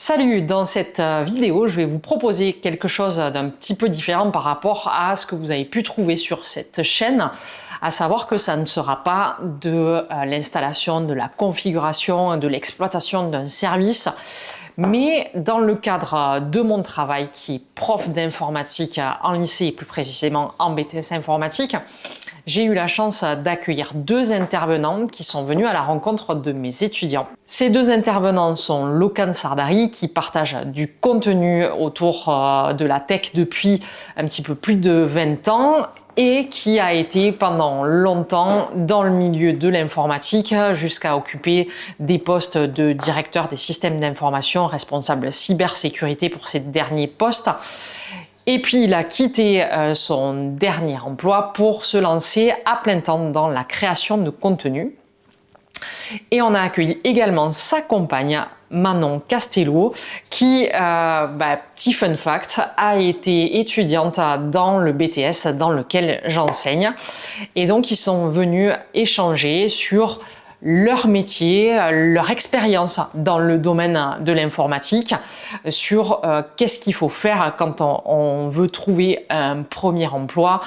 Salut, dans cette vidéo, je vais vous proposer quelque chose d'un petit peu différent par rapport à ce que vous avez pu trouver sur cette chaîne, à savoir que ça ne sera pas de l'installation, de la configuration, de l'exploitation d'un service, mais dans le cadre de mon travail qui est prof d'informatique en lycée et plus précisément en BTS informatique, j'ai eu la chance d'accueillir deux intervenants qui sont venus à la rencontre de mes étudiants. Ces deux intervenants sont Lokan Sardari qui partage du contenu autour de la tech depuis un petit peu plus de 20 ans et qui a été pendant longtemps dans le milieu de l'informatique jusqu'à occuper des postes de directeur des systèmes d'information, responsable cybersécurité pour ces derniers postes. Et puis il a quitté son dernier emploi pour se lancer à plein temps dans la création de contenu. Et on a accueilli également sa compagne Manon Castello qui, petit fun fact, a été étudiante dans le BTS dans lequel j'enseigne. Et donc ils sont venus échanger sur leur métier, leur expérience dans le domaine de l'informatique, sur qu'est-ce qu'il faut faire quand on veut trouver un premier emploi,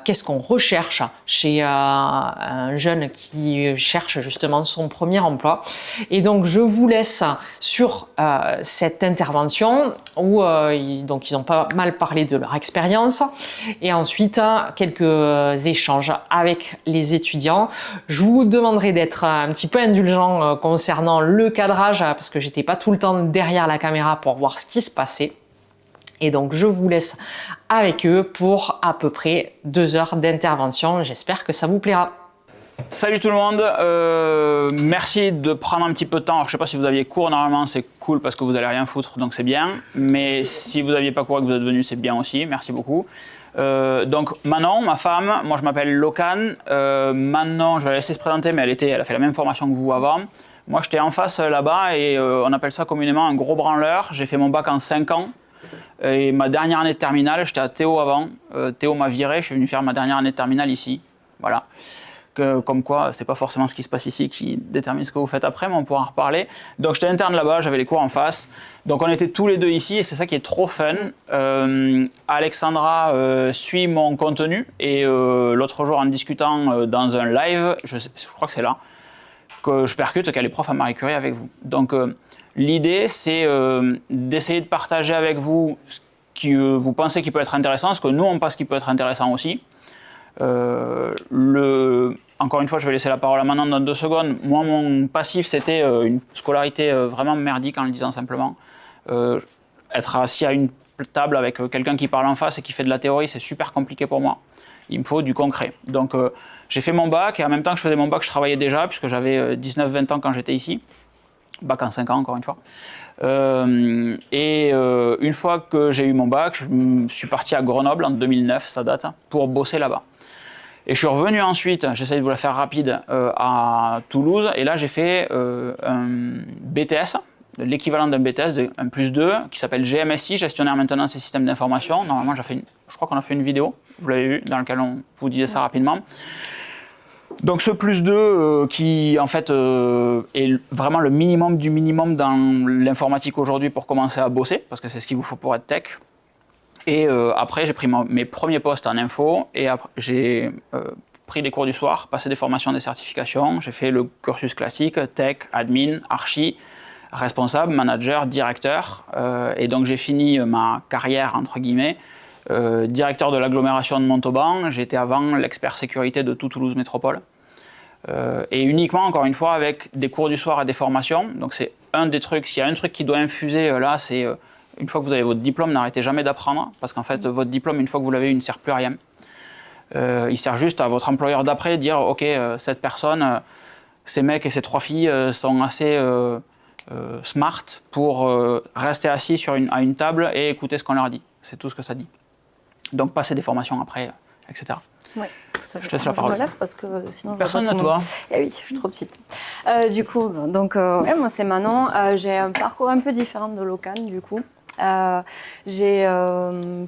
qu'est-ce qu'on recherche chez un jeune qui cherche justement son premier emploi. Et donc je vous laisse sur cette intervention où ils ont pas mal parlé de leur expérience et ensuite quelques échanges avec les étudiants. Je vous demanderai d'être un petit peu indulgent concernant le cadrage parce que j'étais pas tout le temps derrière la caméra pour voir ce qui se passait. Et donc je vous laisse avec eux pour à peu près 2 heures d'intervention. J'espère que ça vous plaira. Salut tout le monde, merci de prendre un petit peu de temps. Alors, je ne sais pas si vous aviez cours, normalement c'est cool parce que vous n'allez rien foutre, donc c'est bien. Mais si vous n'aviez pas cours et que vous êtes venu, c'est bien aussi, merci beaucoup. Donc Manon, ma femme, moi je m'appelle Lokan. Manon, je vais la laisser se présenter, mais elle a fait la même formation que vous avant. Moi j'étais en face là-bas et on appelle ça communément un gros branleur. J'ai fait mon bac en 5 ans. Et ma dernière année de terminale, j'étais à Théo avant. Théo m'a viré, je suis venu faire ma dernière année de terminale ici. Voilà. Comme quoi, c'est pas forcément ce qui se passe ici qui détermine ce que vous faites après, mais on pourra en reparler. Donc j'étais interne là-bas, j'avais les cours en face. Donc on était tous les deux ici et c'est ça qui est trop fun. Alexandra suit mon contenu et l'autre jour en discutant dans un live, je crois que c'est là, que je percute qu'elle est prof à Marie Curie avec vous. Donc l'idée c'est d'essayer de partager avec vous ce que vous pensez qui peut être intéressant, ce que nous on pense qui peut être intéressant aussi. Encore une fois, je vais laisser la parole à Manon dans 2 secondes. Moi, mon passif, c'était une scolarité vraiment merdique, en le disant simplement. Être assis à une table avec quelqu'un qui parle en face et qui fait de la théorie, c'est super compliqué pour moi. Il me faut du concret. Donc, j'ai fait mon bac et en même temps que je faisais mon bac, je travaillais déjà, puisque j'avais 19-20 ans quand j'étais ici. Bac en 5 ans, encore une fois. Une fois que j'ai eu mon bac, je suis parti à Grenoble en 2009, ça date, pour bosser là-bas. Et je suis revenu ensuite, j'essaie de vous la faire rapide, à Toulouse. Et là, j'ai fait un BTS, l'équivalent d'un BTS, un +2, qui s'appelle GMSI, Gestionnaire Maintenance et Systèmes d'Information. Normalement, je crois qu'on a fait une vidéo, vous l'avez vu, dans laquelle on vous disait ça rapidement. Donc ce +2 qui en fait est vraiment le minimum du minimum dans l'informatique aujourd'hui pour commencer à bosser, parce que c'est ce qu'il vous faut pour être tech. Et après j'ai pris mes premiers postes en info et j'ai pris des cours du soir, passé des formations, des certifications. J'ai fait le cursus classique, tech, admin, archi, responsable, manager, directeur. Et donc j'ai fini ma carrière entre guillemets directeur de l'agglomération de Montauban. J'étais avant l'expert sécurité de tout Toulouse Métropole. Et uniquement, encore une fois, avec des cours du soir et des formations. Donc c'est un des trucs, s'il y a un truc qui doit infuser là, c'est une fois que vous avez votre diplôme, n'arrêtez jamais d'apprendre. Parce qu'en fait, votre diplôme, une fois que vous l'avez, il ne sert plus à rien. Il sert juste à votre employeur d'après, dire ok, cette personne, ces mecs et ces 3 filles sont assez smart pour rester assis à une table et écouter ce qu'on leur dit. C'est tout ce que ça dit. Donc passer des formations après, etc. Oui, tout à fait. Je te laisse la parole. Je me lève parce que sinon personne à toi. Eh oui, je suis trop petite. Du coup, donc ouais, moi c'est Manon. J'ai un parcours un peu différent de Lokan du coup. J'ai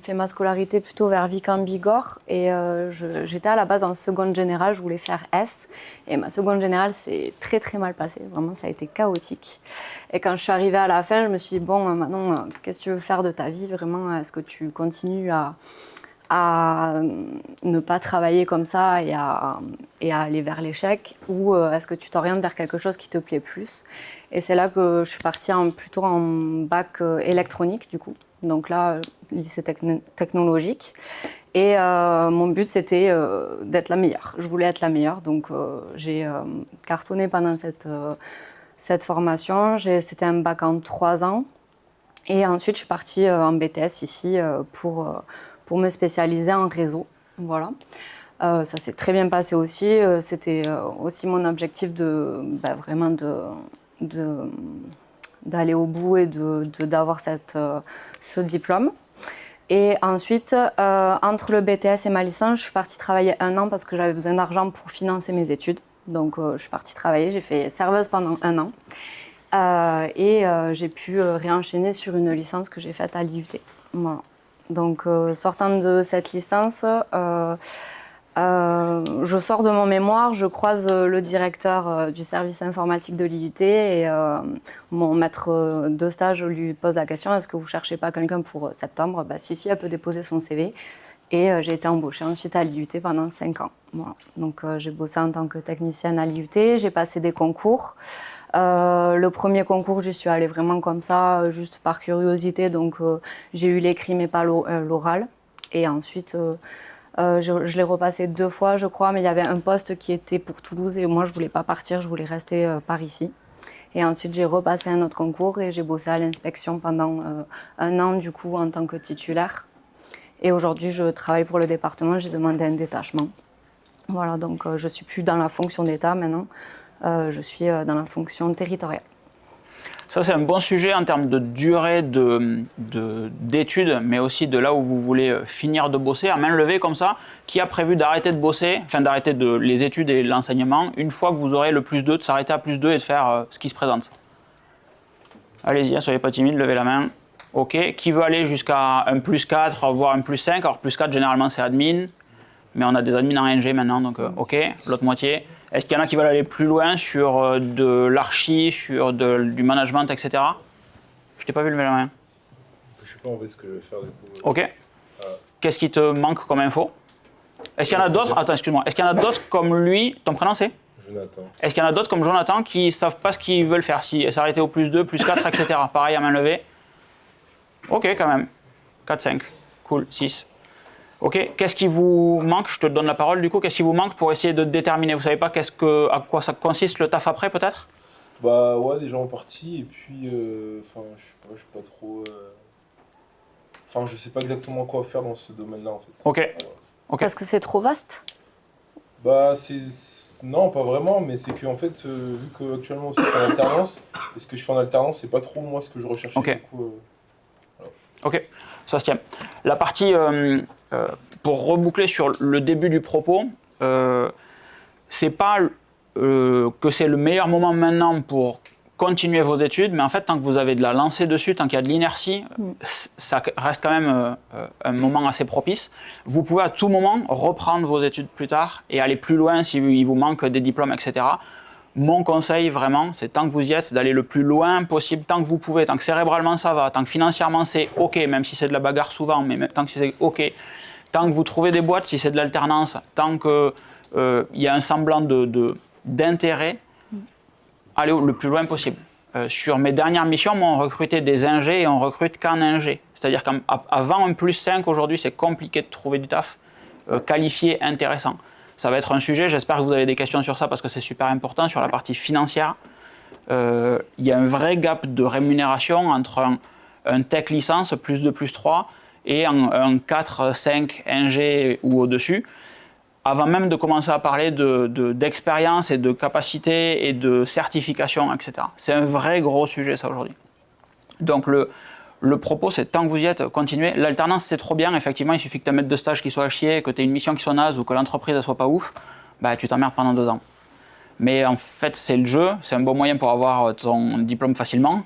fait ma scolarité plutôt vers Vic en Bigorre et j'étais à la base en seconde générale, je voulais faire S. Et ma seconde générale s'est très très mal passée, vraiment ça a été chaotique. Et quand je suis arrivée à la fin, je me suis dit, bon, maintenant, qu'est-ce que tu veux faire de ta vie vraiment? Est-ce que tu continues à ne pas travailler comme ça et à aller vers l'échec ou est-ce que tu t'orientes vers quelque chose qui te plaît plus? Et c'est là que je suis partie plutôt en bac électronique du coup. Donc là, lycée technologique. Et mon but c'était d'être la meilleure. Je voulais être la meilleure. Donc j'ai cartonné pendant cette formation. C'était un bac en 3 ans. Et ensuite, je suis partie en BTS ici pour me spécialiser en réseau. Voilà. Ça s'est très bien passé aussi. C'était aussi mon objectif vraiment d'aller au bout et d'avoir ce diplôme. Et ensuite, entre le BTS et ma licence, je suis partie travailler 1 an parce que j'avais besoin d'argent pour financer mes études. Donc, je suis partie travailler. J'ai fait serveuse pendant 1 an. Et j'ai pu réenchaîner sur une licence que j'ai faite à l'IUT. Voilà. Donc, sortant de cette licence, je sors de mon mémoire, je croise le directeur du service informatique de l'IUT et mon maître de stage lui pose la question, est-ce que vous ne cherchez pas quelqu'un pour septembre? Si, elle peut déposer son CV. Et j'ai été embauchée ensuite à l'IUT pendant 5 ans. Voilà. Donc j'ai bossé en tant que technicienne à l'IUT, j'ai passé des concours. Le premier concours, j'y suis allée vraiment comme ça, juste par curiosité. Donc j'ai eu l'écrit mais pas l'oral. Et ensuite, je l'ai repassé 2 fois, je crois, mais il y avait un poste qui était pour Toulouse et moi je voulais pas partir, je voulais rester par ici. Et ensuite, j'ai repassé un autre concours et j'ai bossé à l'inspection pendant 1 an du coup en tant que titulaire. Et aujourd'hui, je travaille pour le département, j'ai demandé un détachement. Voilà, donc je ne suis plus dans la fonction d'État maintenant, je suis dans la fonction territoriale. Ça, c'est un bon sujet en termes de durée d'études, mais aussi de là où vous voulez finir de bosser. À main levée comme ça, qui a prévu d'arrêter de bosser, enfin d'arrêter les études et l'enseignement, une fois que vous aurez le +2, de s'arrêter à +2 et de faire ce qui se présente? Allez-y, soyez pas timide, levez la main. Ok, qui veut aller jusqu'à un +4, voire un +5? Alors +4, généralement, c'est admin, mais on a des admins en NG maintenant, donc ok, l'autre moitié. Est-ce qu'il y en a qui veulent aller plus loin sur de l'archi, sur du management, etc.? Je t'ai pas vu lever la main. Je sais pas en fait ce que je vais faire du coup. Ok. Qu'est-ce qui te manque comme info? Est-ce qu'il y en a d'autres? Attends, excuse-moi. Est-ce qu'il y en a d'autres comme lui? Ton prénom c'est? Jonathan. Est-ce qu'il y en a d'autres comme Jonathan qui ne savent pas ce qu'ils veulent faire? Si s'arrêter au +2, +4, etc. Pareil à main levée. Ok, quand même. 4, 5. Cool. 6. Ok. Qu'est-ce qui vous manque? Je te donne la parole du coup. Qu'est-ce qui vous manque pour essayer de déterminer? Vous savez pas à quoi ça consiste le taf après peut-être? Bah ouais, des gens en partie et puis enfin je suis pas trop. Enfin je sais pas exactement quoi faire dans ce domaine-là en fait. Ok. Voilà. Ok. Parce que c'est trop vaste? Bah non pas vraiment, mais c'est que en fait vu que actuellement aussi je suis en alternance, et ce que je fais en alternance c'est pas trop moi ce que je recherchais. Ok. Du coup, Ok, ça se tient. La partie, pour reboucler sur le début du propos, c'est pas que c'est le meilleur moment maintenant pour continuer vos études, mais en fait, tant que vous avez de la lancée dessus, tant qu'il y a de l'inertie, ça reste quand même un moment assez propice. Vous pouvez à tout moment reprendre vos études plus tard et aller plus loin s'il vous manque des diplômes, etc. Mon conseil vraiment, c'est tant que vous y êtes, d'aller le plus loin possible, tant que vous pouvez, tant que cérébralement ça va, tant que financièrement c'est ok, même si c'est de la bagarre souvent, mais tant que c'est ok, tant que vous trouvez des boîtes si c'est de l'alternance, tant qu'il y a un semblant d'intérêt, allez le plus loin possible. Sur mes dernières missions, moi, on recrutait des ingés et on recrute qu'en ingé. C'est-à-dire qu'avant un +5, aujourd'hui, c'est compliqué de trouver du taf qualifié, intéressant. Ça va être un sujet, j'espère que vous avez des questions sur ça parce que c'est super important, sur la partie financière. Il y a un vrai gap de rémunération entre un tech licence, +2, +3, et un 4, 5 ingé ou au-dessus. Avant même de commencer à parler d'expérience et de capacité et de certification, etc. C'est un vrai gros sujet ça aujourd'hui. Donc le propos, c'est tant que vous y êtes, continuez. L'alternance, c'est trop bien. Effectivement, il suffit que tu aies un maître de stage qui soit à chier, que tu aies une mission qui soit naze ou que l'entreprise ne soit pas ouf, bah, tu t'emmerdes pendant 2 ans. Mais en fait, c'est le jeu. C'est un bon moyen pour avoir ton diplôme facilement.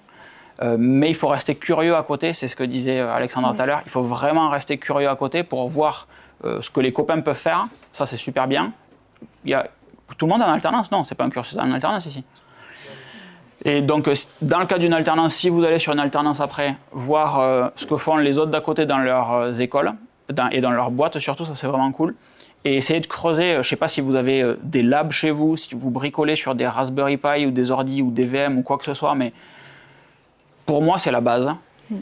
Mais il faut rester curieux à côté, c'est ce que disait Alexandra tout à l'heure. Il faut vraiment rester curieux à côté pour voir ce que les copains peuvent faire. Ça, c'est super bien. Il y a tout le monde en alternance? Non, c'est pas un cursus en alternance ici. Et donc, dans le cas d'une alternance, si vous allez sur une alternance après, voir ce que font les autres d'à côté dans leurs écoles et dans leurs boîtes surtout, ça c'est vraiment cool. Et essayez de creuser, je ne sais pas si vous avez des labs chez vous, si vous bricolez sur des Raspberry Pi ou des ordi ou des VM ou quoi que ce soit, mais pour moi c'est la base.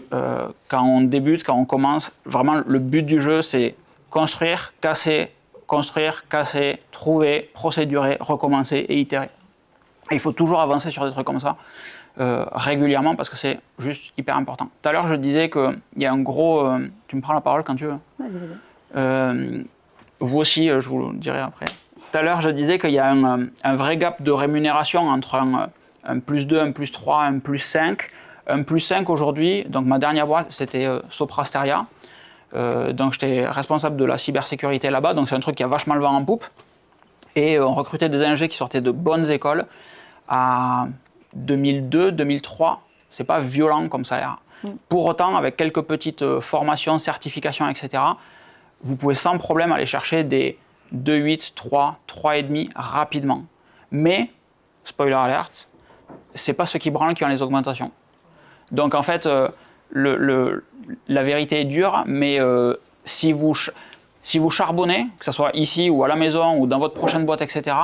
Quand on débute, quand on commence, vraiment le but du jeu c'est construire, casser, trouver, procédurer, recommencer et itérer. Et il faut toujours avancer sur des trucs comme ça, régulièrement, parce que c'est juste hyper important. Tout à l'heure, je disais qu'il y a un gros... tu me prends la parole quand tu veux. Vas-y. Vous aussi, je vous le dirai après. Tout à l'heure, je disais qu'il y a un vrai gap de rémunération entre un plus 2, un plus 3, un plus 5. Un plus 5 aujourd'hui, donc ma dernière boîte, c'était Soprasteria. Donc j'étais responsable de la cybersécurité là-bas, donc c'est un truc qui a vachement le vent en poupe. Et on recrutait des ingénieurs qui sortaient de bonnes écoles à 2002, 2003. C'est pas violent comme salaire. Pour autant, avec quelques petites formations, certifications, etc., vous pouvez sans problème aller chercher des 2,8, 3, 3,5 rapidement. Mais, spoiler alert, c'est pas ceux qui branlent qui ont les augmentations. Donc en fait, la vérité est dure, mais si vous charbonnez, que ce soit ici ou à la maison ou dans votre prochaine boîte, etc.,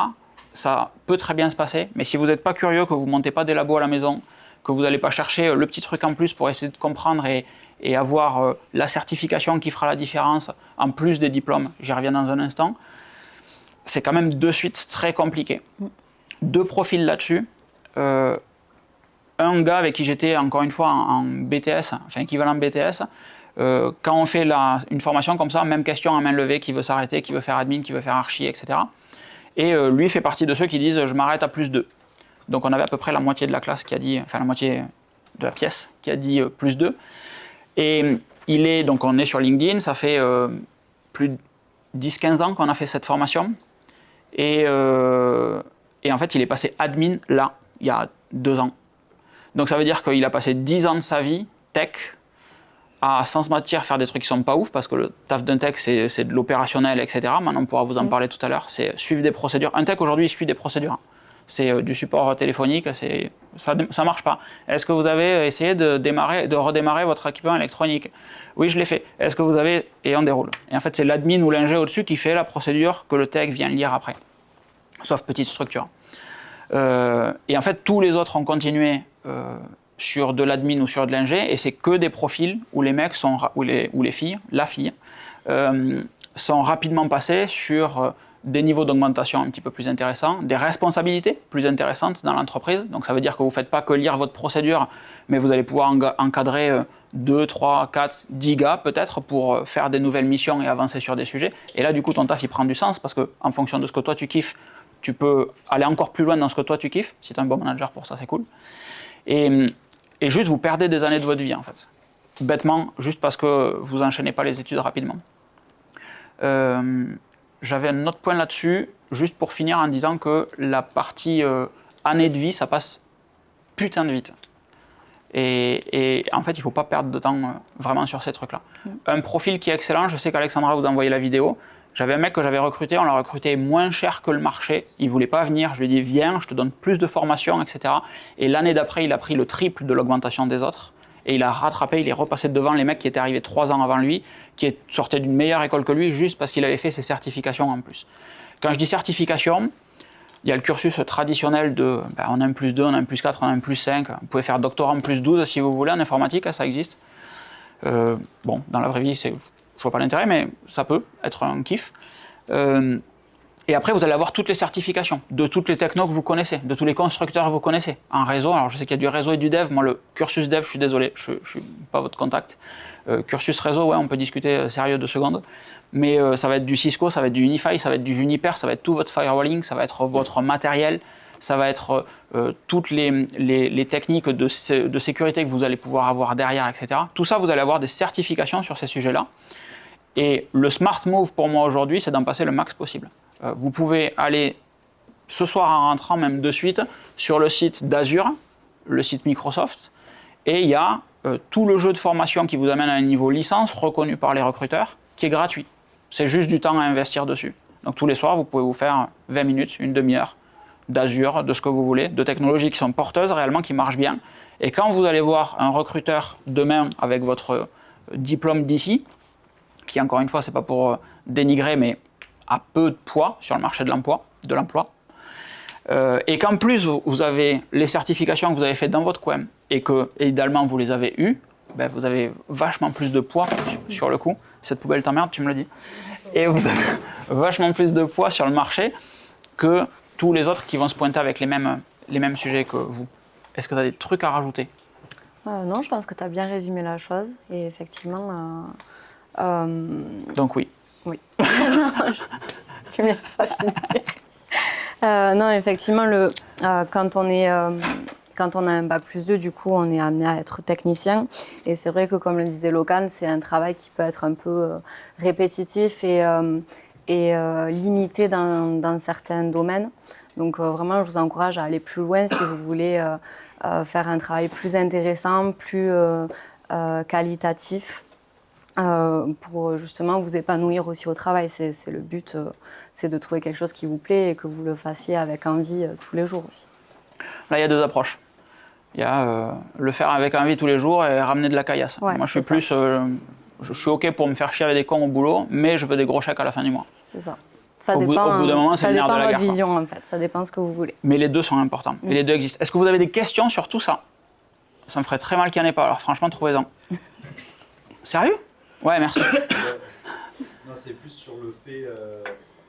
ça peut très bien se passer. Mais si vous n'êtes pas curieux, que vous ne montez pas des labos à la maison, que vous n'allez pas chercher le petit truc en plus pour essayer de comprendre et avoir la certification qui fera la différence, en plus des diplômes, j'y reviens dans un instant, c'est quand même de suite très compliqué. Deux profils là-dessus. Un gars avec qui j'étais encore une fois en BTS, enfin équivalent BTS, quand on fait une formation comme ça, même question à main levée, qui veut s'arrêter, qui veut faire admin, qui veut faire archi, etc. Et lui fait partie de ceux qui disent je m'arrête à plus 2. Donc on avait à peu près la moitié de la classe qui a dit, enfin la moitié de la pièce qui a dit plus 2. Et donc on est sur LinkedIn, ça fait plus de 10-15 ans qu'on a fait cette formation. Et en fait il est passé admin là, il y a 2 ans. Donc ça veut dire qu'il a passé 10 ans de sa vie, tech, à sans se mentir faire des trucs qui sont pas ouf, parce que le taf d'un tech c'est de l'opérationnel, etc. Maintenant on pourra vous en parler tout à l'heure, c'est suivre des procédures. Un tech aujourd'hui il suit des procédures. C'est du support téléphonique, ça marche pas. Est-ce que vous avez essayé de redémarrer votre équipement électronique? Oui, je l'ai fait. Est-ce que vous avez... Et on déroule. Et en fait c'est l'admin ou l'ingé au-dessus qui fait la procédure que le tech vient lire après. Sauf petite structure. Et en fait tous les autres ont continué sur de l'admin ou sur de l'ingé, et c'est que des profils où les mecs ou les filles, la fille, sont rapidement passés sur des niveaux d'augmentation un petit peu plus intéressants, des responsabilités plus intéressantes dans l'entreprise. Donc ça veut dire que vous ne faites pas que lire votre procédure, mais vous allez pouvoir encadrer 2, 3, 4, 10 gars peut-être pour faire des nouvelles missions et avancer sur des sujets. Et là du coup ton taf il prend du sens, parce qu'en fonction de ce que toi tu kiffes, tu peux aller encore plus loin dans ce que toi tu kiffes. Si tu es un bon manager pour ça, c'est cool. Et juste, vous perdez des années de votre vie, en fait. Bêtement, juste parce que vous enchaînez pas les études rapidement. J'avais un autre point là-dessus, juste pour finir en disant que la partie année de vie, ça passe putain de vite. Et en fait, il ne faut pas perdre de temps vraiment sur ces trucs-là. Un profil qui est excellent, je sais qu'Alexandra vous a envoyé la vidéo. J'avais un mec que j'avais recruté, on l'a recruté moins cher que le marché. Il ne voulait pas venir, je lui ai dit viens, je te donne plus de formation, etc. Et l'année d'après, il a pris le triple de l'augmentation des autres. Et il a rattrapé, il est repassé devant les mecs qui étaient arrivés 3 ans avant lui, qui sortaient d'une meilleure école que lui, juste parce qu'il avait fait ses certifications en plus. Quand je dis certification, il y a le cursus traditionnel de on a un plus 2, on a un plus 4, on a un plus 5. Vous pouvez faire doctorat en plus 12 si vous voulez en informatique, ça existe. Bon, dans la vraie vie, je vois pas l'intérêt, mais ça peut être un kiff. Et après, vous allez avoir toutes les certifications de toutes les technos que vous connaissez, de tous les constructeurs que vous connaissez. En réseau, alors je sais qu'il y a du réseau et du dev. Moi, le cursus dev, je suis désolé, je suis pas votre contact. Cursus réseau, ouais, on peut discuter sérieux 2 secondes. Mais ça va être du Cisco, ça va être du Unify, ça va être du Juniper, ça va être tout votre firewalling, ça va être votre matériel, ça va être toutes les techniques de sécurité que vous allez pouvoir avoir derrière, etc. Tout ça, vous allez avoir des certifications sur ces sujets-là. Et le smart move pour moi aujourd'hui, c'est d'en passer le max possible. Vous pouvez aller ce soir en rentrant, même de suite, sur le site d'Azure, le site Microsoft, Et il y a tout le jeu de formation qui vous amène à un niveau licence reconnu par les recruteurs, qui est gratuit. C'est juste du temps à investir dessus. Donc tous les soirs, vous pouvez vous faire 20 minutes, une demi-heure d'Azure, de ce que vous voulez, de technologies qui sont porteuses réellement, qui marchent bien. Et quand vous allez voir un recruteur demain avec votre diplôme d'ici, qui encore une fois, c'est pas pour dénigrer, mais a peu de poids sur le marché de l'emploi, et qu'en plus vous avez les certifications que vous avez faites dans votre coin et que idéalement vous les avez eues, ben, vous avez vachement plus de poids sur le coup. Cette poubelle t'emmerde, tu me le dis. Et vous avez vachement plus de poids sur le marché que tous les autres qui vont se pointer avec les mêmes sujets que vous. Est-ce que tu as des trucs à rajouter? Non, je pense que tu as bien résumé la chose. Et effectivement... Donc oui. Oui. Tu me laisses pas finir. Non, effectivement, quand on a un bac+2, du coup, on est amené à être technicien. Et c'est vrai que, comme le disait Logan, c'est un travail qui peut être un peu répétitif et limité dans certains domaines. Donc, vraiment, je vous encourage à aller plus loin si vous voulez faire un travail plus intéressant, plus qualitatif. Pour justement vous épanouir aussi au travail. C'est le but, c'est de trouver quelque chose qui vous plaît et que vous le fassiez avec envie tous les jours aussi. Là, il y a deux approches. Il y a le faire avec envie tous les jours et ramener de la caillasse. Ouais, moi, je suis plus... je suis OK pour me faire chier avec des cons au boulot, mais je veux des gros chèques à la fin du mois. C'est ça. Ça au bout d'un moment, c'est le nerf de la guerre. Ça dépend de votre vision, en fait. Ça dépend de ce que vous voulez. Mais les deux sont importants. Et les deux existent. Est-ce que vous avez des questions sur tout ça? Ça me ferait très mal qu'il n'y en ait pas. Alors franchement, trouvez-en. Sérieux? Ouais, merci. Non, c'est plus sur le fait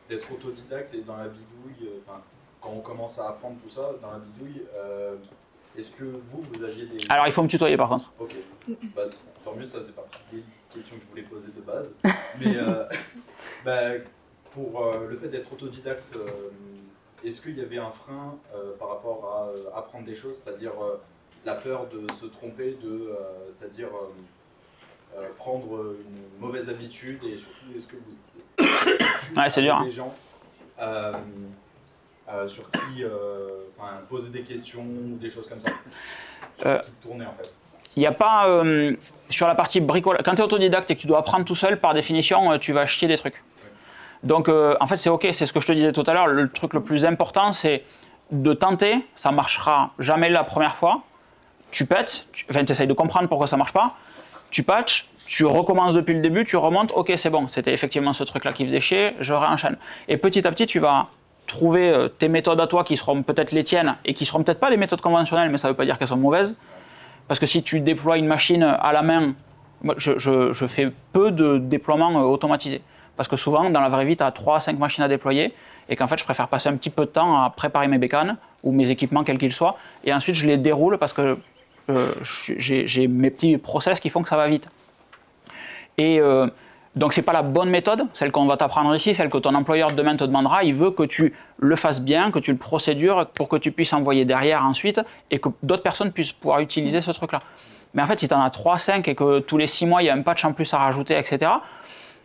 d'être autodidacte et dans la bidouille, quand on commence à apprendre tout ça, dans la bidouille, est-ce que vous aviez des... Alors, il faut me tutoyer par contre. Ok, bah, tant mieux, ça c'est partie des questions que je voulais poser de base. Mais pour le fait d'être autodidacte, est-ce qu'il y avait un frein par rapport à apprendre des choses, c'est-à-dire la peur de se tromper, c'est-à-dire... prendre une mauvaise habitude et surtout est-ce que vous ouais, c'est dur. Des gens sur qui poser des questions ou des choses comme ça sur qui tourner en fait. Il n'y a pas sur la partie bricolage. Quand tu es autodidacte et que tu dois apprendre tout seul, par définition, tu vas chier des trucs. Ouais. Donc en fait c'est ok, c'est ce que je te disais tout à l'heure. Le truc le plus important c'est de tenter. Ça marchera jamais la première fois. Tu pètes, tu essayes de comprendre pourquoi ça marche pas. Tu patches, tu recommences depuis le début, tu remontes, ok c'est bon, c'était effectivement ce truc là qui faisait chier, je réenchaîne. Et petit à petit tu vas trouver tes méthodes à toi qui seront peut-être les tiennes et qui seront peut-être pas des méthodes conventionnelles, mais ça ne veut pas dire qu'elles sont mauvaises. Parce que si tu déploies une machine à la main, moi, je fais peu de déploiements automatisés. Parce que souvent dans la vraie vie tu as 3 à 5 machines à déployer et qu'en fait je préfère passer un petit peu de temps à préparer mes bécanes ou mes équipements quels qu'ils soient et ensuite je les déroule parce que j'ai mes petits process qui font que ça va vite. Et donc c'est pas la bonne méthode, celle qu'on va t'apprendre ici, celle que ton employeur demain te demandera. Il veut que tu le fasses bien, que tu le procédures pour que tu puisses envoyer derrière ensuite et que d'autres personnes puissent pouvoir utiliser ce truc-là. Mais en fait, si tu en as 3, 5 et que tous les 6 mois il y a un patch en plus à rajouter, etc.,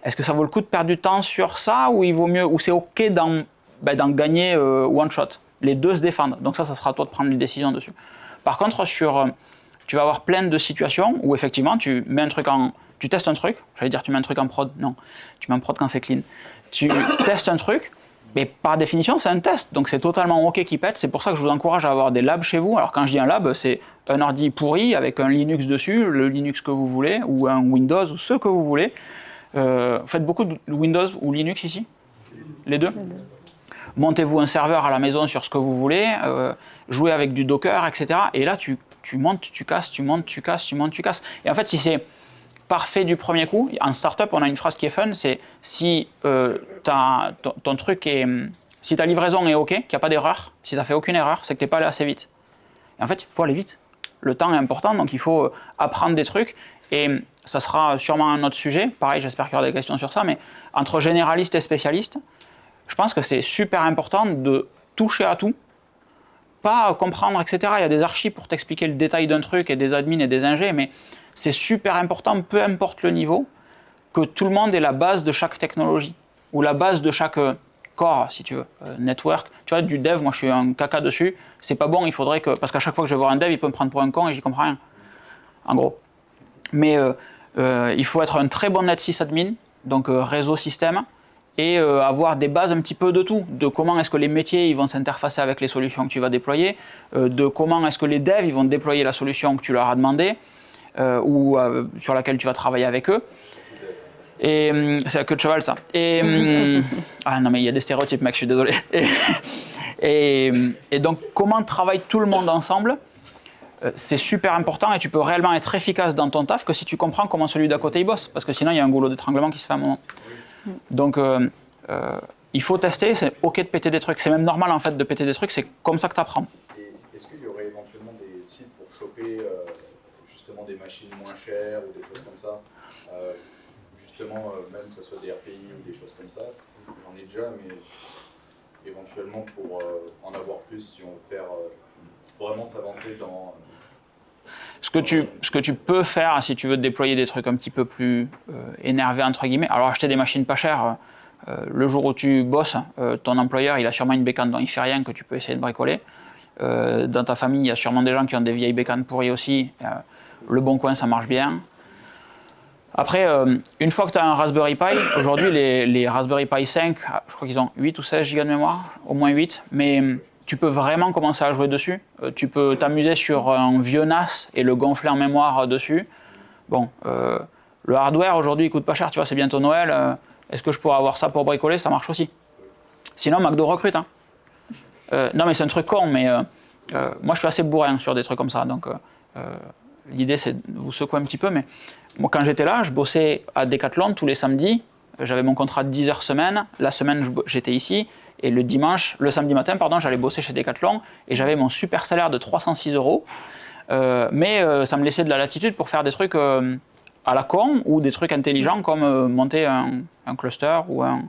est-ce que ça vaut le coup de perdre du temps sur ça ou il vaut mieux, ou c'est ok d'en gagner one shot? Les deux se défendent, donc ça sera à toi de prendre une décision dessus. Par contre, tu vas avoir plein de situations où effectivement tu mets un truc tu testes un truc, j'allais dire tu mets un truc en prod, non, tu mets en prod quand c'est clean. Tu testes un truc, mais par définition c'est un test, donc c'est totalement ok qu'il pète, c'est pour ça que je vous encourage à avoir des labs chez vous. Alors quand je dis un lab, c'est un ordi pourri avec un Linux dessus, le Linux que vous voulez, ou un Windows, ou ce que vous voulez. Faites beaucoup de Windows ou Linux ici? Les deux? Montez-vous un serveur à la maison sur ce que vous voulez, jouez avec du Docker, etc. Et là, tu montes, tu casses, tu montes, tu casses, tu montes, tu casses. Et en fait, si c'est parfait du premier coup, en startup, on a une phrase qui est fun, c'est si ton truc est... Si ta livraison est OK, qu'il n'y a pas d'erreur, si tu n'as fait aucune erreur, c'est que tu n'es pas allé assez vite. Et en fait, il faut aller vite. Le temps est important, donc il faut apprendre des trucs. Et ça sera sûrement un autre sujet. Pareil, j'espère qu'il y aura des questions sur ça, mais entre généraliste et spécialiste, je pense que c'est super important de toucher à tout, pas comprendre, etc. Il y a des archis pour t'expliquer le détail d'un truc et des admins et des ingés, mais c'est super important, peu importe le niveau, que tout le monde ait la base de chaque technologie, ou la base de chaque core, si tu veux, network. Tu vois, du dev, moi je suis un caca dessus, c'est pas bon, il faudrait que... Parce qu'à chaque fois que je vais voir un dev, il peut me prendre pour un con et j'y comprends rien. en gros. Mais il faut être un très bon NetSys admin, donc réseau système, et avoir des bases un petit peu de tout, de comment est-ce que les métiers ils vont s'interfacer avec les solutions que tu vas déployer, de comment est-ce que les devs ils vont déployer la solution que tu leur as demandé, ou sur laquelle tu vas travailler avec eux. Et c'est la queue de cheval ça. Et ah non mais il y a des stéréotypes mec, je suis désolé. Et donc comment travaille tout le monde ensemble, c'est super important et tu peux réellement être efficace dans ton taf que si tu comprends comment celui d'à côté il bosse, parce que sinon il y a un goulot d'étranglement qui se fait à un moment. Donc il faut tester, c'est ok de péter des trucs, c'est même normal en fait de péter des trucs, c'est comme ça que tu apprends. Et est-ce qu'il y aurait éventuellement des sites pour choper justement des machines moins chères ou des choses comme ça, justement même que ce soit des RPI ou des choses comme ça, j'en ai déjà, mais éventuellement pour en avoir plus si on veut faire vraiment s'avancer dans... Ce que tu peux faire si tu veux déployer des trucs un petit peu plus énervés entre guillemets, alors acheter des machines pas chères, le jour où tu bosses, ton employeur il a sûrement une bécane dont il fait rien que tu peux essayer de bricoler. Dans ta famille il y a sûrement des gens qui ont des vieilles bécanes pourries aussi, le bon coin ça marche bien. Après, une fois que tu as un Raspberry Pi, aujourd'hui les Raspberry Pi 5, je crois qu'ils ont 8 ou 16 Go de mémoire, au moins 8, mais tu peux vraiment commencer à jouer dessus. Tu peux t'amuser sur un vieux NAS et le gonfler en mémoire dessus. Bon, le hardware aujourd'hui il coûte pas cher, tu vois, c'est bientôt Noël. Est-ce que je pourrais avoir ça pour bricoler? Ça marche aussi. Sinon, McDo recrute. Hein. Non mais c'est un truc con, mais moi je suis assez bourrin sur des trucs comme ça. Donc l'idée c'est de vous secouer un petit peu. Mais moi quand j'étais là, je bossais à Decathlon tous les samedis. J'avais mon contrat de 10 heures semaine. La semaine j'étais ici. Et le samedi matin, j'allais bosser chez Decathlon et j'avais mon super salaire de 306 €. Mais ça me laissait de la latitude pour faire des trucs à la con ou des trucs intelligents comme monter un cluster ou un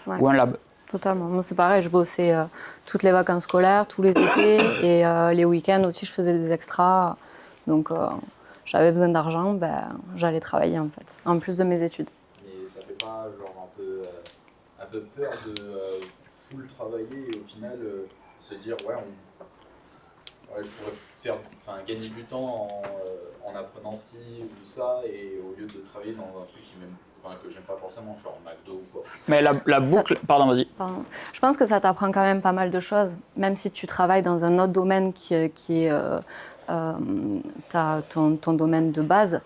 lab. Totalement. Moi, c'est pareil, je bossais toutes les vacances scolaires, tous les étés et les week-ends aussi, je faisais des extras. Donc, j'avais besoin d'argent, j'allais travailler en fait, en plus de mes études. Mais ça fait pas genre un peu peur de full travailler et au final se dire ouais, je pourrais gagner du temps en apprenant ci ou ça et au lieu de travailler dans un truc que j'aime pas forcément, genre McDo ou quoi. Mais la boucle, pardon, vas-y. Je pense que ça t'apprend quand même pas mal de choses, même si tu travailles dans un autre domaine qui est ton domaine de base.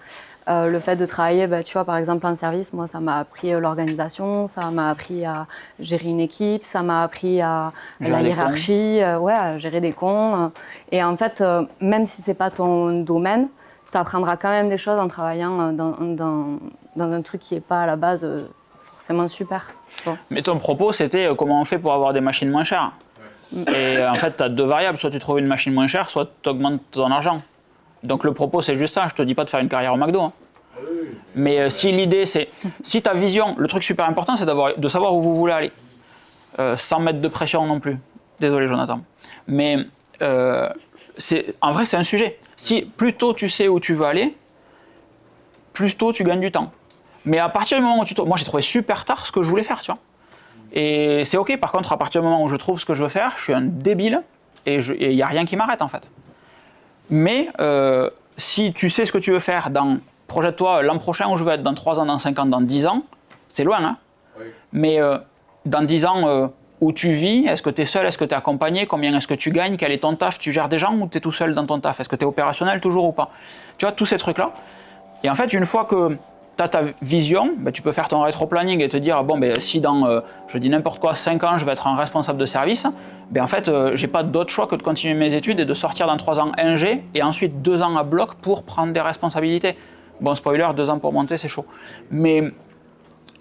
Le fait de travailler, tu vois, par exemple en service, moi, ça m'a appris l'organisation, ça m'a appris à gérer une équipe, ça m'a appris à la hiérarchie, à gérer des cons. Et en fait, même si c'est pas ton domaine, tu apprendras quand même des choses en travaillant dans un truc qui n'est pas à la base forcément super. Bon. Mais ton propos, c'était comment on fait pour avoir des machines moins chères. Et en fait, tu as deux variables, soit tu trouves une machine moins chère, soit tu augmentes ton argent. Donc le propos, c'est juste ça, je te dis pas de faire une carrière au McDo. Hein. Mais si l'idée, c'est... Si ta vision, le truc super important, c'est de savoir où vous voulez aller. Sans mettre de pression non plus. Désolé, Jonathan. Mais en vrai, c'est un sujet. Si plus tôt tu sais où tu veux aller, plus tôt tu gagnes du temps. Mais à partir du moment où moi j'ai trouvé super tard ce que je voulais faire, tu vois. Et c'est ok, par contre, à partir du moment où je trouve ce que je veux faire, je suis un débile et il n'y a rien qui m'arrête en fait. Mais si tu sais ce que tu veux faire, projette-toi l'an prochain où je veux être, dans 3 ans, dans 5 ans, dans 10 ans, c'est loin, hein. Oui. Mais dans 10 ans, où tu vis, est-ce que tu es seul, est-ce que tu es accompagné, combien est-ce que tu gagnes, quel est ton taf, tu gères des gens ou tu es tout seul dans ton taf, est-ce que tu es opérationnel toujours ou pas. Tu vois, tous ces trucs-là. Et en fait, une fois que tu as ta vision, tu peux faire ton rétro-planning et te dire, si dans, je dis n'importe quoi, 5 ans, je vais être un responsable de service, en fait, j'ai pas d'autre choix que de continuer mes études et de sortir dans 3 ans ingé et ensuite 2 ans à bloc pour prendre des responsabilités. Bon, spoiler, 2 ans pour monter, c'est chaud. Mais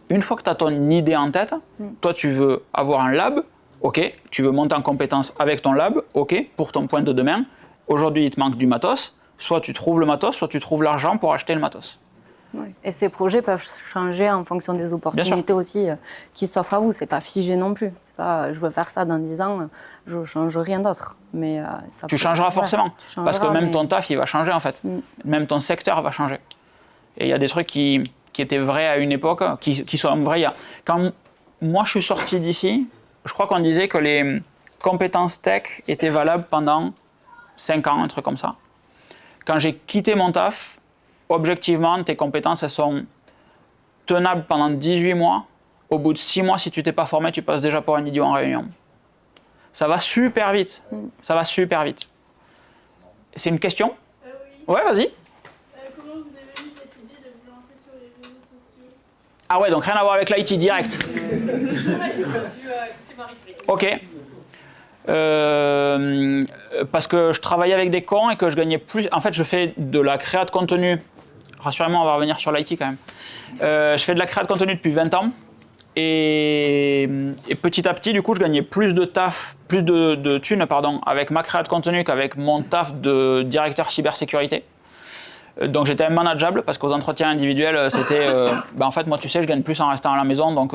une fois que tu as ton idée en tête, toi, tu veux avoir un lab, ok, tu veux monter en compétence avec ton lab, ok, pour ton point de demain. Aujourd'hui, il te manque du matos. Soit tu trouves le matos, soit tu trouves l'argent pour acheter le matos. Oui. Et ces projets peuvent changer en fonction des opportunités aussi qui s'offrent à vous. C'est pas figé non plus. C'est pas, je veux faire ça dans 10 ans, je change rien d'autre. Mais tu changeras forcément, parce que même ton taf, il va changer en fait. Même ton secteur va changer. Et il y a des trucs qui étaient vrais à une époque, qui sont vrais. Quand moi je suis sorti d'ici, je crois qu'on disait que les compétences tech étaient valables pendant 5 ans, un truc comme ça. Quand j'ai quitté mon taf, objectivement, tes compétences, elles sont tenables pendant 18 mois. Au bout de 6 mois, si tu t'es pas formé, tu passes déjà pour un idiot en réunion. Ça va super vite. Ça va super vite. C'est une question? Oui. Ouais, vas-y. Comment vous avez eu cette idée de vous lancer sur les réseaux sociaux? Ah ouais, donc rien à voir avec l'IT direct. C'est Marie-Claire. Ok. Parce que je travaillais avec des cons et que je gagnais plus. En fait, je fais de la créa de contenu. Rassurez-moi, on va revenir sur l'IT quand même. Je fais de la créa de contenu depuis 20 ans. Et petit à petit, du coup, je gagnais plus de taf, plus de thunes, pardon, avec ma créa de contenu qu'avec mon taf de directeur cybersécurité. Donc j'étais manageable parce qu'aux entretiens individuels, c'était en fait, moi, tu sais, je gagne plus en restant à la maison, donc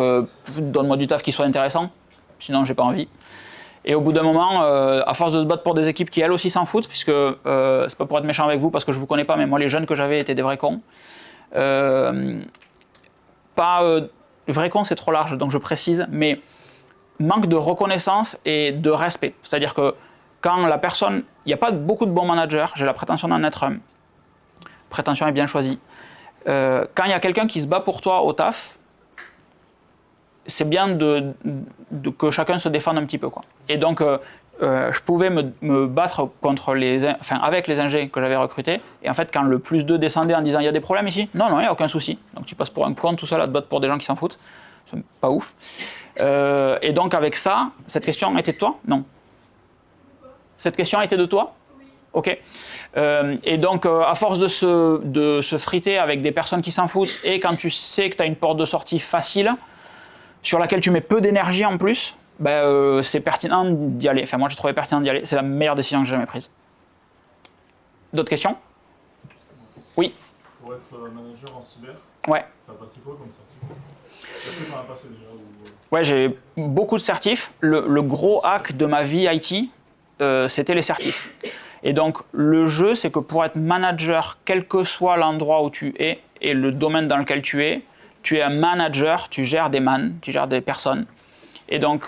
donne-moi du taf qui soit intéressant, sinon j'ai pas envie. Et au bout d'un moment, à force de se battre pour des équipes qui elles aussi s'en foutent, puisque c'est pas pour être méchant avec vous parce que je vous connais pas, mais moi les jeunes que j'avais étaient des vrais cons. Vrai con c'est trop large, donc je précise, mais manque de reconnaissance et de respect. C'est-à-dire que quand la personne, il n'y a pas beaucoup de bons managers, j'ai la prétention d'en être un. Prétention est bien choisie. Quand il y a quelqu'un qui se bat pour toi au taf, c'est bien que chacun se défende un petit peu, quoi. Et donc, je pouvais me battre avec les ingés que j'avais recrutés. Et en fait, quand le plus 2 descendait en disant « il y a des problèmes ici ?» Non, il n'y a aucun souci. Donc tu passes pour un con tout seul à te battre pour des gens qui s'en foutent. C'est pas ouf. Et donc avec ça, cette question était de toi? Non. Cette question était de toi? Oui. Ok. Et donc, à force de se friter avec des personnes qui s'en foutent, et quand tu sais que tu as une porte de sortie facile, sur laquelle tu mets peu d'énergie en plus, c'est pertinent d'y aller. Enfin, moi, j'ai trouvé pertinent d'y aller. C'est la meilleure décision que j'ai jamais prise. D'autres questions? Oui. Pour être manager en cyber, Ouais. t'as passé quoi comme certif? Est-ce que t'en as passé déjà Ouais, j'ai beaucoup de certifs. Le gros hack de ma vie IT, c'était les certifs. Et donc, le jeu, c'est que pour être manager, quel que soit l'endroit où tu es et le domaine dans lequel tu es un manager, tu gères des tu gères des personnes. Et donc,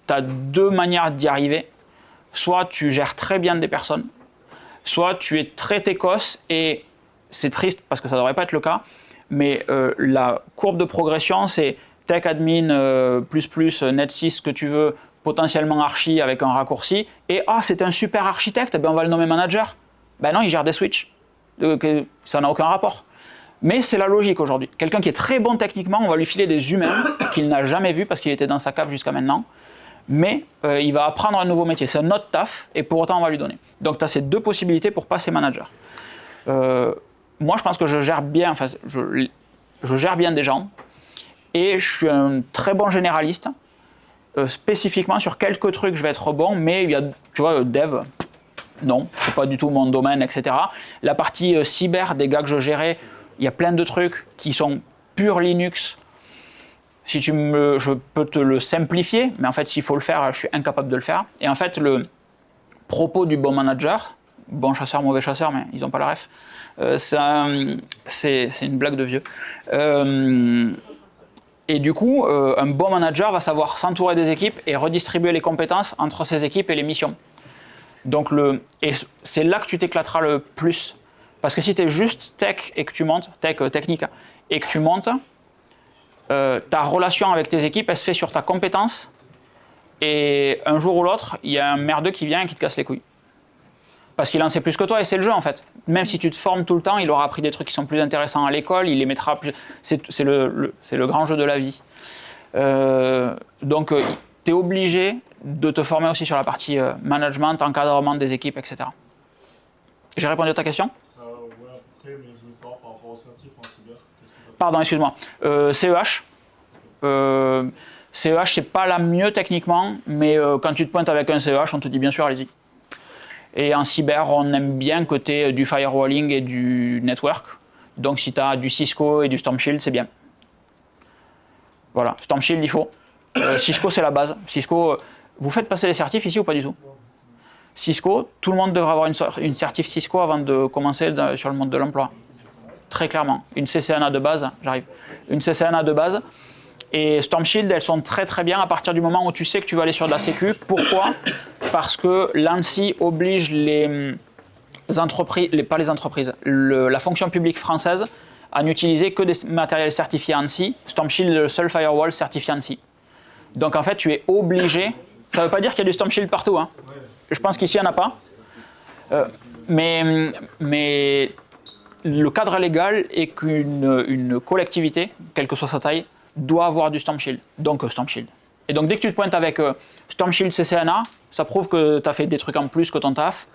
tu as 2 manières d'y arriver. Soit tu gères très bien des personnes, soit tu es très técos, et c'est triste parce que ça ne devrait pas être le cas, mais la courbe de progression, c'est tech admin, net 6, ce que tu veux, potentiellement archi avec un raccourci, et c'est un super architecte, on va le nommer manager. Ben non, il gère des switches. Ça n'a aucun rapport. Mais c'est la logique aujourd'hui. Quelqu'un qui est très bon techniquement, on va lui filer des humains qu'il n'a jamais vus parce qu'il était dans sa cave jusqu'à maintenant. Mais il va apprendre un nouveau métier. C'est un autre taf et pour autant on va lui donner. Donc tu as ces 2 possibilités pour passer manager. Moi je pense que je gère bien, je gère bien des gens et je suis un très bon généraliste. Spécifiquement sur quelques trucs je vais être bon, mais il y a, tu vois, dev, non, c'est pas du tout mon domaine, etc. La partie cyber des gars que je gérais, il y a plein de trucs qui sont pur Linux. Je peux te le simplifier, mais en fait, s'il faut le faire, je suis incapable de le faire. Et en fait, le propos du bon manager, bon chasseur, mauvais chasseur, mais ils n'ont pas la ref, c'est une blague de vieux. Et du coup, un bon manager va savoir s'entourer des équipes et redistribuer les compétences entre ses équipes et les missions. Donc et c'est là que tu t'éclateras le plus. Parce que si tu es juste tech et que tu montes, technique, et que tu montes, ta relation avec tes équipes, elle se fait sur ta compétence. Et un jour ou l'autre, il y a un merdeux qui vient et qui te casse les couilles. Parce qu'il en sait plus que toi et c'est le jeu en fait. Même si tu te formes tout le temps, il aura appris des trucs qui sont plus intéressants à l'école, il les mettra plus. C'est le grand jeu de la vie. Donc tu es obligé de te former aussi sur la partie management, encadrement des équipes, etc. J'ai répondu à ta question? Ouais, à peu près, mais je voulais savoir par rapport au certif en cyber. Pardon, excuse-moi. CEH. CEH, c'est pas la mieux techniquement, mais quand tu te pointes avec un CEH, on te dit bien sûr, allez-y. Et en cyber, on aime bien côté du firewalling et du network. Donc si tu as du Cisco et du Storm Shield, c'est bien. Voilà, Storm Shield, il faut. Cisco, c'est la base. Cisco, vous faites passer les certifs ici ou pas du tout? Cisco, tout le monde devrait avoir une certif Cisco avant de commencer sur le monde de l'emploi. Très clairement. Une CCNA de base, j'arrive. Une CCNA de base. Et Storm Shield, elles sont très très bien à partir du moment où tu sais que tu vas aller sur de la sécu. Pourquoi? Parce que l'ANSI oblige les pas les entreprises, la fonction publique française à n'utiliser que des matériels certifiés ANSI. StormShield est le seul firewall certifié ANSI. Donc en fait, tu es obligé. Ça ne veut pas dire qu'il y a du StormShield partout. Hein. Je pense qu'ici, il n'y en a pas. Mais le cadre légal est qu'une collectivité, quelle que soit sa taille, doit avoir du StormShield. Donc StormShield. Et donc dès que tu te pointes avec StormShield CCNA, ça prouve que tu as fait des trucs en plus que ton taf.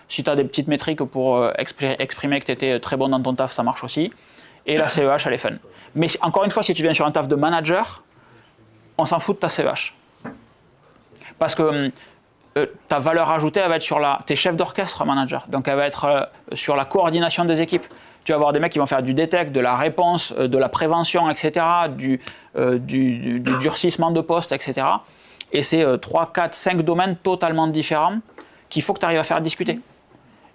Si tu as des petites métriques pour exprimer que tu étais très bon dans ton taf, ça marche aussi. Et la CEH, elle est fun. Mais encore une fois, si tu viens sur un taf de manager, on s'en fout de ta CEH. Parce que ta valeur ajoutée, elle va être sur tes chefs d'orchestre manager. Donc elle va être sur la coordination des équipes. Tu vas avoir des mecs qui vont faire du detect, de la réponse, de la prévention, etc., du durcissement de poste, etc. Et c'est 3, 4, 5 domaines totalement différents qu'il faut que tu arrives à faire discuter.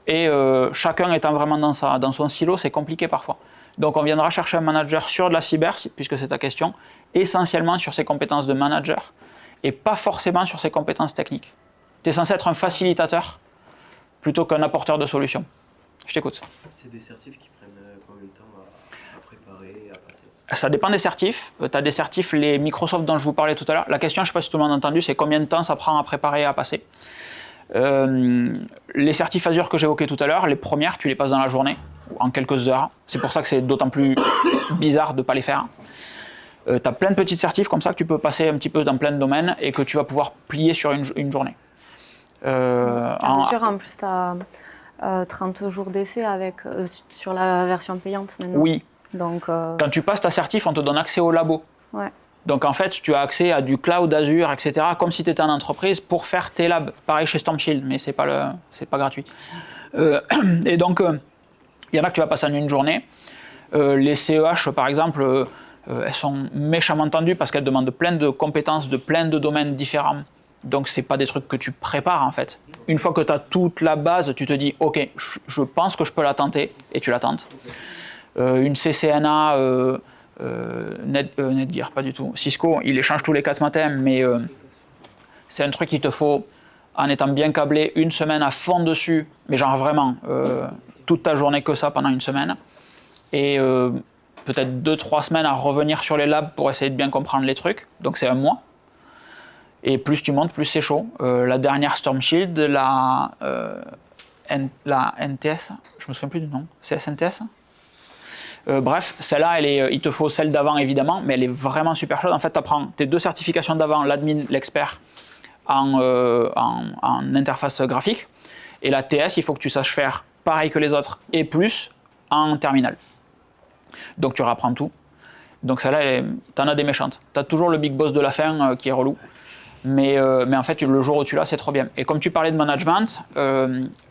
Et chacun étant vraiment dans son silo, c'est compliqué parfois. Donc on viendra chercher un manager sur de la cyber, puisque c'est ta question, essentiellement sur ses compétences de manager et pas forcément sur ses compétences techniques. Tu es censé être un facilitateur plutôt qu'un apporteur de solutions. Je t'écoute. C'est des certifs qui prennent combien de temps à préparer, à passer? Ça dépend des certifs. Tu as des certifs, les Microsoft dont je vous parlais tout à l'heure. La question, je ne sais pas si tout le monde a entendu, c'est combien de temps ça prend à préparer et à passer. Les certifs Azure que j'évoquais tout à l'heure, les premières, tu les passes dans la journée, en quelques heures. C'est pour ça que c'est d'autant plus bizarre de ne pas les faire. Tu as plein de petites certifs comme ça que tu peux passer un petit peu dans plein de domaines et que tu vas pouvoir plier sur une journée. Azure, en plus, tu as 30 jours d'essai sur la version payante maintenant. Oui. Donc, quand tu passes ta certif, on te donne accès au labo. Ouais. Donc en fait, tu as accès à du cloud, Azure, etc., comme si tu étais en entreprise pour faire tes labs. Pareil chez StormShield, mais c'est pas gratuit. Et donc, il y en a que tu vas passer en une journée. Les CEH, par exemple, elles sont méchamment tendues parce qu'elles demandent plein de compétences de plein de domaines différents. Donc c'est pas des trucs que tu prépares en fait. Une fois que tu as toute la base, tu te dis ok, je pense que je peux la tenter et tu la tentes. Une CCNA, Netgear, pas du tout. Cisco, il les change tous les 4 matins, mais c'est un truc qu'il te faut en étant bien câblé, une semaine à fond dessus, mais genre vraiment toute ta journée que ça pendant une semaine. Et peut-être 2-3 semaines à revenir sur les labs pour essayer de bien comprendre les trucs. Donc c'est un mois. Et plus tu montes, plus c'est chaud. La dernière StormShield, la NTS, je me souviens plus du nom, c'est SNTS. Bref, celle-là, il te faut celle d'avant évidemment, mais elle est vraiment super chaude. En fait, tu apprends tes 2 certifications d'avant, l'admin, l'expert, en interface graphique. Et la TS, il faut que tu saches faire pareil que les autres et plus en terminal. Donc tu réapprends tout. Donc celle-là, tu en as des méchantes. Tu as toujours le big boss de la fin qui est relou. Mais en fait, le jour où tu l'as, c'est trop bien. Et comme tu parlais de management,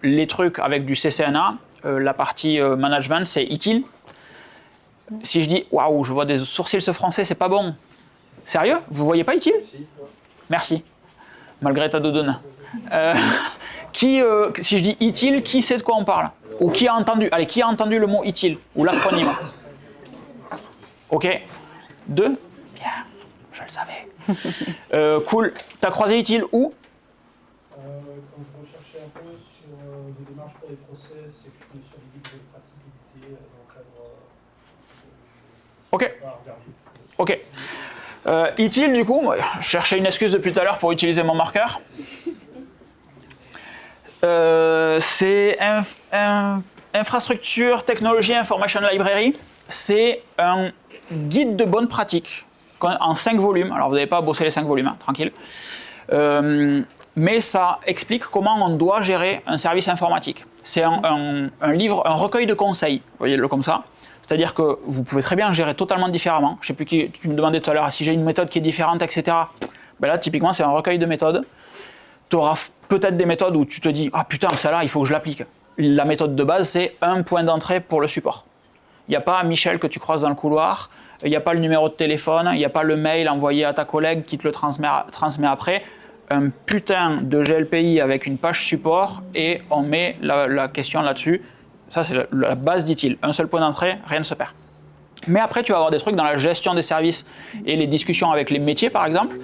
les trucs avec du CCNA, la partie management, c'est ITIL. Si je dis « Waouh, je vois des sourcils se froncer, c'est pas bon ». Sérieux? Vous voyez pas ITIL? Merci. Malgré ta doudoune. Si je dis ITIL, qui sait de quoi on parle? Ou qui a entendu? Allez, qui a entendu le mot ITIL? Ou l'acronyme? Ok. 2? Bien. Je le savais. Cool. T'as croisé ITIL où? Quand je recherchais un peu sur des démarches pour les process et que je suis sur des guides de pratique éditées dans le cadre. Ok. Ok. ITIL, du coup, je cherchais une excuse depuis tout à l'heure pour utiliser mon marqueur. C'est Infrastructure Technology Information Library. C'est un guide de bonne pratique en 5 volumes. Alors vous n'avez pas à bosser les 5 volumes, hein, tranquille. Mais ça explique comment on doit gérer un service informatique. C'est un livre, un recueil de conseils, voyez-le comme ça. C'est-à-dire que vous pouvez très bien gérer totalement différemment. Je ne sais plus qui, tu me demandais tout à l'heure si j'ai une méthode qui est différente, etc. Ben là, typiquement, c'est un recueil de méthodes. Tu auras peut-être des méthodes où tu te dis « Ah putain, celle-là, il faut que je l'applique ». La méthode de base, c'est un point d'entrée pour le support. Il n'y a pas Michel que tu croises dans le couloir, il n'y a pas le numéro de téléphone, il n'y a pas le mail envoyé à ta collègue qui te le transmet après. Un putain de GLPI avec une page support et on met la question là-dessus. Ça, c'est la base d'ITIL. Un seul point d'entrée, rien ne se perd. Mais après, tu vas avoir des trucs dans la gestion des services et les discussions avec les métiers, par exemple,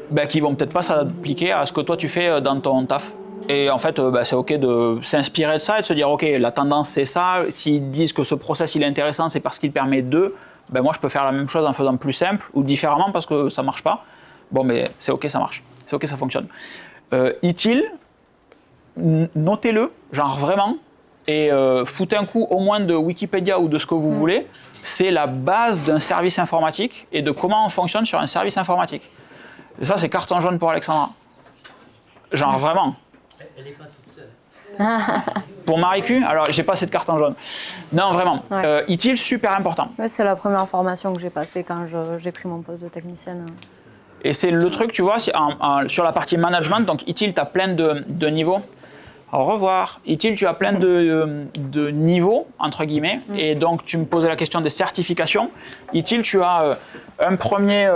ben, qui vont peut-être pas s'appliquer à ce que toi tu fais dans ton taf. Et en fait, c'est OK de s'inspirer de ça et de se dire, OK, la tendance c'est ça. S'ils disent que ce process il est intéressant, c'est parce qu'il permet de. Moi, je peux faire la même chose en faisant plus simple ou différemment parce que ça marche pas. Bon, mais c'est OK, ça marche. C'est OK, ça fonctionne. ITIL, notez-le, genre vraiment, et foutez un coup au moins de Wikipédia ou de ce que vous voulez. C'est la base d'un service informatique et de comment on fonctionne sur un service informatique. Et ça, c'est carton jaune pour Alexandra. Genre vraiment. Elle n'est pas toute seule. Pour Marie-Q, alors j'ai pas cette carte en jaune. Non, vraiment. Ouais. ITIL, super important. Ouais, c'est la première formation que j'ai passée quand j'ai pris mon poste de technicienne. Et c'est le truc, tu vois, sur la partie management, donc ITIL, tu as plein de niveaux. Au revoir. ITIL, tu as plein de niveaux, entre guillemets. Et donc, tu me posais la question des certifications. ITIL, tu as un premier...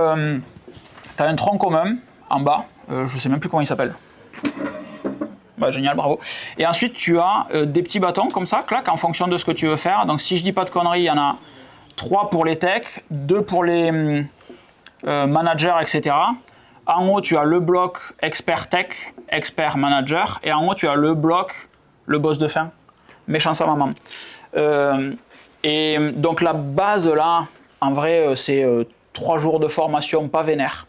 tu as un tronc commun en bas. Je ne sais même plus comment il s'appelle. Génial, bravo. Et ensuite, tu as des petits bâtons comme ça, clac, en fonction de ce que tu veux faire. Donc, si je dis pas de conneries, il y en a 3 pour les techs, 2 pour les managers, etc. En haut, tu as le bloc expert tech, expert manager. Et en haut, tu as le bloc, le boss de fin, méchant sa maman. Et donc, la base, là, en vrai, c'est 3 jours de formation pas vénère.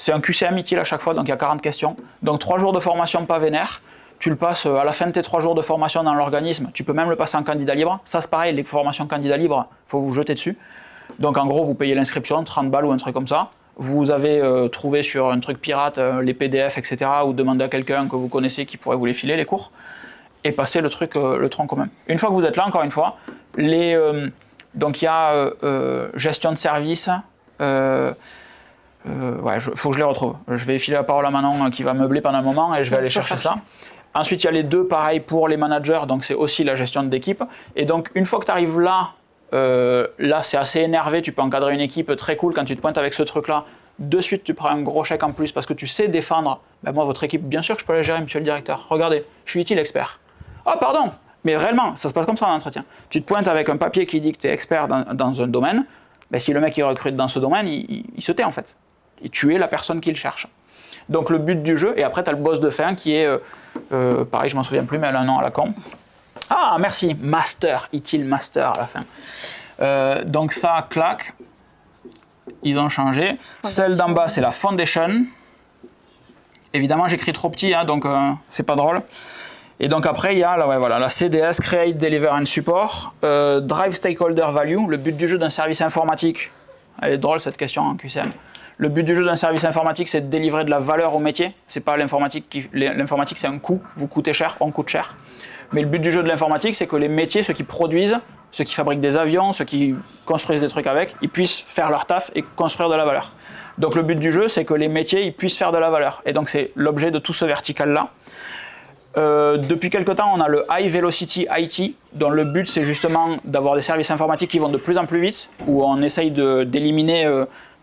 C'est un QCM ITIL à chaque fois, donc il y a 40 questions. Donc 3 jours de formation pas vénère, tu le passes à la fin de tes 3 jours de formation dans l'organisme, tu peux même le passer en candidat libre. Ça c'est pareil, les formations candidat libre, il faut vous jeter dessus. Donc en gros, vous payez l'inscription, 30 balles ou un truc comme ça. Vous avez trouvé sur un truc pirate les PDF, etc. ou demandé à quelqu'un que vous connaissez qui pourrait vous les filer, les cours, et passer le truc, le tronc commun. Une fois que vous êtes là, encore une fois, donc il y a gestion de service, faut que je les retrouve. Je vais filer la parole à Manon qui va meubler pendant un moment et je vais aller chercher ça. Ensuite, il y a les 2 pareil pour les managers, donc c'est aussi la gestion d'équipe. Et donc, une fois que tu arrives là, là c'est assez énervé, tu peux encadrer une équipe très cool quand tu te pointes avec ce truc-là. De suite, tu prends un gros chèque en plus parce que tu sais défendre. Moi, votre équipe, bien sûr que je peux la gérer, monsieur le directeur. Regardez, je suis ITIL expert. Ah, pardon, mais réellement, ça se passe comme ça en entretien. Tu te pointes avec un papier qui dit que tu es expert dans un domaine. Si le mec il recrute dans ce domaine, il se tait en fait. Et tu es la personne qu'il cherche. Donc le but du jeu, et après tu as le boss de fin qui est, pareil je m'en souviens plus, mais elle a un nom à la con. Ah merci, Master, ITIL Master à la fin. Donc ça, clac, ils ont changé. Celle d'en bas c'est la Foundation. Évidemment j'écris trop petit, hein, donc c'est pas drôle. Et donc après il y a la CDS, Create, Deliver and Support, Drive Stakeholder Value, le but du jeu d'un service informatique. Elle est drôle cette question en QCM. Le but du jeu d'un service informatique, c'est de délivrer de la valeur au métier. C'est pas l'informatique. L'informatique, c'est un coût. Vous coûtez cher, on coûte cher. Mais le but du jeu de l'informatique, c'est que les métiers, ceux qui produisent, ceux qui fabriquent des avions, ceux qui construisent des trucs avec, ils puissent faire leur taf et construire de la valeur. Donc le but du jeu, c'est que les métiers, ils puissent faire de la valeur. Et donc c'est l'objet de tout ce vertical-là. Depuis quelque temps, on a le High Velocity IT, dont le but, c'est justement d'avoir des services informatiques qui vont de plus en plus vite, où on essaye d'éliminer...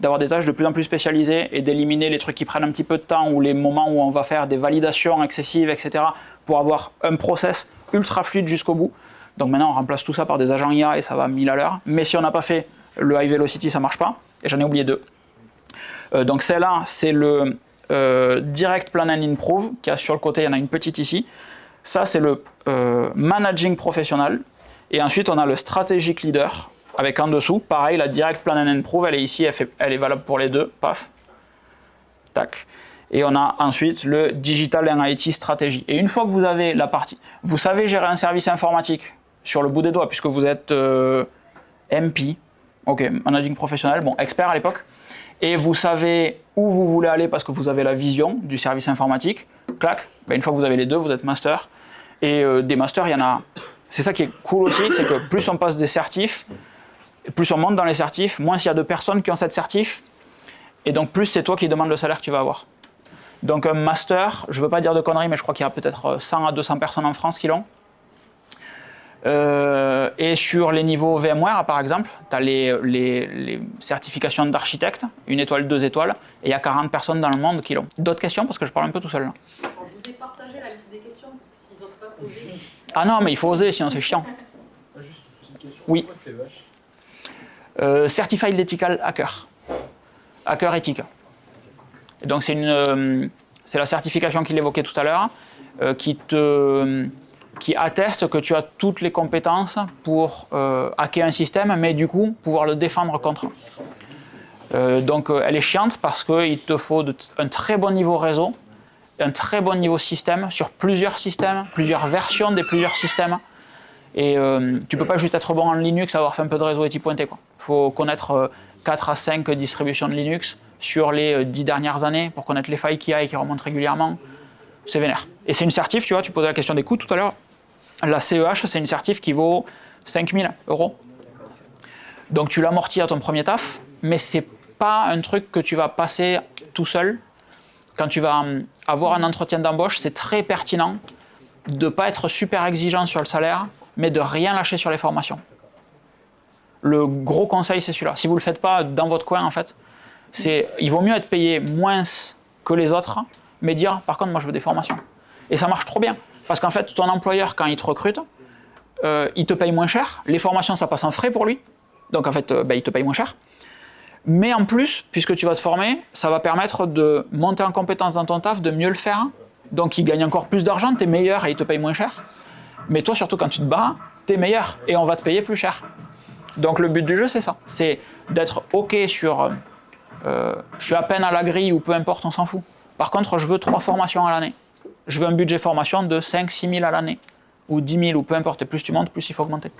d'avoir des tâches de plus en plus spécialisées et d'éliminer les trucs qui prennent un petit peu de temps ou les moments où on va faire des validations excessives, etc. pour avoir un process ultra fluide jusqu'au bout. Donc maintenant, on remplace tout ça par des agents IA et ça va 1000 à l'heure. Mais si on n'a pas fait le High Velocity, ça ne marche pas. Et j'en ai oublié 2. Donc celle-là, c'est le Direct Plan and Improve, qui a sur le côté, il y en a une petite ici. Ça, c'est le Managing Professional. Et ensuite, on a le Strategic Leader, avec en dessous, pareil, la Direct Plan and Improve, elle est ici, elle est valable pour les 2, paf, tac. Et on a ensuite le Digital and IT Strategy. Et une fois que vous avez la partie, vous savez gérer un service informatique sur le bout des doigts, puisque vous êtes MP, ok, Managing Professionnel, bon, expert à l'époque, et vous savez où vous voulez aller parce que vous avez la vision du service informatique, clac, une fois que vous avez les 2, vous êtes master. Et des masters, il y en a, c'est ça qui est cool aussi, c'est que plus on passe des certifs, plus on monte dans les certifs, moins il y a de personnes qui ont cette certif, et donc plus c'est toi qui demandes le salaire que tu vas avoir. Donc un master, je ne veux pas dire de conneries, mais je crois qu'il y a peut-être 100 à 200 personnes en France qui l'ont. Et sur les niveaux VMware, par exemple, tu as les certifications d'architecte, 1 étoile, 2 étoiles, et il y a 40 personnes dans le monde qui l'ont. D'autres questions, parce que je parle un peu tout seul là. Je vous ai partagé la liste des questions, parce que s'ils n'osent pas poser... Ah non, mais il faut oser, sinon c'est chiant. Juste une petite question, oui. c'est quoi CEH? Certified Ethical Hacker. Hacker éthique. Et donc c'est une C'est la certification qu'il évoquait tout à l'heure, qui atteste que tu as toutes les compétences pour hacker un système, mais du coup, pouvoir le défendre contre. Donc elle est chiante parce qu'il te faut un très bon niveau réseau, un très bon niveau système sur plusieurs systèmes, plusieurs versions des plusieurs systèmes. Et tu ne peux pas juste être bon en Linux, avoir fait un peu de réseau et t'y pointer. Il faut connaître 4 à 5 distributions de Linux sur les 10 dernières années pour connaître les failles qu'il y a et qui remontent régulièrement. C'est vénère. Et c'est une certif, tu vois, tu posais la question des coûts tout à l'heure. La CEH, c'est une certif qui vaut 5 000 €. Donc tu l'amortis à ton premier taf, mais c'est pas un truc que tu vas passer tout seul. Quand tu vas avoir un entretien d'embauche, c'est très pertinent de ne pas être super exigeant sur le salaire, mais de rien lâcher sur les formations. Le gros conseil, c'est celui-là. Si vous ne le faites pas dans votre coin, en fait, il vaut mieux être payé moins que les autres, mais dire, par contre, moi, je veux des formations. Et ça marche trop bien. Parce qu'en fait, ton employeur, quand il te recrute, il te paye moins cher. Les formations, ça passe en frais pour lui. Donc, en fait, il te paye moins cher. Mais en plus, puisque tu vas te former, ça va permettre de monter en compétence dans ton taf, de mieux le faire. Donc, il gagne encore plus d'argent, tu es meilleur et il te paye moins cher. Mais toi, surtout quand tu te bats, tu es meilleur et on va te payer plus cher. Donc, le but du jeu, c'est ça. C'est d'être OK sur je suis à peine à la grille ou peu importe, on s'en fout. Par contre, je veux 3 formations à l'année. Je veux un budget formation de 5-6 000 à l'année. Ou 10 000 ou peu importe. Et plus tu montes, plus il faut augmenter.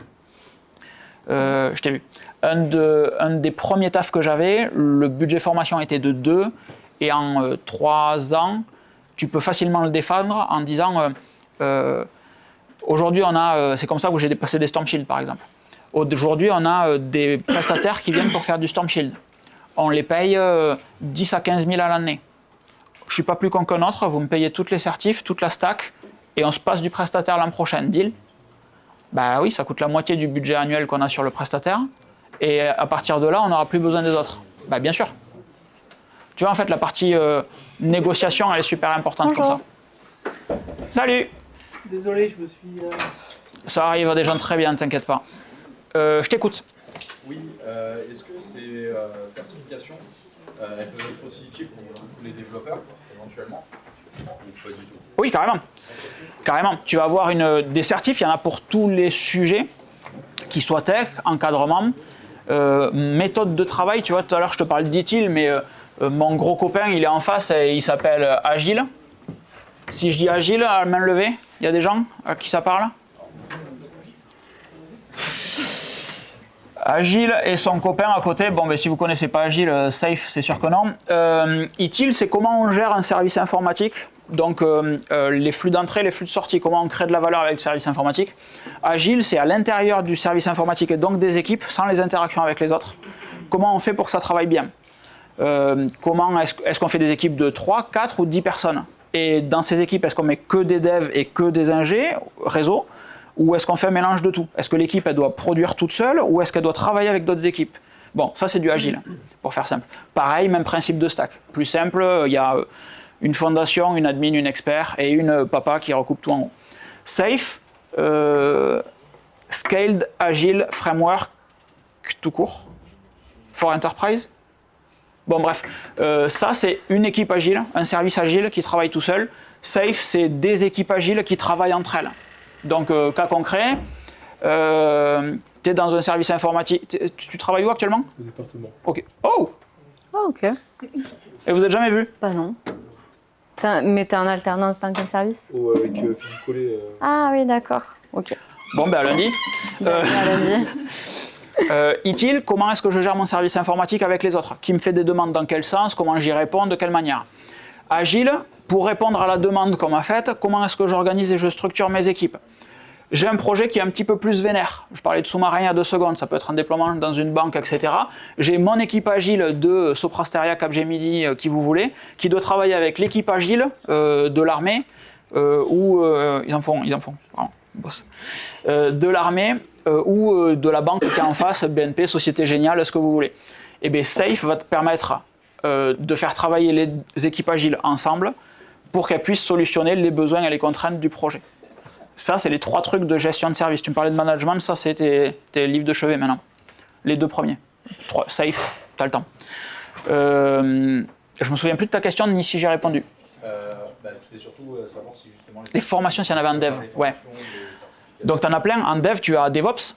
Je t'ai vu. Un des premiers tafs que j'avais, le budget formation était de 2 et en 3 ans, tu peux facilement le défendre en disant aujourd'hui on a, c'est comme ça que j'ai dépassé des Storm Shield par exemple. Aujourd'hui on a des prestataires qui viennent pour faire du Storm Shield. On les paye 10 à 15 000 à l'année. Je ne suis pas plus con qu'un autre, vous me payez toutes les certifs, toute la stack et on se passe du prestataire l'an prochain. Deal? Bah oui, ça coûte la moitié du budget annuel qu'on a sur le prestataire. Et à partir de là, on n'aura plus besoin des autres. Bah bien sûr. Tu vois, en fait, la partie négociation, elle est super importante. Bonjour. Comme ça. Salut. Désolé, je me suis... Ça arrive à des gens très bien, ne t'inquiète pas. Je t'écoute. Oui, est-ce que ces certifications, elles peuvent être aussi utiles pour les développeurs, éventuellement, ou pas du tout? Oui, carrément. Carrément. Tu vas avoir des certifs, il y en a pour tous les sujets, qu'ils soient tech, encadrement, méthode de travail. Tu vois, tout à l'heure, je te parle d'ITIL, mais mon gros copain, il est en face et il s'appelle Agile. Si je dis Agile, à main levée, il y a des gens à qui ça parle? Agile et son copain à côté, bon ben si vous ne connaissez pas Agile, Safe c'est sûr que non. ITIL, c'est comment on gère un service informatique, donc les flux d'entrée, les flux de sortie, comment on crée de la valeur avec le service informatique. Agile, c'est à l'intérieur du service informatique et donc des équipes, sans les interactions avec les autres. Comment on fait pour que ça travaille bien? Comment est-ce qu'on fait des équipes de 3, 4 ou 10 personnes? Et dans ces équipes, est-ce qu'on met que des devs et que des ingés, réseau? Ou est-ce qu'on fait un mélange de tout? Est-ce que l'équipe elle doit produire toute seule ou est-ce qu'elle doit travailler avec d'autres équipes? Bon, ça c'est du agile, pour faire simple. Pareil, même principe de stack. Plus simple, il y a une fondation, une admin, une expert et une papa qui recoupe tout en haut. Safe, Scaled Agile Framework, tout court, for Enterprise. Bon bref, ça c'est une équipe agile, un service agile qui travaille tout seul. Safe, c'est des équipes agiles qui travaillent entre elles. Donc, cas concret, tu es dans un service informatique. Tu travailles où actuellement? Au département. Ok. Oh! Oh, ok. Et vous êtes jamais vu? Bah non. Mais t'es en alternance dans quel service? Oh, avec Philippe Collet. Ah oui, d'accord. Ok. Bon, ben à lundi. Lundi. ITIL, comment est-ce que je gère mon service informatique avec les autres? Qui me fait des demandes dans quel sens? Comment j'y réponds? De quelle manière? Agile, pour répondre à la demande qu'on m'a faite, comment est-ce que j'organise et je structure mes équipes? J'ai un projet qui est un petit peu plus vénère. Je parlais de sous-marin il y a 2 secondes, ça peut être un déploiement dans une banque, etc. J'ai mon équipe agile de Soprasteria, Capgemini, qui vous voulez, qui doit travailler avec l'équipe agile de l'armée, ou ils en font, vraiment, boss. De l'armée, ou de la banque qui est en face, BNP, Société Géniale, ce que vous voulez. Et bien Safe va te permettre de faire travailler les équipes agiles ensemble pour qu'elles puissent solutionner les besoins et les contraintes du projet. Ça, c'est les 3 trucs de gestion de service. Tu me parlais de management, ça c'est tes livres de chevet maintenant. Les 2 premiers. Safe, tu as le temps. Je me souviens plus de ta question ni si j'ai répondu. C'était surtout savoir si justement... Les formations, s'il y en avait en dev, ouais. Donc tu en as plein. En dev, tu as DevOps,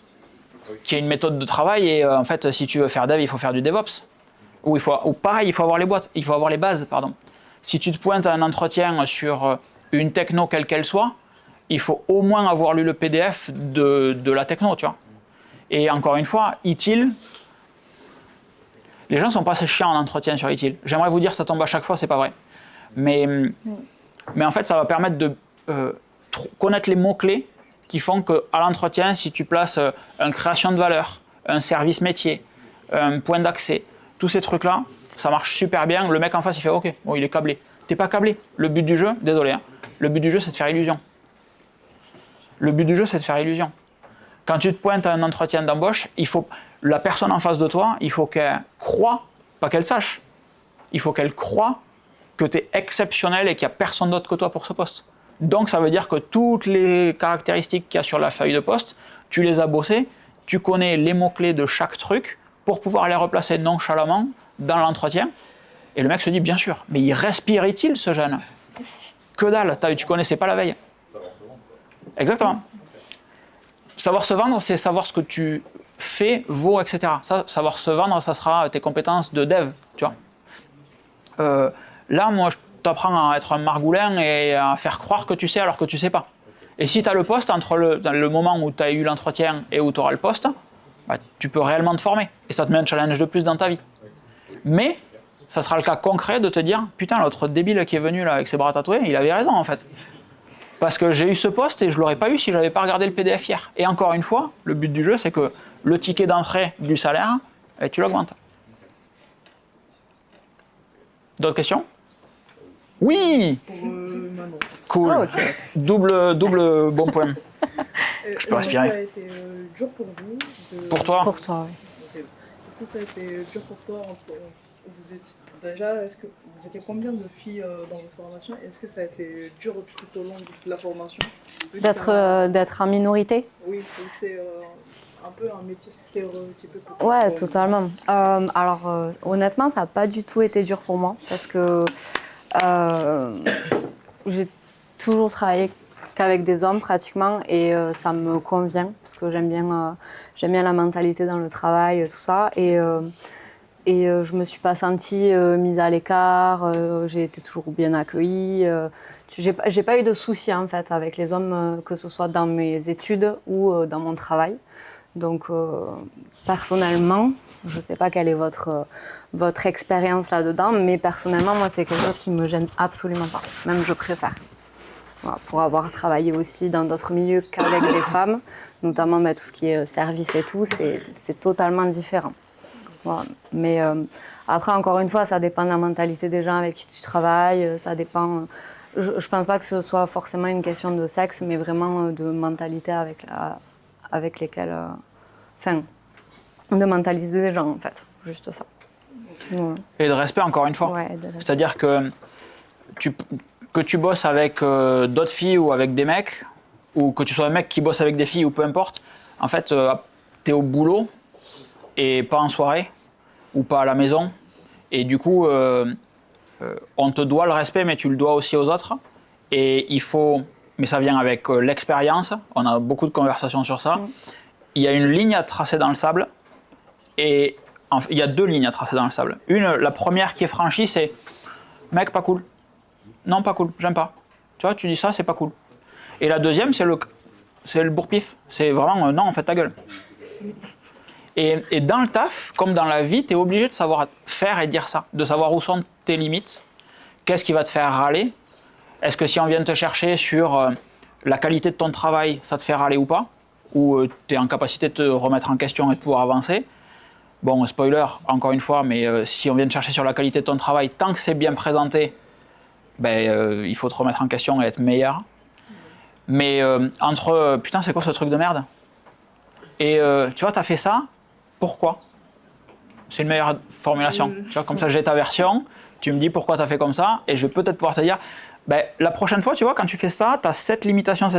qui est une méthode de travail. Et en fait, si tu veux faire dev, il faut faire du DevOps. Ou pareil, il faut avoir les boîtes, il faut avoir les bases, pardon. Si tu te pointes à un entretien sur une techno quelle qu'elle soit, il faut au moins avoir lu le PDF de la techno, tu vois. Et encore une fois, ITIL, les gens sont pas assez chiants en entretien sur ITIL. J'aimerais vous dire ça tombe à chaque fois, c'est pas vrai. Mais en fait, ça va permettre de connaître les mots-clés qui font qu'à l'entretien, si tu places une création de valeur, un service métier, un point d'accès, tous ces trucs-là, ça marche super bien. Le mec en face, il fait OK, bon, il est câblé. T'es pas câblé. Le but du jeu, désolé, hein, le but du jeu, c'est de faire illusion. Le but du jeu, c'est de faire illusion. Quand tu te pointes à un entretien d'embauche, la personne en face de toi, il faut qu'elle croie, pas qu'elle sache, il faut qu'elle croie que tu es exceptionnel et qu'il n'y a personne d'autre que toi pour ce poste. Donc ça veut dire que toutes les caractéristiques qu'il y a sur la feuille de poste, tu les as bossées, tu connais les mots-clés de chaque truc pour pouvoir les replacer nonchalamment dans l'entretien. Et le mec se dit, bien sûr, mais il respire-t-il ce jeune? Que dalle, tu connaissais pas la veille. Exactement. Savoir se vendre, c'est savoir ce que tu fais, vaut, etc. Ça, savoir se vendre, ça sera tes compétences de dev, tu vois. Là, moi, je t'apprends à être un margoulin et à faire croire que tu sais alors que tu sais pas. Et si tu as le poste, entre le moment où tu as eu l'entretien et où tu auras le poste, bah, tu peux réellement te former. Et ça te met un challenge de plus dans ta vie. Mais ça sera le cas concret de te dire, putain, l'autre débile qui est venu là avec ses bras tatoués, il avait raison en fait. Parce que j'ai eu ce poste et je ne l'aurais pas eu si je n'avais pas regardé le PDF hier. Et encore une fois, le but du jeu, c'est que le ticket d'entrée du salaire, tu l'augmentes. D'autres questions? Oui. Cool. Ah, okay. Double bon point. Je peux respirer. Est-ce que ça a été dur pour vous Pour toi? Pour toi, oui. Okay. Est-ce que ça a été dur pour toi est-ce que vous étiez combien de filles dans votre formation? Est-ce que ça a été dur tout au long de la formation? D'être en minorité? Oui, c'est un peu un métier stéréotypé. Ouais, totalement. Alors, honnêtement, ça n'a pas du tout été dur pour moi parce que j'ai toujours travaillé qu'avec des hommes pratiquement et ça me convient parce que j'aime bien la mentalité dans le travail, tout ça. Et je me suis pas sentie mise à l'écart, j'ai été toujours bien accueillie. J'ai pas eu de soucis en fait avec les hommes, que ce soit dans mes études ou dans mon travail. Donc personnellement, je sais pas quelle est votre expérience là-dedans, mais personnellement, moi c'est quelque chose qui me gêne absolument pas. Même je préfère. Voilà, pour avoir travaillé aussi dans d'autres milieux qu'avec des femmes, notamment tout ce qui est service et tout, c'est totalement différent. Voilà. Mais après, encore une fois, ça dépend de la mentalité des gens avec qui tu travailles, ça dépend... Je pense pas que ce soit forcément une question de sexe, mais vraiment de mentalité avec lesquelles... Enfin, de mentalité des gens, en fait, juste ça. Ouais. Et de respect, encore une fois. Ouais, c'est-à-dire que tu bosses avec d'autres filles ou avec des mecs, ou que tu sois un mec qui bosse avec des filles ou peu importe, en fait, tu es au boulot et pas en soirée ou pas à la maison. Et du coup, on te doit le respect, mais tu le dois aussi aux autres. Et il faut, mais ça vient avec l'expérience, on a beaucoup de conversations sur ça. Il y a une ligne à tracer dans le sable, et il y a deux lignes à tracer dans le sable. La première qui est franchie, c'est « mec, pas cool ». Non, pas cool, j'aime pas. Tu vois, tu dis ça, c'est pas cool. Et la deuxième, c'est le bourre-pif. C'est vraiment non, en fait, ta gueule. Et dans le taf, comme dans la vie, tu es obligé de savoir faire et dire ça, de savoir où sont tes limites, qu'est-ce qui va te faire râler. Est-ce que si on vient te chercher sur la qualité de ton travail, ça te fait râler ou pas, ou tu es en capacité de te remettre en question et de pouvoir avancer. Bon, spoiler, encore une fois, mais si on vient te chercher sur la qualité de ton travail, tant que c'est bien présenté, il faut te remettre en question et être meilleur. Mais entre putain, c'est quoi ce truc de merde? Et tu vois, tu as fait ça, pourquoi? C'est une meilleure formulation. Tu vois, comme ça, j'ai ta version, tu me dis pourquoi tu as fait comme ça, et je vais peut-être pouvoir te dire, la prochaine fois, tu vois, quand tu fais ça, tu as cette limitation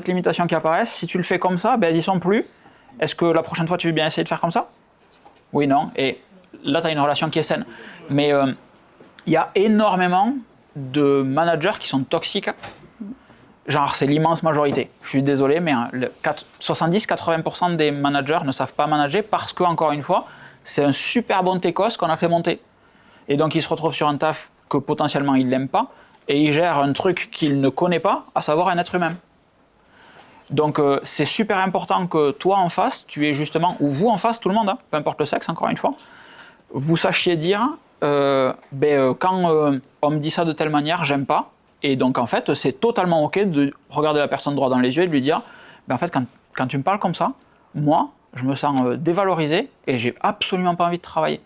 qui apparaissent. Si tu le fais comme ça, elles y sont plus. Est-ce que la prochaine fois, tu veux bien essayer de faire comme ça? Oui, non. Et là, tu as une relation qui est saine. Mais il y a énormément de managers qui sont toxiques. Genre, c'est l'immense majorité. Je suis désolé, mais 70-80% des managers ne savent pas manager parce que, encore une fois, c'est un super bon techos qu'on a fait monter. Et donc, ils se retrouvent sur un taf que potentiellement ils n'aiment pas et ils gèrent un truc qu'ils ne connaissent pas, à savoir un être humain. Donc, c'est super important que toi en face, tu es justement, ou vous en face, tout le monde, hein, peu importe le sexe, encore une fois, vous sachiez dire, quand on me dit ça de telle manière, j'aime pas. Et donc, en fait, c'est totalement OK de regarder la personne droit dans les yeux et de lui dire, en fait, quand tu me parles comme ça, moi, je me sens dévalorisé et j'ai absolument pas envie de travailler.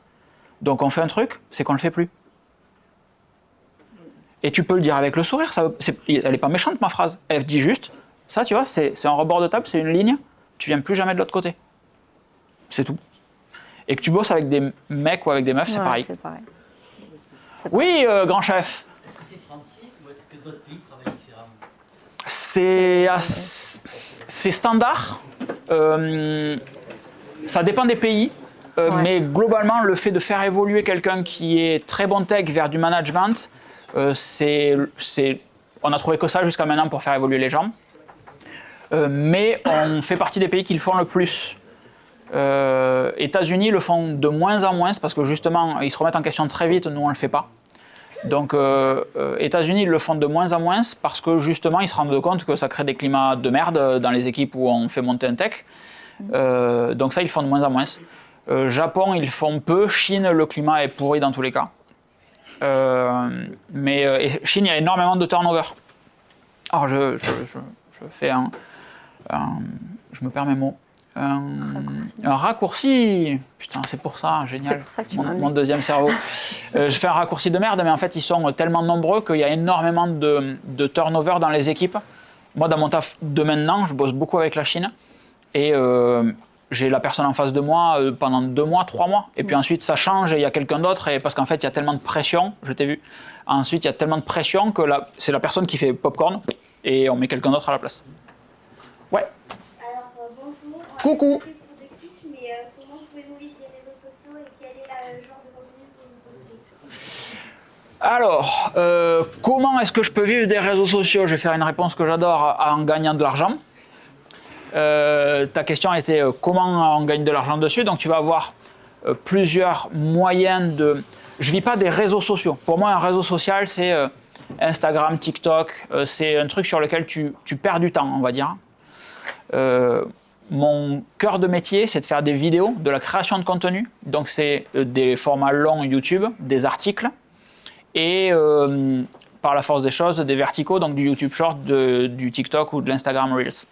Donc, on fait un truc, c'est qu'on le fait plus. Et tu peux le dire avec le sourire, elle n'est pas méchante ma phrase. Elle dit juste, ça, tu vois, c'est un rebord de table, c'est une ligne, tu viens plus jamais de l'autre côté. C'est tout. Et que tu bosses avec des mecs ou avec des meufs, c'est pareil. C'est pareil. Oui, grand chef. Est-ce que c'est français ou est-ce que d'autres pays travaillent différemment? C'est standard. Ça dépend des pays. Mais globalement, le fait de faire évoluer quelqu'un qui est très bon tech vers du management, on a trouvé que ça jusqu'à maintenant pour faire évoluer les gens. Mais on fait partie des pays qui le font le plus. États-Unis le font de moins en moins parce que justement, ils se remettent en question très vite, nous on ne le fait pas. Donc, États-Unis le font de moins en moins parce que justement, ils se rendent compte que ça crée des climats de merde dans les équipes où on fait monter un tech. Donc ça, ils le font de moins en moins. Japon, ils le font peu. Chine, le climat est pourri dans tous les cas. Mais Chine, il y a énormément de turnover. Alors, je fais je me perds mes mots. Un raccourci. Putain, c'est pour ça, génial. C'est pour ça que tu mon deuxième cerveau. Je fais un raccourci de merde, mais en fait, ils sont tellement nombreux qu'il y a énormément de turnover dans les équipes. Moi, dans mon taf de maintenant, je bosse beaucoup avec la Chine. Et j'ai la personne en face de moi pendant 2 mois, 3 mois. Et puis ensuite, ça change et il y a quelqu'un d'autre. Et parce qu'en fait, il y a tellement de pression, je t'ai vu. Ensuite, il y a tellement de pression que c'est la personne qui fait popcorn et on met quelqu'un d'autre à la place. Ouais. Alors, bonjour. Coucou. Mais comment vous pouvez nous vivre des réseaux sociaux et quel est le genre de contenu que vous postez? Alors, comment est-ce que je peux vivre des réseaux sociaux? Je vais faire une réponse que j'adore en gagnant de l'argent. Ta question était comment on gagne de l'argent dessus. Donc tu vas avoir plusieurs moyens de... Je ne vis pas des réseaux sociaux. Pour moi, un réseau social, c'est Instagram, TikTok. C'est un truc sur lequel tu perds du temps, on va dire. Mon cœur de métier, c'est de faire des vidéos, de la création de contenu. Donc c'est des formats longs YouTube, des articles. Et par la force des choses, des verticaux, donc du YouTube Short, du TikTok ou de l'Instagram Reels.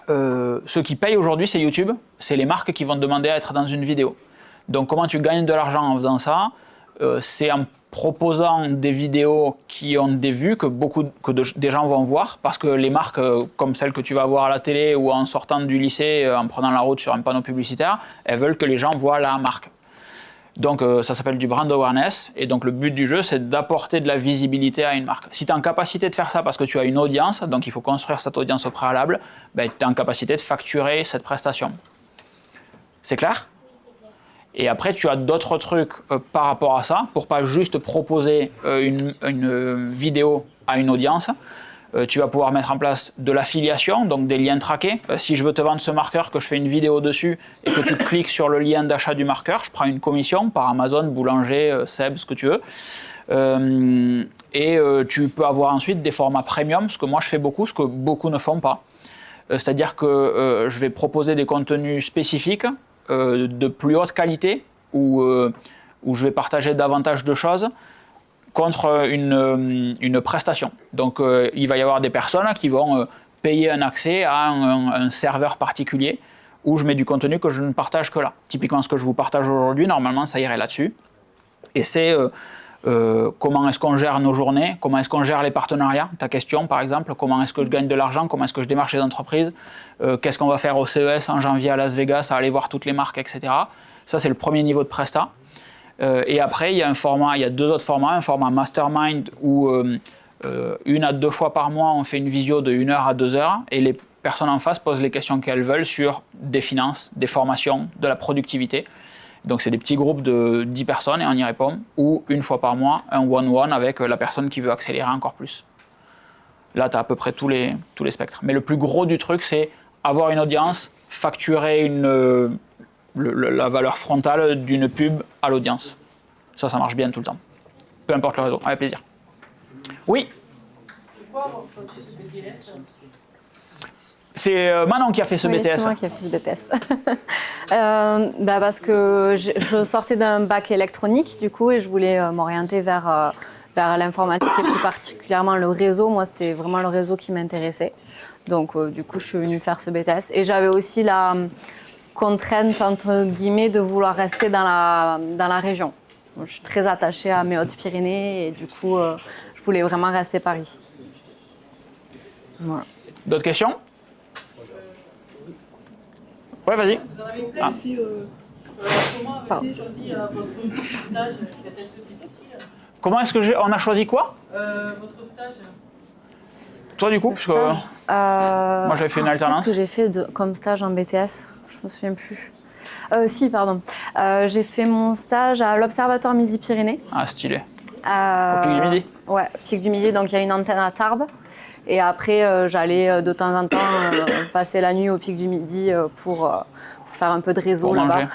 Ce qui paye aujourd'hui, c'est YouTube. C'est les marques qui vont te demander à être dans une vidéo. Donc comment tu gagnes de l'argent en faisant ça? C'est en proposant des vidéos qui ont des vues que des gens vont voir, parce que les marques comme celles que tu vas voir à la télé ou en sortant du lycée, en prenant la route sur un panneau publicitaire, elles veulent que les gens voient la marque. Donc ça s'appelle du brand awareness, et donc le but du jeu, c'est d'apporter de la visibilité à une marque. Si tu es en capacité de faire ça parce que tu as une audience, donc il faut construire cette audience au préalable, ben, tu es en capacité de facturer cette prestation. C'est clair? Et après, tu as d'autres trucs par rapport à ça, pour pas juste proposer une vidéo à une audience. Tu vas pouvoir mettre en place de l'affiliation, donc des liens traqués. Si je veux te vendre ce marqueur, que je fais une vidéo dessus et que tu cliques sur le lien d'achat du marqueur, je prends une commission par Amazon, Boulanger, Seb, ce que tu veux. Tu peux avoir ensuite des formats premium, ce que moi je fais beaucoup, ce que beaucoup ne font pas. C'est-à-dire que je vais proposer des contenus spécifiques de plus haute qualité où je vais partager davantage de choses contre une prestation. Donc il va y avoir des personnes qui vont payer un accès à un serveur particulier où je mets du contenu que je ne partage que là. Typiquement ce que je vous partage aujourd'hui, normalement ça irait là-dessus. Et c'est comment est-ce qu'on gère nos journées, comment est-ce qu'on gère les partenariats, ta question par exemple, comment est-ce que je gagne de l'argent, comment est-ce que je démarche les entreprises, qu'est-ce qu'on va faire au CES en janvier à Las Vegas, à aller voir toutes les marques, etc. Ça c'est le premier niveau de presta. Et après, il y a 2 autres formats, un format mastermind où 1 à 2 fois par mois, on fait une visio de 1 heure à 2 heures et les personnes en face posent les questions qu'elles veulent sur des finances, des formations, de la productivité. Donc c'est des petits groupes de 10 personnes et on y répond, ou une fois par mois, un one-one avec la personne qui veut accélérer encore plus. Là, tu as à peu près tous les spectres. Mais le plus gros du truc, c'est avoir une audience, facturer la valeur frontale d'une pub à l'audience. Ça marche bien tout le temps. Peu importe le réseau, avec plaisir. Oui. C'est quoi votre BTS? C'est Manon qui a fait ce Oui, BTS. c'est moi qui ai fait ce BTS. Parce que je sortais d'un bac électronique, du coup, et je voulais m'orienter vers l'informatique et plus particulièrement le réseau. Moi, c'était vraiment le réseau qui m'intéressait. Donc, du coup, je suis venue faire ce BTS. Et j'avais aussi la contrainte, entre guillemets, de vouloir rester dans la région. Je suis très attachée à mes Hautes-Pyrénées et du coup, je voulais vraiment rester par ici. Voilà. D'autres questions? Ouais, vas-y. Vous en avez plein ici. Comment avez-vous choisi votre stage? Comment est-ce que on a choisi quoi? Votre stage. Toi, du coup, parce que moi, j'avais fait une alternance. Qu'est-ce que j'ai fait comme stage en BTS? Je me souviens plus. Si, pardon. J'ai fait mon stage à l'Observatoire Midi-Pyrénées. Ah, stylé. Au Pic du Midi? Ouais, Pic du Midi, donc il y a une antenne à Tarbes. Et après, j'allais de temps en temps passer la nuit au Pic du Midi pour faire un peu de réseau là-bas.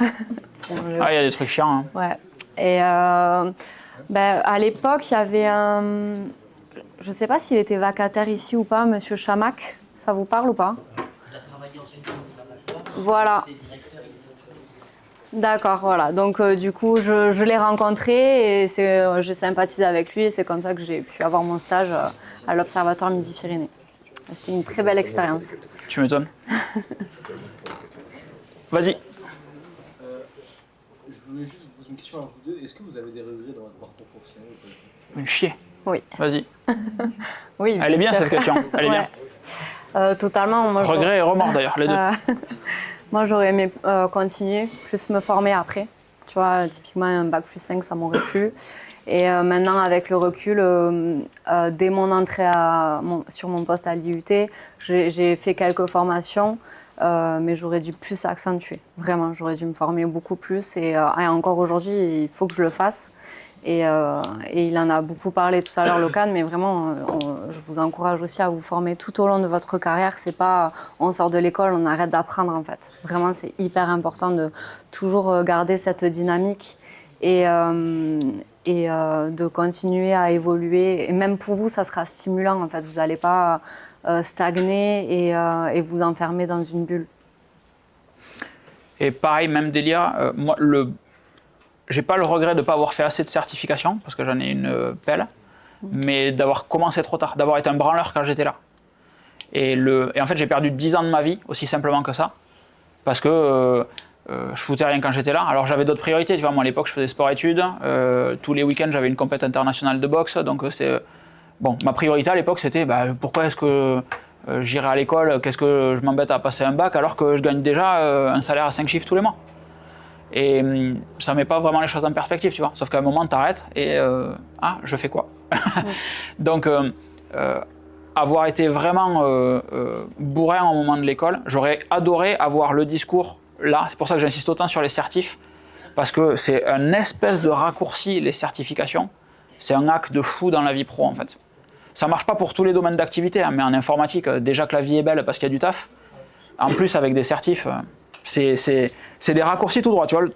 Ah, il y a des trucs chiants. Hein. Ouais. Et à l'époque, il y avait un... Je ne sais pas s'il était vacataire ici ou pas, Monsieur Chamac. Ça vous parle ou pas? Il a travaillé ensuite dans l'Observatoire. Voilà. D'accord, voilà. Donc du coup, je l'ai rencontré et j'ai sympathisé avec lui et c'est comme ça que j'ai pu avoir mon stage à l'Observatoire Midi-Pyrénées. C'était une très belle expérience. Tu m'étonnes. Vas-y. Je voulais juste vous poser une question à vous deux. Est-ce que vous avez des regrets dans votre parcours professionnel ou pas? Une chier. Oui. Vas-y. Oui, elle est bien cette question. Elle est ouais. Bien. Totalement. Moi, regret et remords d'ailleurs, les deux. Moi, j'aurais aimé continuer, plus me former après. Tu vois, typiquement, un bac plus 5, ça m'aurait plu. Et maintenant, avec le recul, dès mon entrée sur mon poste à l'IUT, j'ai fait quelques formations, mais j'aurais dû plus accentuer. Vraiment, j'aurais dû me former beaucoup plus. Et encore aujourd'hui, il faut que je le fasse. Et il en a beaucoup parlé tout à l'heure, Locan, mais vraiment, je vous encourage aussi à vous former tout au long de votre carrière. C'est pas on sort de l'école, on arrête d'apprendre en fait. Vraiment, c'est hyper important de toujours garder cette dynamique et de continuer à évoluer. Et même pour vous, ça sera stimulant en fait. Vous n'allez pas stagner et vous enfermer dans une bulle. Et pareil, même délire, moi, j'ai pas le regret de ne pas avoir fait assez de certifications, parce que j'en ai une pelle, mais d'avoir commencé trop tard, d'avoir été un branleur quand j'étais là. Et en fait, j'ai perdu 10 ans de ma vie, aussi simplement que ça, parce que je foutais rien quand j'étais là. Alors j'avais d'autres priorités, tu vois, moi à l'époque je faisais sport-études, tous les week-ends j'avais une compétition internationale de boxe, donc bon, ma priorité à l'époque c'était pourquoi est-ce que j'irai à l'école, qu'est-ce que je m'embête à passer un bac alors que je gagne déjà un salaire à 5 chiffres tous les mois. Et ça ne met pas vraiment les choses en perspective, tu vois. Sauf qu'à un moment, tu arrêtes et je fais quoi? Donc, avoir été vraiment bourrin au moment de l'école, j'aurais adoré avoir le discours là. C'est pour ça que j'insiste autant sur les certifs, parce que c'est un espèce de raccourci, les certifications. C'est un hack de fou dans la vie pro, en fait. Ça ne marche pas pour tous les domaines d'activité, hein, mais en informatique, déjà que la vie est belle parce qu'il y a du taf. En plus, avec des certifs... C'est des raccourcis tout droit, tu vois,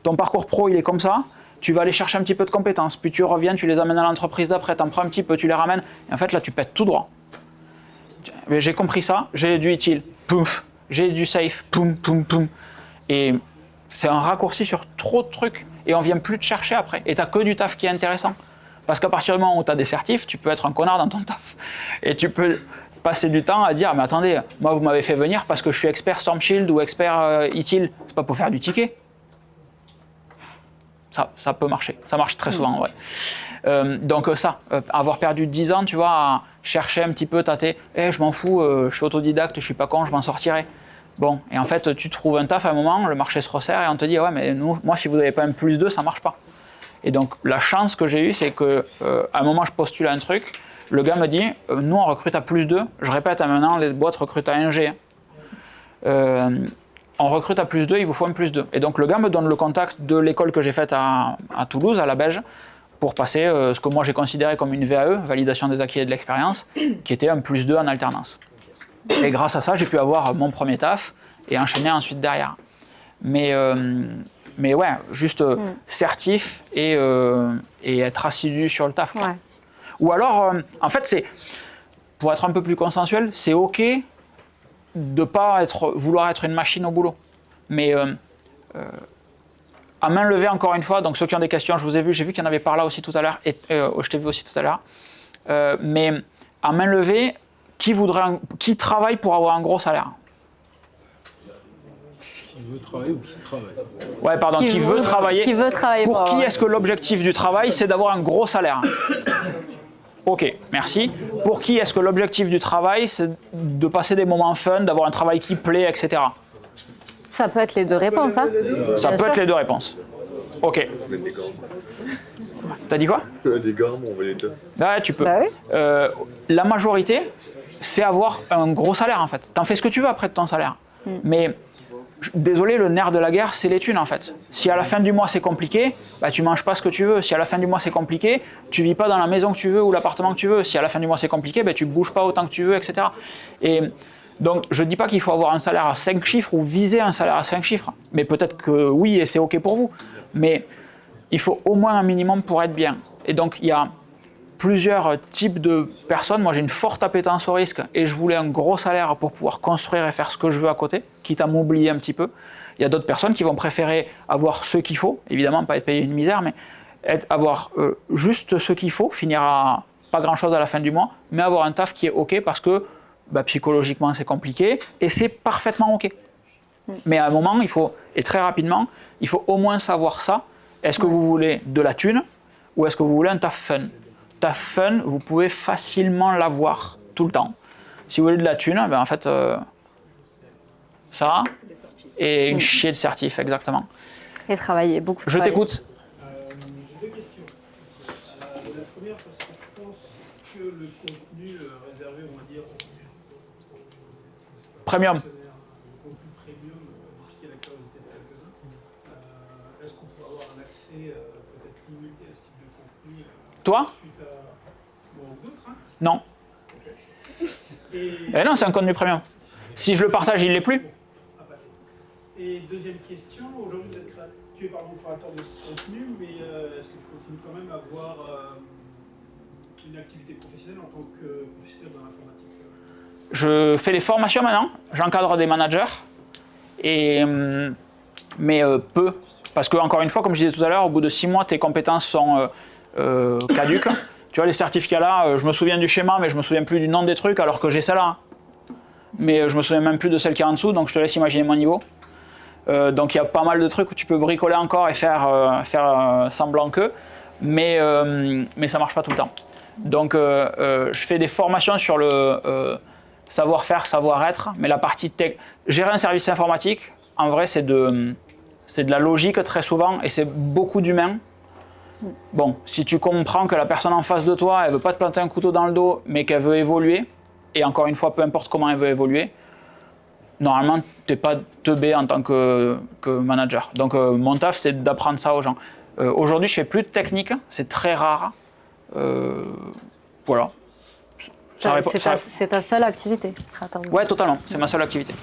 ton parcours pro il est comme ça, tu vas aller chercher un petit peu de compétences, puis tu reviens, tu les amènes à l'entreprise d'après, t'en prends un petit peu, tu les ramènes, et en fait là tu pètes tout droit. Mais j'ai compris ça, j'ai du utile, pouf, j'ai du safe, poum, poum, poum, et c'est un raccourci sur trop de trucs, et on vient plus te chercher après, et t'as que du taf qui est intéressant, parce qu'à partir du moment où t'as des certifs, tu peux être un connard dans ton taf, et tu peux passer du temps à dire mais attendez, moi vous m'avez fait venir parce que je suis expert Storm Shield ou expert ITIL, c'est pas pour faire du ticket. Ça peut marcher, ça marche très souvent en vrai. Donc avoir perdu 10 ans, tu vois, à chercher un petit peu, tâter, je m'en fous, je suis autodidacte, je suis pas con, je m'en sortirai. Bon, et en fait tu trouves un taf à un moment, le marché se resserre et on te dit ouais mais moi si vous n'avez pas un +2, ça marche pas. Et donc la chance que j'ai eue, c'est que à un moment je postule un truc, le gars me dit, nous on recrute à +2, je répète, maintenant les boîtes recrutent à 1G. On on recrute à +2, il vous faut un +2. Et donc le gars me donne le contact de l'école que j'ai faite à Toulouse, à la Belge, pour passer ce que moi j'ai considéré comme une VAE, validation des acquis et de l'expérience, qui était un +2 en alternance. Et grâce à ça, j'ai pu avoir mon premier taf et enchaîner ensuite derrière. Mais ouais, juste certif et être assidu sur le taf. Quoi. Ouais. Ou alors, en fait, c'est, pour être un peu plus consensuel, c'est OK de ne pas vouloir être une machine au boulot. Mais à main levée, encore une fois, donc ceux qui ont des questions, j'ai vu qu'il y en avait par là aussi tout à l'heure, et je t'ai vu aussi tout à l'heure. Mais à main levée, qui travaille pour avoir un gros salaire? Qui veut travailler ou qui travaille? Ouais, pardon, qui veut travailler. Qui veut travailler pour qui est-ce que l'objectif du travail, c'est d'avoir un gros salaire? Ok, merci. Pour qui est-ce que l'objectif du travail, c'est de passer des moments fun, d'avoir un travail qui plaît, etc. Ça peut être les deux réponses, hein. Ça peut être les deux réponses. Ok. T'as dit quoi? Des gars, on va les deux. Ouais, tu peux. Bah oui. La majorité, c'est avoir un gros salaire en fait. T'en fais ce que tu veux après de ton salaire. Mais désolé, le nerf de la guerre, c'est les thunes en fait. Si à la fin du mois c'est compliqué, bah, tu manges pas ce que tu veux. Si à la fin du mois c'est compliqué, tu vis pas dans la maison que tu veux ou l'appartement que tu veux. Si à la fin du mois c'est compliqué, bah, tu bouges pas autant que tu veux, etc. Et donc je dis pas qu'il faut avoir un salaire à 5 chiffres ou viser un salaire à 5 chiffres. Mais peut-être que oui et c'est ok pour vous. Mais il faut au moins un minimum pour être bien. Et donc il y a plusieurs types de personnes. Moi j'ai une forte appétence au risque et je voulais un gros salaire pour pouvoir construire et faire ce que je veux à côté, quitte à m'oublier un petit peu. Il y a d'autres personnes qui vont préférer avoir ce qu'il faut, évidemment pas être payé une misère, mais avoir juste ce qu'il faut, finir à pas grand chose à la fin du mois, mais avoir un taf qui est ok parce que bah, psychologiquement c'est compliqué et c'est parfaitement ok. Mais à un moment, il faut, et très rapidement, il faut au moins savoir ça. Est-ce que vous voulez de la thune ou est-ce que vous voulez un taf fun? Taf fun, vous pouvez facilement l'avoir tout le temps. Si vous voulez de la thune, ben en fait, ça et une chier de certif, exactement. Et travailler, beaucoup de Je travail. t'écoute. J'ai deux questions. La première, parce que je pense que le contenu réservé, on va dire, Premium. le contenu premium piquer la curiosité de quelques-uns. Est-ce qu'on peut avoir un accès peut-être limité à ce type de contenu Toi? suite à d'autres, hein? Non. Eh non, c'est un contenu premium. Si je le partage, il ne l'est plus. Et deuxième question, aujourd'hui tu es créateur de contenu, mais est-ce que tu continues quand même à avoir une activité professionnelle en tant que professionnel dans l'informatique? Je fais des formations maintenant, j'encadre des managers, mais peu. Parce que, encore une fois, comme je disais tout à l'heure, au bout de 6 mois, tes compétences sont caduques. Tu vois, les certificats là, je me souviens du schéma, mais je me souviens plus du nom des trucs, alors que j'ai celle-là. Mais je me souviens même plus de celle qui est en dessous, donc je te laisse imaginer mon niveau. Donc il y a pas mal de trucs où tu peux bricoler encore et faire semblant que, mais ça marche pas tout le temps. Donc je fais des formations sur le savoir-faire, savoir-être, mais la partie tech, gérer un service informatique, en vrai c'est de la logique très souvent et c'est beaucoup d'humain. Bon, si tu comprends que la personne en face de toi, elle veut pas te planter un couteau dans le dos, mais qu'elle veut évoluer, et encore une fois, peu importe comment elle veut évoluer, normalement, tu n'es pas teubé en tant que manager. Donc mon taf, c'est d'apprendre ça aux gens. Aujourd'hui, je fais plus de technique, c'est très rare. Voilà. C'est ta seule activité, créateur de Ouais, totalement, c'est ma seule activité.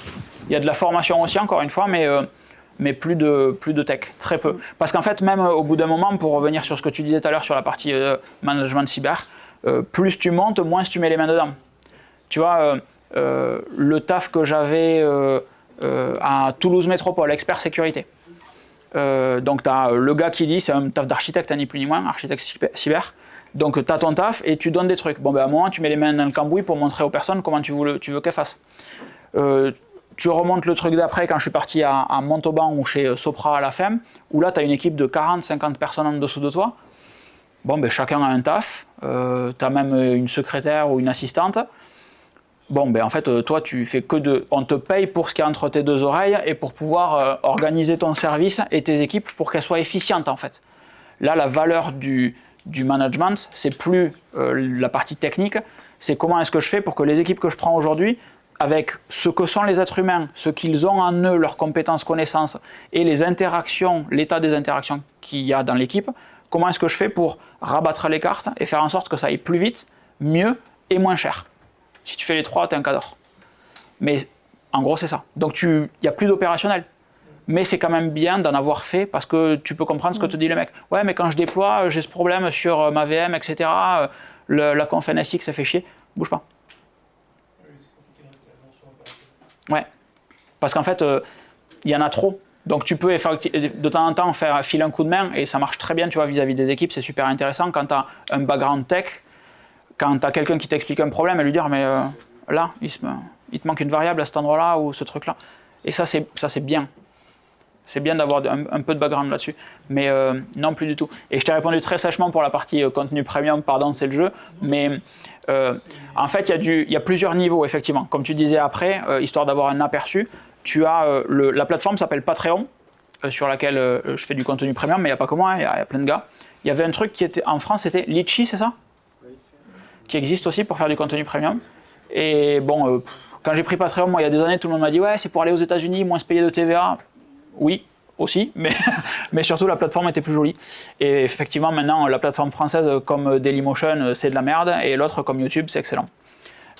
Il y a de la formation aussi, encore une fois, mais plus de tech, très peu. Parce qu'en fait, même au bout d'un moment, pour revenir sur ce que tu disais tout à l'heure sur la partie management cyber, plus tu montes, moins tu mets les mains dedans. Tu vois, le taf que j'avais à Toulouse Métropole, expert sécurité. Donc tu as le gars qui dit, c'est un taf d'architecte, ni plus ni moins, architecte cyber. Donc tu as ton taf et tu donnes des trucs. Bon ben à un moment, tu mets les mains dans le cambouis pour montrer aux personnes comment tu veux qu'elles fassent. Tu remontes le truc d'après quand je suis parti à Montauban ou chez Sopra à la FEM, où là tu as une équipe de 40-50 personnes en dessous de toi. Bon ben chacun a un taf, tu as même une secrétaire ou une assistante. Bon ben en fait toi tu fais on te paye pour ce qui est entre tes deux oreilles et pour pouvoir organiser ton service et tes équipes pour qu'elles soient efficientes en fait. Là la valeur du management, c'est plus la partie technique, c'est comment est-ce que je fais pour que les équipes que je prends aujourd'hui avec ce que sont les êtres humains, ce qu'ils ont en eux, leurs compétences, connaissances, et les interactions, l'état des interactions qu'il y a dans l'équipe, comment est-ce que je fais pour rabattre les cartes et faire en sorte que ça aille plus vite, mieux et moins cher. Si tu fais les trois, tu es un cadre. Mais en gros, c'est ça. Donc il n'y a plus d'opérationnel. Mais c'est quand même bien d'en avoir fait parce que tu peux comprendre ce que te dit le mec. Ouais, mais quand je déploie, j'ai ce problème sur ma VM, etc. La conf NSX, ça fait chier. Bouge pas. Ouais. Parce qu'en fait, il y en a trop. Donc tu peux de temps en temps filer un coup de main et ça marche très bien, tu vois, vis-à-vis des équipes, c'est super intéressant quand tu as un background tech, quand tu as quelqu'un qui t'explique un problème et lui dire mais là, il te manque une variable à cet endroit-là ou ce truc-là. Et ça c'est bien. C'est bien d'avoir un peu de background là-dessus, mais non plus du tout. Et je t'ai répondu très sèchement pour la partie contenu premium, pardon, c'est le jeu, mais en fait il y a plusieurs niveaux effectivement. Comme tu disais après, histoire d'avoir un aperçu, tu as la plateforme s'appelle Patreon, sur laquelle je fais du contenu premium, mais il n'y a pas que moi, il y a plein de gars. Il y avait un truc qui était en France, c'était Litchi, c'est ça? Qui existe aussi pour faire du contenu premium. Et bon, quand j'ai pris Patreon, moi il y a des années, tout le monde m'a dit ouais, c'est pour aller aux États-Unis, moins se payer de TVA. Oui, aussi, mais surtout la plateforme était plus jolie. Et effectivement, maintenant, la plateforme française comme Dailymotion, c'est de la merde, et l'autre comme YouTube, c'est excellent.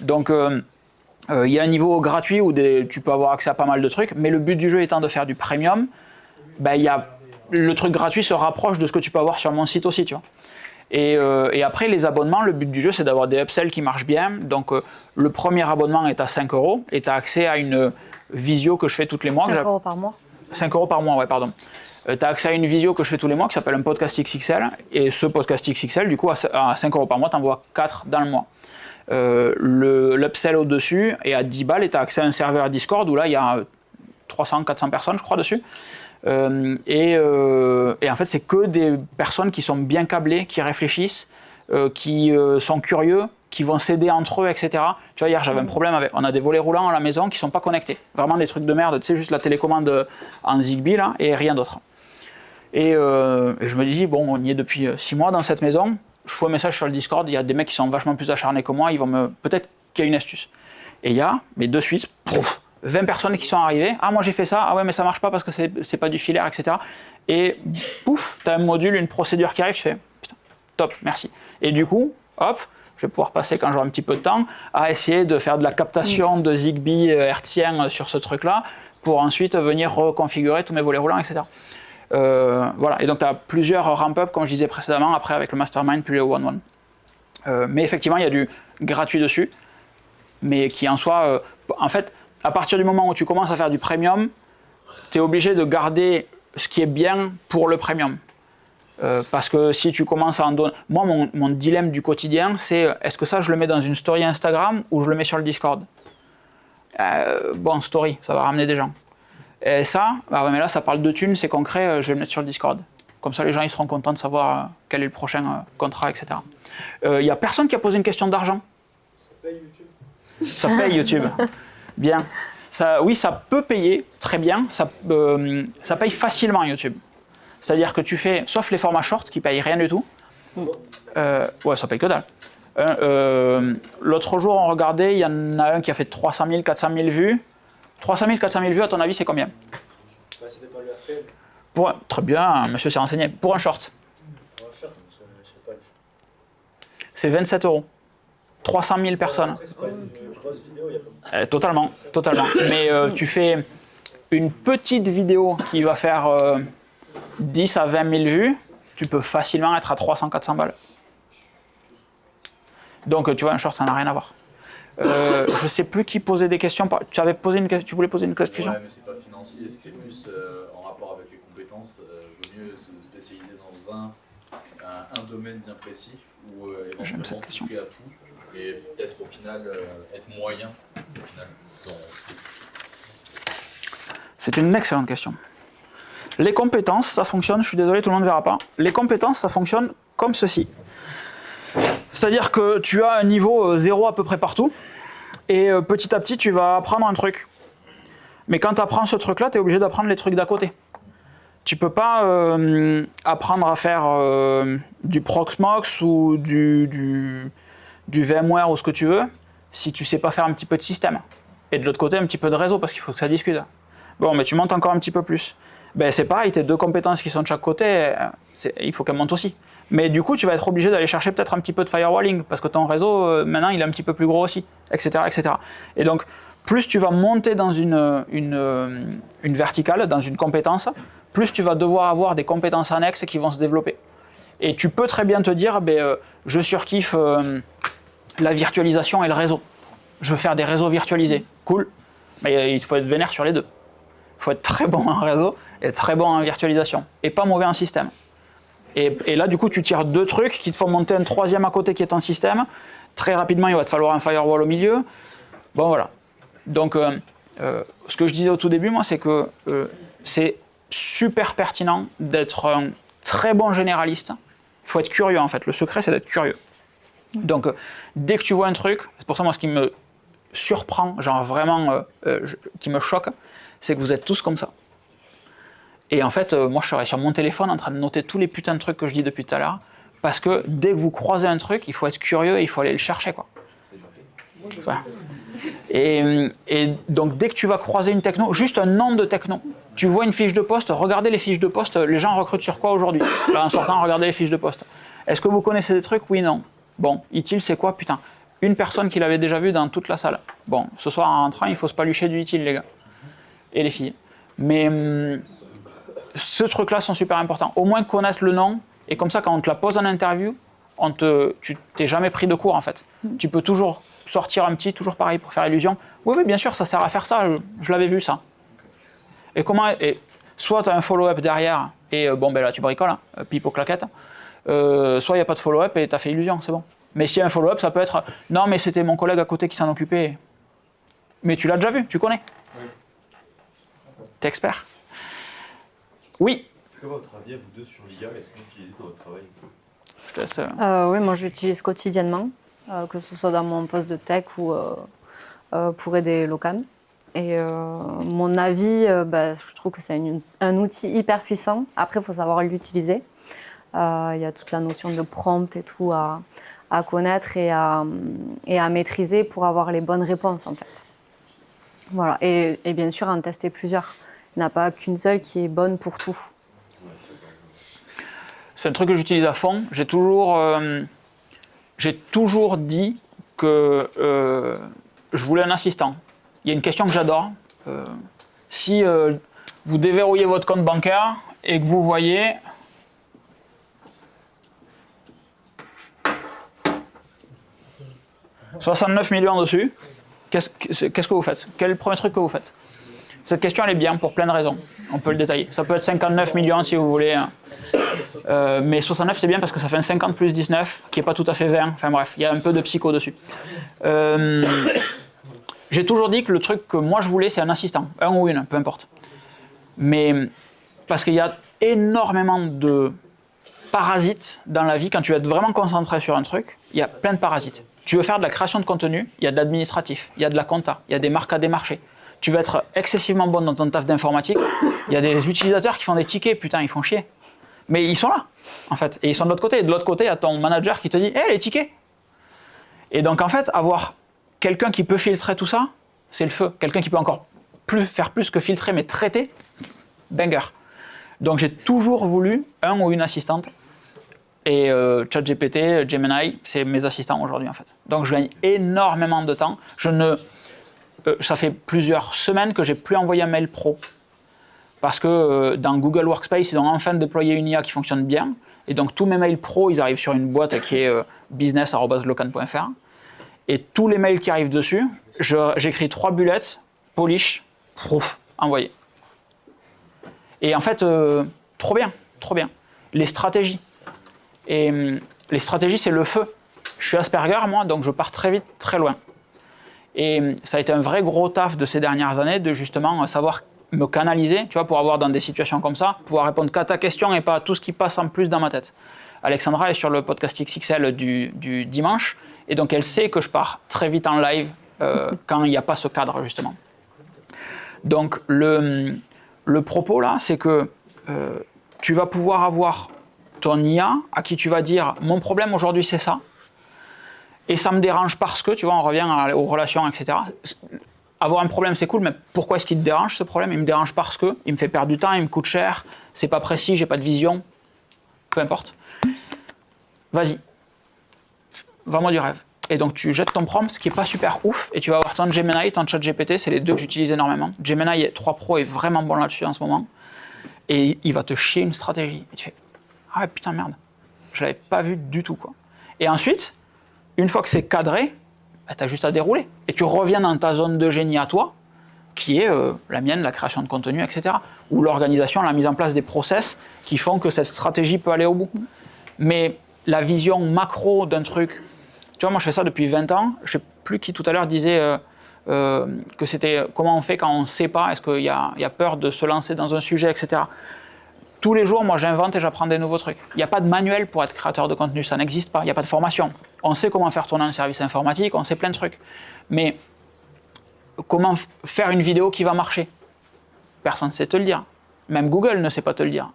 Donc, il y a un niveau gratuit où tu peux avoir accès à pas mal de trucs, mais le but du jeu étant de faire du premium, ben, le truc gratuit se rapproche de ce que tu peux avoir sur mon site aussi, tu vois. Et après, les abonnements, le but du jeu, c'est d'avoir des upsells qui marchent bien. Donc, le premier abonnement est à 5 € et tu as accès à une visio que je fais tous les mois. 5 € par mois 5 € par mois, ouais, pardon. Tu as accès à une visio que je fais tous les mois qui s'appelle un podcast XXL. Et ce podcast XXL, du coup, à 5 € par mois, tu envoies 4 dans le mois. L'upsell au-dessus est à 10 balles et tu as accès à un serveur Discord où là, il y a 300-400 personnes, je crois, dessus. Et en fait, c'est que des personnes qui sont bien câblées, qui réfléchissent, qui sont curieux, qui vont s'aider entre eux, etc. Tu vois, hier, j'avais un problème on a des volets roulants à la maison qui ne sont pas connectés. Vraiment des trucs de merde, tu sais, juste la télécommande en Zigbee, là, et rien d'autre. Et je me dis, bon, on y est depuis 6 mois dans cette maison, je fous un message sur le Discord, il y a des mecs qui sont vachement plus acharnés que moi, ils vont peut-être qu'il y a une astuce. Et il y a, mais de suite, 20 personnes qui sont arrivées, ah moi j'ai fait ça, ah ouais mais ça marche pas parce que c'est pas du filaire, etc. Et pouf, tu as un module, une procédure qui arrive, je fais, putain, top, merci. Et du coup, hop, je vais pouvoir passer, quand j'aurai un petit peu de temps, à essayer de faire de la captation de Zigbee hertzien sur ce truc-là, pour ensuite venir reconfigurer tous mes volets roulants, etc. Voilà, et donc tu as plusieurs ramp-up, comme je disais précédemment, après avec le Mastermind, puis le One-One. Mais effectivement, il y a du gratuit dessus, mais qui en soi, en fait, à partir du moment où tu commences à faire du premium, tu es obligé de garder ce qui est bien pour le premium. Parce que si tu commences à en donner... Moi, mon dilemme du quotidien, c'est est-ce que ça, je le mets dans une story Instagram ou je le mets sur le Discord? Bon, story, ça va ramener des gens. Et ça, bah ouais, mais là, ça parle de thunes, c'est concret, je vais le mettre sur le Discord. Comme ça, les gens ils seront contents de savoir quel est le prochain contrat, etc. Il n'y a personne qui a posé une question d'argent. Ça paye YouTube. Ça paye YouTube. Bien. Ça, oui, ça peut payer, très bien. Ça paye facilement YouTube. C'est-à-dire que tu fais, sauf les formats shorts qui payent rien du tout. Ouais, ça paye que dalle. L'autre jour, on regardait, il y en a un qui a fait 300 000, 400 000 vues. 300 000, 400 000 vues, à ton avis, c'est combien? Bah, c'était pas le RTL. Très bien, monsieur s'est renseigné. Pour un short. Pour un short, je sais pas. C'est 27 €. 300 000 personnes. Après, c'est pas une grosse vidéo, il y a pas... Totalement. Mais tu fais une petite vidéo qui va faire 10 à 20 000 vues, tu peux facilement être à 300-400 balles. Donc tu vois, un short, ça n'a rien à voir. Je sais plus qui posait des questions. Tu voulais poser une question? Ouais, mais c'est pas financier, c'était plus en rapport avec les compétences. Vaut mieux se spécialiser dans un domaine bien précis ou éventuellement toucher à tout et peut-être au final être moyen au final. C'est une excellente question. Les compétences, ça fonctionne, je suis désolé, tout le monde ne verra pas. Les compétences, ça fonctionne comme ceci. C'est-à-dire que tu as un niveau 0 à peu près partout, et petit à petit, tu vas apprendre un truc. Mais quand tu apprends ce truc-là, tu es obligé d'apprendre les trucs d'à côté. Tu peux pas apprendre à faire du Proxmox ou du VMware ou ce que tu veux, si tu sais pas faire un petit peu de système. Et de l'autre côté, un petit peu de réseau, parce qu'il faut que ça discute. Bon, mais tu montes encore un petit peu plus. Ben, c'est pareil, tes 2 compétences qui sont de chaque côté, il faut qu'elles montent aussi. Mais du coup, tu vas être obligé d'aller chercher peut-être un petit peu de firewalling, parce que ton réseau, maintenant, il est un petit peu plus gros aussi, etc., etc. Et donc, plus tu vas monter dans une verticale, dans une compétence, plus tu vas devoir avoir des compétences annexes qui vont se développer. Et tu peux très bien te dire, je surkiffe la virtualisation et le réseau. Je veux faire des réseaux virtualisés. Cool. Mais il faut être vénère sur les deux. Il faut être très bon en réseau et très bon en virtualisation. Et pas mauvais en système. Et là, du coup, tu tires 2 trucs qui te font monter un 3e à côté qui est ton système. Très rapidement, il va te falloir un firewall au milieu. Bon, voilà. Donc, ce que je disais au tout début, moi, c'est que c'est super pertinent d'être un très bon généraliste. Il faut être curieux, en fait. Le secret, c'est d'être curieux. Donc, dès que tu vois un truc, c'est pour ça, moi, ce qui me surprend, genre vraiment, qui me choque, c'est que vous êtes tous comme ça. Et en fait, moi, je serais sur mon téléphone en train de noter tous les putains de trucs que je dis depuis tout à l'heure, parce que dès que vous croisez un truc, il faut être curieux et il faut aller le chercher, quoi. Voilà. Et donc, dès que tu vas croiser une techno, juste un nom de techno, tu vois une fiche de poste, regardez les fiches de poste, les gens recrutent sur quoi aujourd'hui? Là, en sortant, regardez les fiches de poste. Est-ce que vous connaissez des trucs? Oui, non. Bon, ITIL, c'est quoi? Putain, une personne qui l'avait déjà vu dans toute la salle. Bon, ce soir, en rentrant, il faut se palucher du ITIL, les gars. Et les filles. Mais ce truc-là sont super importants. Au moins connaître le nom, et comme ça, quand on te la pose en interview, tu t'es jamais pris de court, en fait. Tu peux toujours sortir un petit, toujours pareil, pour faire illusion. Oui, bien sûr, ça sert à faire ça, je l'avais vu, ça. Et soit tu as un follow-up derrière, et là, tu bricoles, pipe aux claquettes. Soit il n'y a pas de follow-up et tu as fait illusion, c'est bon. Mais s'il y a un follow-up, ça peut être « Non, mais c'était mon collègue à côté qui s'en occupait. » Mais tu l'as déjà vu, tu connais. Oui. T'es expert. Oui. Est-ce que votre avis à vous deux sur l'IA, est-ce que vous l'utilisez dans votre travail? Je te laisse. Oui, moi je l'utilise quotidiennement, que ce soit dans mon poste de tech ou pour aider l'OCAM. Et mon avis, je trouve que c'est un outil hyper puissant. Après, il faut savoir l'utiliser. Il y a toute la notion de prompt et tout à connaître et à maîtriser pour avoir les bonnes réponses, en fait. Voilà. Et bien sûr, en tester plusieurs. Il n'y en a pas qu'une seule qui est bonne pour tout. C'est un truc que j'utilise à fond. J'ai toujours dit que je voulais un assistant. Il y a une question que j'adore. Si vous déverrouillez votre compte bancaire et que vous voyez... « 69 millions dessus, qu'est-ce que vous faites? Quel est le premier truc que vous faites ?» Cette question, elle est bien pour plein de raisons. On peut le détailler. Ça peut être 59 millions si vous voulez. Mais 69, c'est bien parce que ça fait un 50 plus 19, qui n'est pas tout à fait 20. Enfin bref, il y a un peu de psycho dessus. J'ai toujours dit que le truc que moi je voulais, c'est un assistant. Un ou une, peu importe. Mais parce qu'il y a énormément de parasites dans la vie. Quand tu vas être vraiment concentré sur un truc, il y a plein de parasites. Tu veux faire de la création de contenu, il y a de l'administratif, il y a de la compta, il y a des marques à démarcher. Tu veux être excessivement bon dans ton taf d'informatique, il y a des utilisateurs qui font des tickets, putain, ils font chier. Mais ils sont là, en fait, et ils sont de l'autre côté. Et de l'autre côté, il y a ton manager qui te dit « Hé, les tickets !» Et donc, en fait, avoir quelqu'un qui peut filtrer tout ça, c'est le feu. Quelqu'un qui peut encore faire plus que filtrer, mais traiter, banger. Donc, j'ai toujours voulu un ou une assistante. Et ChatGPT, Gemini, c'est mes assistants aujourd'hui, en fait. Donc, je gagne énormément de temps. Ça fait plusieurs semaines que j'ai plus envoyé un mail pro. Parce que dans Google Workspace, ils ont enfin déployé une IA qui fonctionne bien. Et donc, tous mes mails pro, ils arrivent sur une boîte qui est business@locan.fr. Et tous les mails qui arrivent dessus, j'écris 3 bullets, polish, envoyé. Et en fait, trop bien, trop bien. Les stratégies. Et les stratégies, c'est le feu. Je suis Asperger, moi, donc je pars très vite, très loin. Et ça a été un vrai gros taf de ces dernières années de justement savoir me canaliser, tu vois, pour avoir dans des situations comme ça, pouvoir répondre qu'à ta question et pas à tout ce qui passe en plus dans ma tête. Alexandra est sur le podcast XXL du dimanche, et donc elle sait que je pars très vite en live quand il n'y a pas ce cadre, justement. Donc le propos là, c'est que tu vas pouvoir avoir ton IA à qui tu vas dire « mon problème aujourd'hui c'est ça ». Et ça me dérange parce que, tu vois, on revient aux relations, etc. avoir un problème, c'est cool, mais pourquoi est-ce qu'il te dérange ce problème? Il me dérange parce que, il me fait perdre du temps, il me coûte cher, c'est pas précis, j'ai pas de vision, peu importe. Vas-y, vends-moi du rêve. Et donc tu jettes ton prompt, ce qui est pas super ouf, et tu vas avoir ton Gemini, ton ChatGPT, c'est les deux que j'utilise énormément. Gemini 3 Pro est vraiment bon là-dessus en ce moment, et il va te chier une stratégie. Et tu fais, ah putain merde, je l'avais pas vu du tout quoi. Et ensuite, une fois que c'est cadré, bah, tu as juste à dérouler. Et tu reviens dans ta zone de génie à toi, qui est la mienne, la création de contenu, etc. Ou l'organisation, la mise en place des process qui font que cette stratégie peut aller au bout. Mais la vision macro d'un truc, tu vois, moi je fais ça depuis 20 ans, je sais plus qui tout à l'heure disait que c'était comment on fait quand on ne sait pas, est-ce qu'il y a peur de se lancer dans un sujet, etc. Tous les jours, moi j'invente et j'apprends des nouveaux trucs. Il n'y a pas de manuel pour être créateur de contenu, ça n'existe pas, il n'y a pas de formation. On sait comment faire tourner un service informatique, on sait plein de trucs. Mais comment faire une vidéo qui va marcher? Personne ne sait te le dire. Même Google ne sait pas te le dire.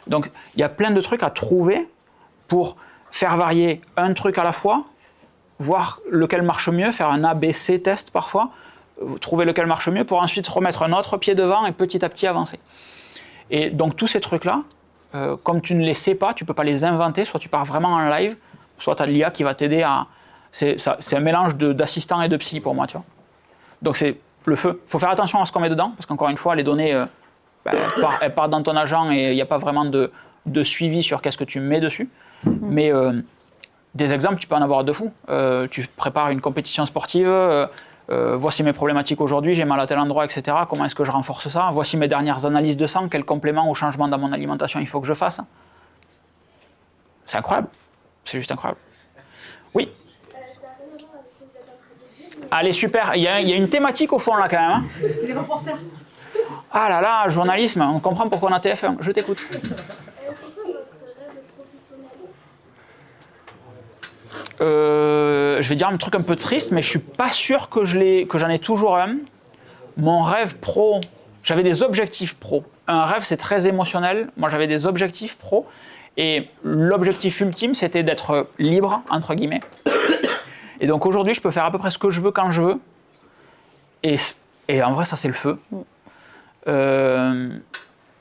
Donc il y a plein de trucs à trouver pour faire varier un truc à la fois, voir lequel marche mieux, faire un ABC test parfois, trouver lequel marche mieux pour ensuite remettre un autre pied devant et petit à petit avancer. Et donc tous ces trucs-là, comme tu ne les sais pas, tu ne peux pas les inventer, soit tu pars vraiment en live, soit tu as l'IA qui va t'aider à... C'est un mélange d'assistant et de psy pour moi, tu vois. Donc c'est le feu. Il faut faire attention à ce qu'on met dedans, parce qu'encore une fois, les données, elles partent dans ton agent et il n'y a pas vraiment de suivi sur qu'est-ce que tu mets dessus. Mais des exemples, tu peux en avoir de fou. Tu prépares une compétition sportive, voici mes problématiques aujourd'hui, j'ai mal à tel endroit, etc. Comment est-ce que je renforce ça? Voici mes dernières analyses de sang, quel complément ou changement dans mon alimentation il faut que je fasse. C'est incroyable. C'est juste incroyable. Oui. Allez, super. Il y a une thématique au fond là quand même. Hein. C'est les reporters. Ah là là, journalisme, on comprend pourquoi on a TF1. Je t'écoute. C'est quoi votre rêve professionnel? Je vais dire un truc un peu triste, mais je suis pas sûr que j'en ai toujours un. Mon rêve pro, j'avais des objectifs pro. Un rêve, c'est très émotionnel. Moi, j'avais des objectifs pro. Et l'objectif ultime, c'était d'être libre, entre guillemets. Et donc aujourd'hui, je peux faire à peu près ce que je veux quand je veux. Et en vrai, ça, c'est le feu.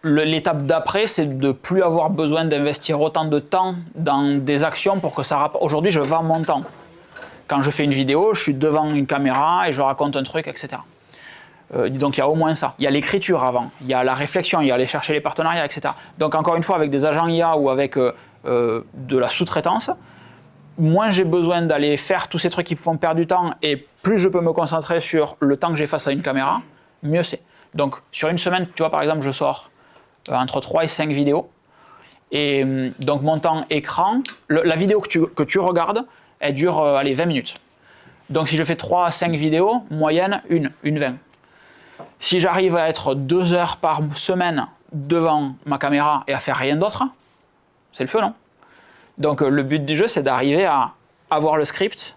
L'étape d'après, c'est de ne plus avoir besoin d'investir autant de temps dans des actions pour que ça rapporte. Aujourd'hui, je vends mon temps. Quand je fais une vidéo, je suis devant une caméra et je raconte un truc, etc. Donc il y a au moins ça. Il y a l'écriture avant, il y a la réflexion, il y a aller chercher les partenariats, etc. Donc encore une fois, avec des agents IA ou avec de la sous-traitance, moins j'ai besoin d'aller faire tous ces trucs qui me font perdre du temps et plus je peux me concentrer sur le temps que j'ai face à une caméra, mieux c'est. Donc sur une semaine, tu vois, par exemple, je sors entre 3 et 5 vidéos. Et donc mon temps écran, la vidéo que tu regardes, elle dure 20 minutes. Donc si je fais 3 à 5 vidéos, moyenne, une 20. Si j'arrive à être 2 heures par semaine devant ma caméra et à faire rien d'autre, c'est le feu, non? Donc le but du jeu, c'est d'arriver à avoir le script,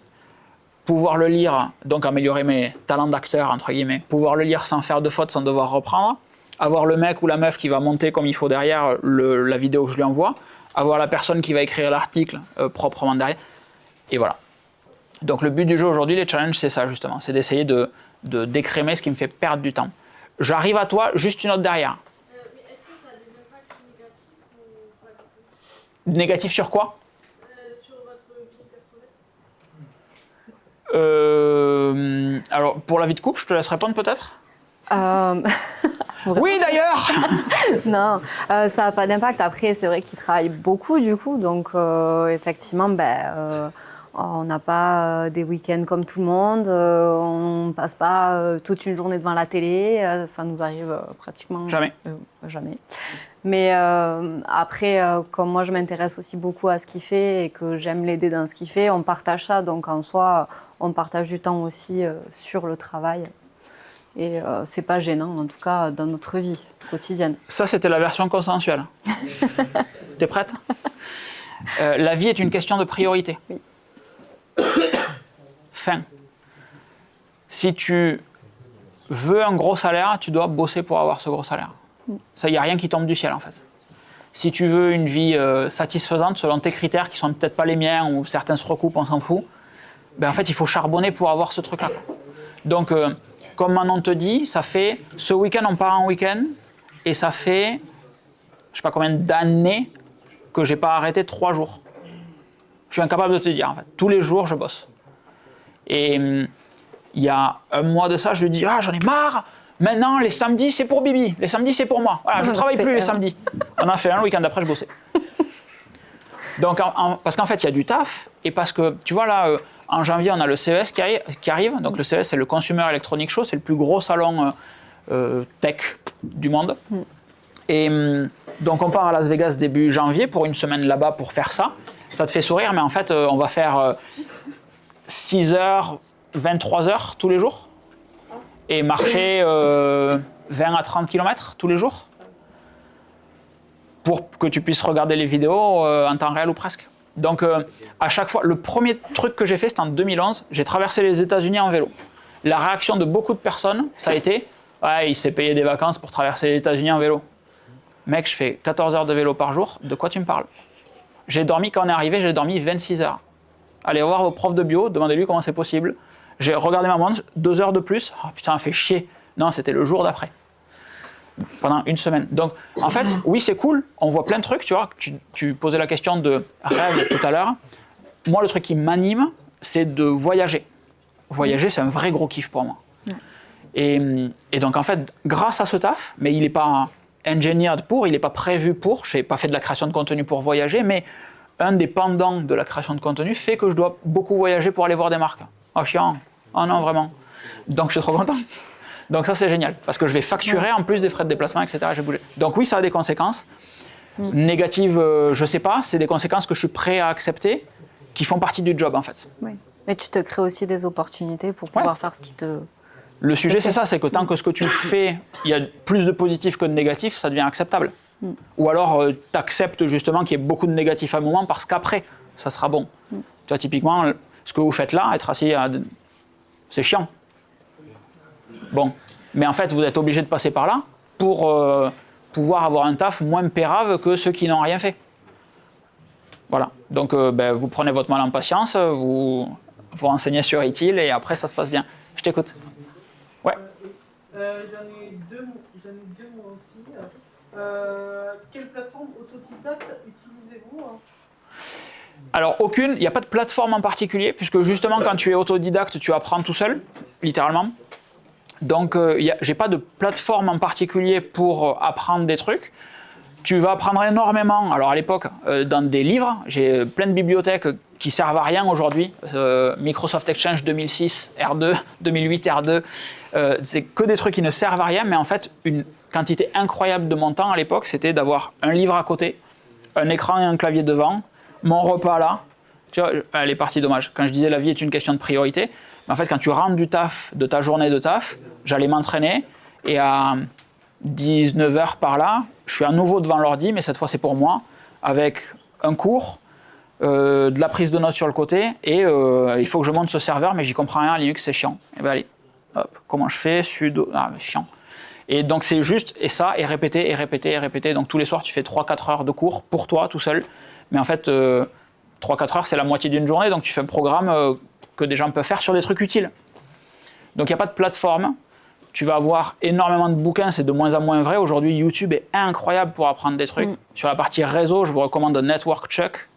pouvoir le lire, donc améliorer mes talents d'acteur, entre guillemets, pouvoir le lire sans faire de fautes, sans devoir reprendre, avoir le mec ou la meuf qui va monter comme il faut derrière la vidéo que je lui envoie, avoir la personne qui va écrire l'article proprement derrière, et voilà. Donc le but du jeu aujourd'hui, les challenges, c'est ça justement, c'est d'essayer de décrémer ce qui me fait perdre du temps. J'arrive à toi, juste une note derrière. Mais est-ce que ça a des impacts négatifs ou pas du tout? Négatif sur quoi? Sur votre vie personnelle. Alors pour la vie de couple, je te laisse répondre peut-être. Oui, d'ailleurs. Non, ça n'a pas d'impact. Après, c'est vrai qu'ils travaillent beaucoup du coup, donc effectivement, on n'a pas des week-ends comme tout le monde, on ne passe pas toute une journée devant la télé, ça nous arrive pratiquement jamais. Jamais. Mais après, comme moi je m'intéresse aussi beaucoup à ce qu'il fait et que j'aime l'aider dans ce qu'il fait, on partage ça, donc en soi, on partage du temps aussi sur le travail. Et c'est pas gênant, en tout cas, dans notre vie quotidienne. Ça, c'était la version consensuelle. T'es prête? La vie est une question de priorité. Oui. Fin. Si tu veux un gros salaire, tu dois bosser pour avoir ce gros salaire. Ça, il n'y a rien qui tombe du ciel, en fait. Si tu veux une vie satisfaisante selon tes critères, qui sont peut-être pas les miens, ou certains se recoupent, on s'en fout, en fait, il faut charbonner pour avoir ce truc-là. Donc, comme Manon te dit, ça fait, ce week-end on part en week-end, et ça fait, je sais pas combien d'années que j'ai pas arrêté 3 jours. Je suis incapable de te dire, en fait. Tous les jours, je bosse. Et il y a un mois de ça, je lui dis, ah, j'en ai marre. Maintenant, les samedis, c'est pour Bibi. Les samedis, c'est pour moi. Voilà, je ne travaille plus les samedis. On a fait un, le week-end d'après, je bossais. Donc, parce qu'en fait, il y a du taf. Et parce que, tu vois, là, en janvier, on a le CES qui arrive. Donc, le CES, c'est le Consumer Electronics Show. C'est le plus gros salon tech du monde. Et donc, on part à Las Vegas début janvier pour une semaine là-bas pour faire ça. Ça te fait sourire, mais en fait, on va faire 6 heures, 23 heures tous les jours. Et marcher 20 à 30 km tous les jours. Pour que tu puisses regarder les vidéos en temps réel ou presque. Donc, à chaque fois, le premier truc que j'ai fait, c'était en 2011. J'ai traversé les États-Unis en vélo. La réaction de beaucoup de personnes, ça a été « Ouais, il se fait payer des vacances pour traverser les États-Unis en vélo. » Mec, je fais 14 heures de vélo par jour. De quoi tu me parles? J'ai dormi, quand on est arrivé, j'ai dormi 26 heures. Allez voir vos profs de bio, demandez-lui comment c'est possible. J'ai regardé ma montre, 2 heures de plus. Oh putain, ça fait chier. Non, c'était le jour d'après. Pendant une semaine. Donc, en fait, oui, c'est cool. On voit plein de trucs, tu vois. Tu posais la question de rêve tout à l'heure. Moi, le truc qui m'anime, c'est de voyager. Voyager, c'est un vrai gros kiff pour moi. Ouais. Et donc, en fait, grâce à ce taf, mais il n'est pas engineered pour, il n'est pas prévu pour, je n'ai pas fait de la création de contenu pour voyager, mais un des pendants de la création de contenu fait que je dois beaucoup voyager pour aller voir des marques. Oh, chiant. Oh non, vraiment. Donc, je suis trop content. Donc ça, c'est génial, parce que je vais facturer en plus des frais de déplacement, etc. J'ai bougé. Donc oui, ça a des conséquences. Négatives, je ne sais pas, c'est des conséquences que je suis prêt à accepter, qui font partie du job, en fait. Oui. Mais tu te crées aussi des opportunités pour pouvoir faire ce qui te... Le sujet, c'est ça, c'est que tant que ce que tu fais, il y a plus de positifs que de négatifs, ça devient acceptable. Ou alors, tu acceptes justement qu'il y ait beaucoup de négatifs à un moment, parce qu'après, ça sera bon. Tu vois, typiquement, ce que vous faites là, être assis, c'est chiant. Bon, mais en fait, vous êtes obligé de passer par là pour pouvoir avoir un taf moins pérave que ceux qui n'ont rien fait. Voilà, donc vous prenez votre mal en patience, vous renseignez sur ITIL et après ça se passe bien. Je t'écoute. Ouais. J'en ai deux moi aussi. Quelle plateforme autodidacte utilisez-vous Alors aucune, il n'y a pas de plateforme en particulier, puisque justement quand tu es autodidacte, tu apprends tout seul, littéralement. Donc, j'ai pas de plateforme en particulier pour apprendre des trucs. Tu vas apprendre énormément. Alors, à l'époque, dans des livres, j'ai plein de bibliothèques qui servent à rien aujourd'hui. Microsoft Exchange 2006, R2, 2008, R2. C'est que des trucs qui ne servent à rien, mais en fait, une quantité incroyable de mon temps à l'époque, c'était d'avoir un livre à côté, un écran et un clavier devant, mon repas là. Tu vois, elle est partie, dommage. Quand je disais la vie est une question de priorité, en fait, quand tu rentres du taf, de ta journée de taf, j'allais m'entraîner et à 19h par là, je suis à nouveau devant l'ordi, mais cette fois c'est pour moi, avec un cours, de la prise de notes sur le côté et il faut que je monte ce serveur, mais j'y comprends rien, Linux c'est chiant. Et bien allez, hop, comment je fais, sudo, chiant. Et donc c'est juste, et ça, et répéter, et répéter, et répéter. Donc tous les soirs tu fais 3-4 heures de cours pour toi, tout seul, mais en fait 3-4 heures c'est la moitié d'une journée, donc tu fais un programme que des gens peuvent faire sur des trucs utiles. Donc il n'y a pas de plateforme, tu vas avoir énormément de bouquins, c'est de moins en moins vrai. Aujourd'hui, YouTube est incroyable pour apprendre des trucs. Sur la partie réseau, je vous recommande Network Check.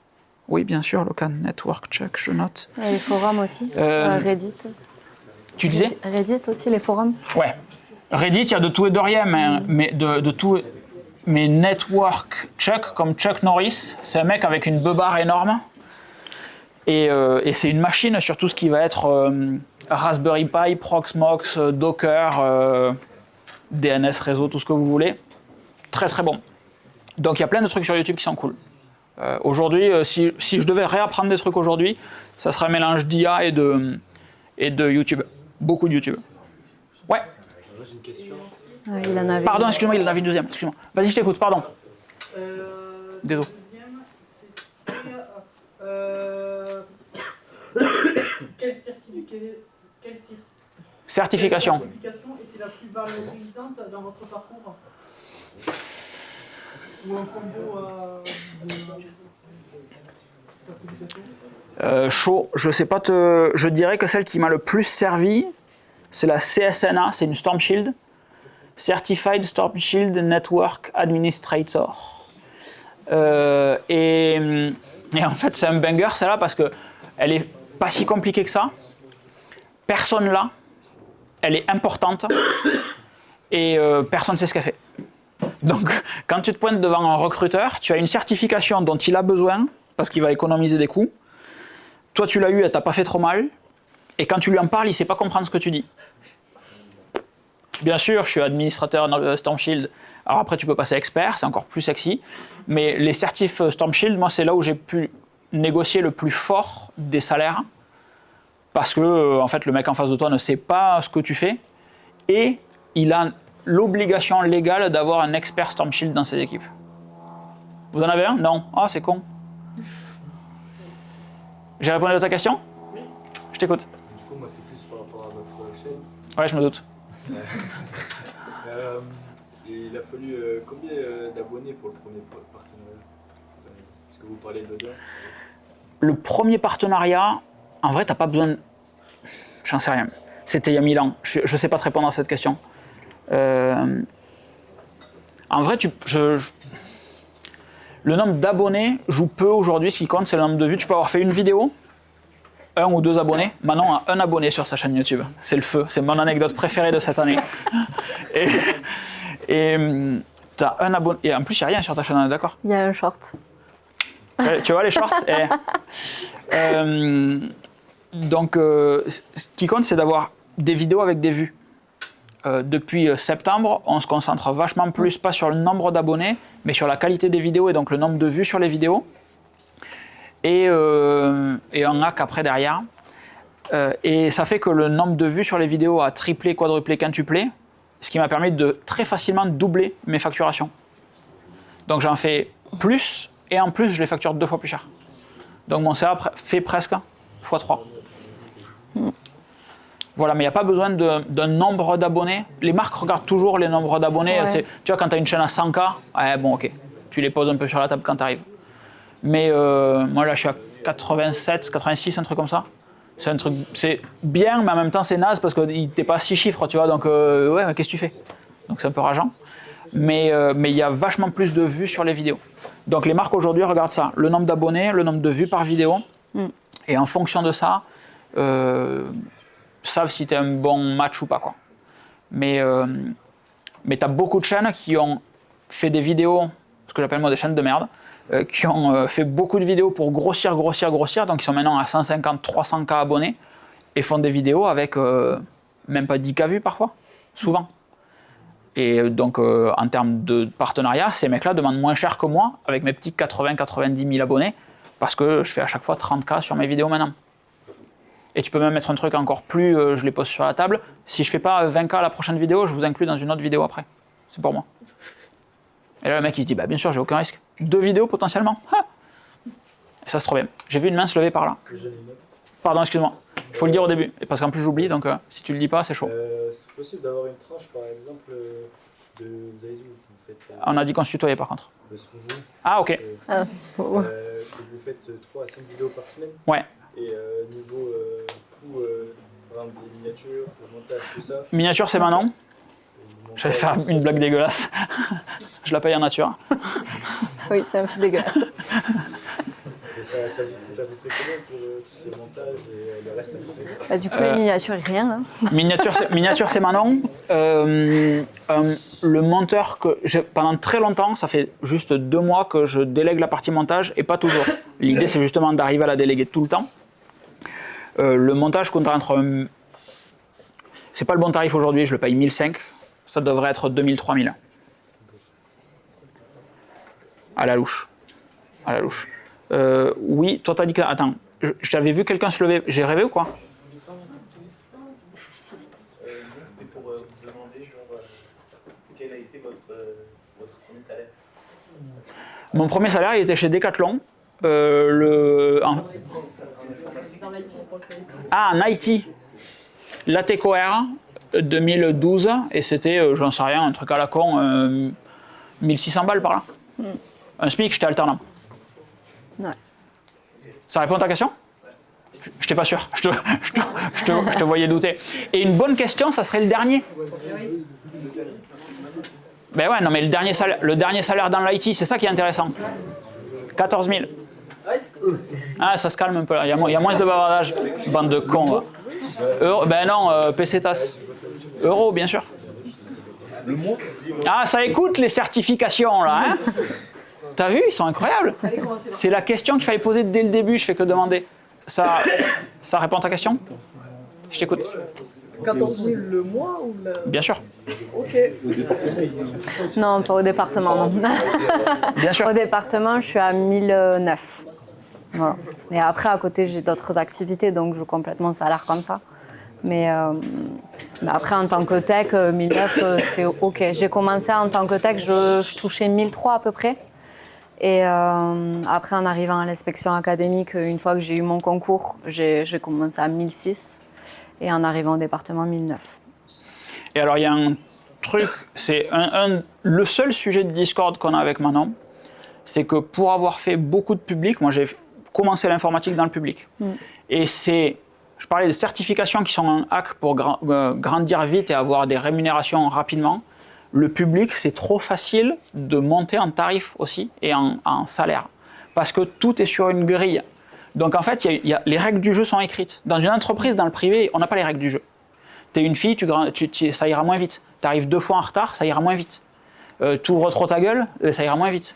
Oui, bien sûr, Locan, Network Check, je note. Et les forums aussi, Reddit. Tu disais Reddit aussi, les forums. Ouais. Reddit, il y a de tout et de rien, mais de tout. Mais Network Check, comme Chuck Norris, c'est un mec avec une beubare énorme. Et c'est une machine sur tout ce qui va être Raspberry Pi, Proxmox, Docker, DNS réseau, tout ce que vous voulez. Très très bon. Donc il y a plein de trucs sur YouTube qui sont cool. Aujourd'hui, si je devais réapprendre des trucs aujourd'hui, ça serait un mélange d'IA et de YouTube. Beaucoup de YouTube. Ouais. J'ai une question. Il en avait pardon, excuse-moi, il en avait une deuxième. Excuse-moi. Vas-y, je t'écoute, pardon. Désolé. Quelle certification était la plus valorisante dans votre parcours? Ou un combo de certification? Chaud, je sais pas je dirais que celle qui m'a le plus servi, c'est la CSNA, c'est une Storm Shield. Certified Storm Shield Network Administrator. Et en fait, c'est un banger, celle-là, parce qu'elle est pas si compliquée que ça. Personne là. Elle est importante. Et personne ne sait ce qu'elle fait. Donc, quand tu te pointes devant un recruteur, tu as une certification dont il a besoin, parce qu'il va économiser des coûts. Toi, tu l'as eu, elle t'a pas fait trop mal. Et quand tu lui en parles, il ne sait pas comprendre ce que tu dis. Bien sûr, je suis administrateur dans Storm Shield. Alors après, tu peux passer expert, c'est encore plus sexy. Mais les certifs Storm Shield, moi, c'est là où j'ai pu négocier le plus fort des salaires. Parce que, en fait, le mec en face de toi ne sait pas ce que tu fais. Et il a l'obligation légale d'avoir un expert Storm Shield dans ses équipes. Vous en avez un? Non. Ah, c'est con. J'ai répondu à ta question? Oui. Je t'écoute. Du coup, moi, c'est plus par rapport à votre chaîne. Ouais, je me doute. Et il a fallu combien d'abonnés pour le premier partenariat? Parce que vous parlez d'audience. Le premier partenariat, en vrai, t'as pas besoin de... J'en sais rien. C'était il y a 1000 ans. Je sais pas te répondre à cette question. En vrai, le nombre d'abonnés joue peu aujourd'hui. Ce qui compte, c'est le nombre de vues. Tu peux avoir fait une vidéo, 1 ou 2 abonnés. Manon a 1 abonné sur sa chaîne YouTube. C'est le feu. C'est mon anecdote préférée de cette année. Et t'as 1 abonné. Et en plus, il n'y a rien sur ta chaîne, on est d'accord? Il y a un short. Tu vois les shorts? Donc, ce qui compte, c'est d'avoir des vidéos avec des vues. Depuis septembre, on se concentre vachement plus, pas sur le nombre d'abonnés, mais sur la qualité des vidéos et donc le nombre de vues sur les vidéos. Et un hack après derrière. Et ça fait que le nombre de vues sur les vidéos a triplé, quadruplé, quintuplé, ce qui m'a permis de très facilement doubler mes facturations. Donc j'en fais plus, et en plus je les facture 2 fois plus cher. Donc mon CA fait presque x3. Voilà, mais il n'y a pas besoin d'un nombre d'abonnés. Les marques regardent toujours les nombres d'abonnés. Ouais. Tu vois, quand tu as une chaîne à 100K, ouais, bon, ok, tu les poses un peu sur la table quand tu arrives. Mais moi, là, je suis à 87, 86, un truc comme ça. C'est bien, mais en même temps, c'est naze parce que t'es pas à 6 chiffres, tu vois. Donc, ouais, mais qu'est-ce que tu fais? Donc, c'est un peu rageant. Mais il y a vachement plus de vues sur les vidéos. Donc, les marques aujourd'hui regardent ça. Le nombre d'abonnés, le nombre de vues par vidéo. Et en fonction de ça, savent si tu es un bon match ou pas, quoi. Mais tu as beaucoup de chaînes qui ont fait des vidéos, ce que j'appelle moi des chaînes de merde, qui ont fait beaucoup de vidéos pour grossir, donc ils sont maintenant à 150, 300K abonnés, et font des vidéos avec même pas 10K vues parfois, souvent. Et donc en termes de partenariat, ces mecs-là demandent moins cher que moi, avec mes petits 80, 90 000 abonnés, parce que je fais à chaque fois 30K sur mes vidéos maintenant. Et tu peux même mettre un truc encore plus, je les pose sur la table. Si je fais pas 20K la prochaine vidéo, je vous inclus dans une autre vidéo après. C'est pour moi. Et là, le mec, il se dit, bah bien sûr, j'ai aucun risque. 2 vidéos potentiellement. Et ça, c'est trop bien. J'ai vu une main se lever par là. Pardon, excuse-moi. Il faut le dire au début. Et parce qu'en plus, j'oublie, donc si tu le dis pas, c'est chaud. C'est possible d'avoir une tranche, par exemple, de... Vous avez dit, vous faites... On a dit qu'on se tutoyait, par contre. Vous, ah, ok. Vous faites 3 à 5 vidéos par semaine. Ouais. Et niveau coût, par exemple, des miniatures, le montage, tout ça. Miniature, c'est Manon. J'allais faire une blague dégueulasse. Je la paye en nature. Oui, c'est un peu dégueulasse. Et ça vous coûte à peu près combien pour tout ce qui est montage et le reste à peu près? Bah, du coup, les miniatures, rien. Hein. Miniature, c'est Manon. Le monteur, pendant très longtemps, ça fait juste 2 mois que je délègue la partie montage, et pas toujours. L'idée, c'est justement d'arriver à la déléguer tout le temps. Le montage compte entre... C'est pas le bon tarif aujourd'hui, je le paye 1005. Ça devrait être 2000, 3000. À la louche. À la louche. Oui, toi t'as dit que... Attends, j'avais vu quelqu'un se lever. J'ai rêvé ou quoi? C'était pour vous demander quel a été votre premier salaire. Mon premier salaire, il était chez Decathlon. En IT. Latecoère 2012, et c'était, j'en sais rien, un truc à la con, 1600 balles par là. Un SMIC, j'étais alternant. Ouais. Ça répond à ta question? Je n'étais pas sûr, je te voyais douter. Et une bonne question, ça serait le dernier. Ben ouais, non mais le dernier salaire dans l'IT, c'est ça qui est intéressant. 14 000. Ah, ça se calme un peu là, il y a moins de bavardage. Bande de cons. Ben non, PC TAS. Euros, bien sûr. Ah, ça écoute les certifications là, hein. T'as vu, ils sont incroyables. C'est la question qu'il fallait poser dès le début, je fais que demander. Ça répond à ta question? Je t'écoute. 14 000 le mois ou le... Bien sûr. Ok. Non, pas au département, non. Bien sûr. Au département, je suis à 1009. Voilà. Et après, à côté, j'ai d'autres activités, donc je complète mon salaire comme ça. Mais après, en tant que tech, 1009, c'est OK. J'ai commencé en tant que tech, je touchais 1003 à peu près. Et après, en arrivant à l'inspection académique, une fois que j'ai eu mon concours, j'ai commencé à 1006. Et en arrivant au département, 1009. Et alors, il y a un truc, c'est le seul sujet de Discord qu'on a avec Manon, c'est que pour avoir fait beaucoup de public, moi j'ai commencé l'informatique dans le public. Et je parlais des certifications qui sont un hack pour grandir vite et avoir des rémunérations rapidement. Le public, c'est trop facile de monter en tarif aussi et en salaire. Parce que tout est sur une grille. Donc en fait, les règles du jeu sont écrites. Dans une entreprise, dans le privé, on n'a pas les règles du jeu. Tu es une fille, ça ira moins vite. Tu arrives 2 fois en retard, ça ira moins vite. Tu ouvres trop ta gueule, ça ira moins vite.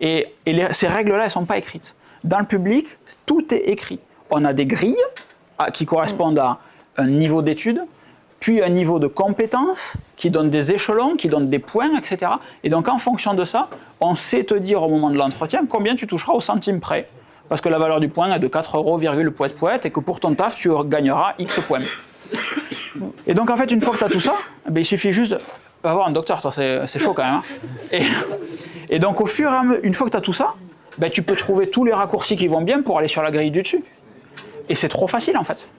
Et ces règles-là, elles ne sont pas écrites. Dans le public, tout est écrit. On a des grilles qui correspondent à un niveau d'études, puis un niveau de compétences, qui donnent des échelons, qui donnent des points, etc. Et donc en fonction de ça, on sait te dire au moment de l'entretien combien tu toucheras au centime près. Parce que la valeur du point est de 4 euros, poète, et que pour ton taf, tu gagneras X points. Et donc, en fait, une fois que tu as tout ça, il suffit juste de... avoir un docteur, toi, c'est chaud quand même. Hein. Et donc, au fur et à mesure, une fois que tu as tout ça, tu peux trouver tous les raccourcis qui vont bien pour aller sur la grille du dessus. Et c'est trop facile, en fait.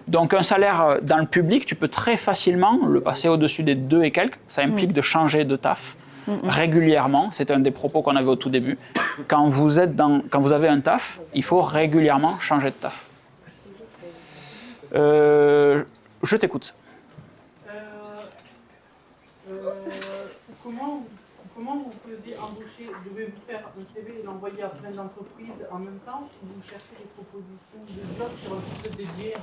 Donc, un salaire dans le public, tu peux très facilement le passer au-dessus des 2 et quelques. Ça implique de changer de taf. Régulièrement, c'est un des propos qu'on avait au tout début. Quand vous avez un taf, il faut régulièrement changer de taf. Je t'écoute. Comment vous faisiez embaucher? Devez-vous faire un CV et l'envoyer à plein d'entreprises en même temps ou vous cherchez des propositions de jobs sur un site dédié?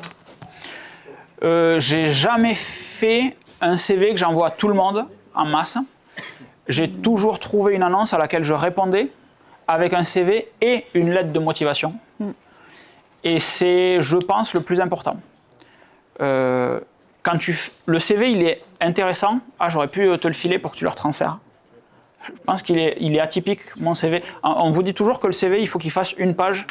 J'ai jamais fait un CV que j'envoie à tout le monde en masse. J'ai toujours trouvé une annonce à laquelle je répondais avec un CV et une lettre de motivation. Et c'est, je pense, le plus important. Le CV, il est intéressant. Ah, j'aurais pu te le filer pour que tu le retransfères. Je pense qu'il est atypique, mon CV. On vous dit toujours que le CV, il faut qu'il fasse 1 page.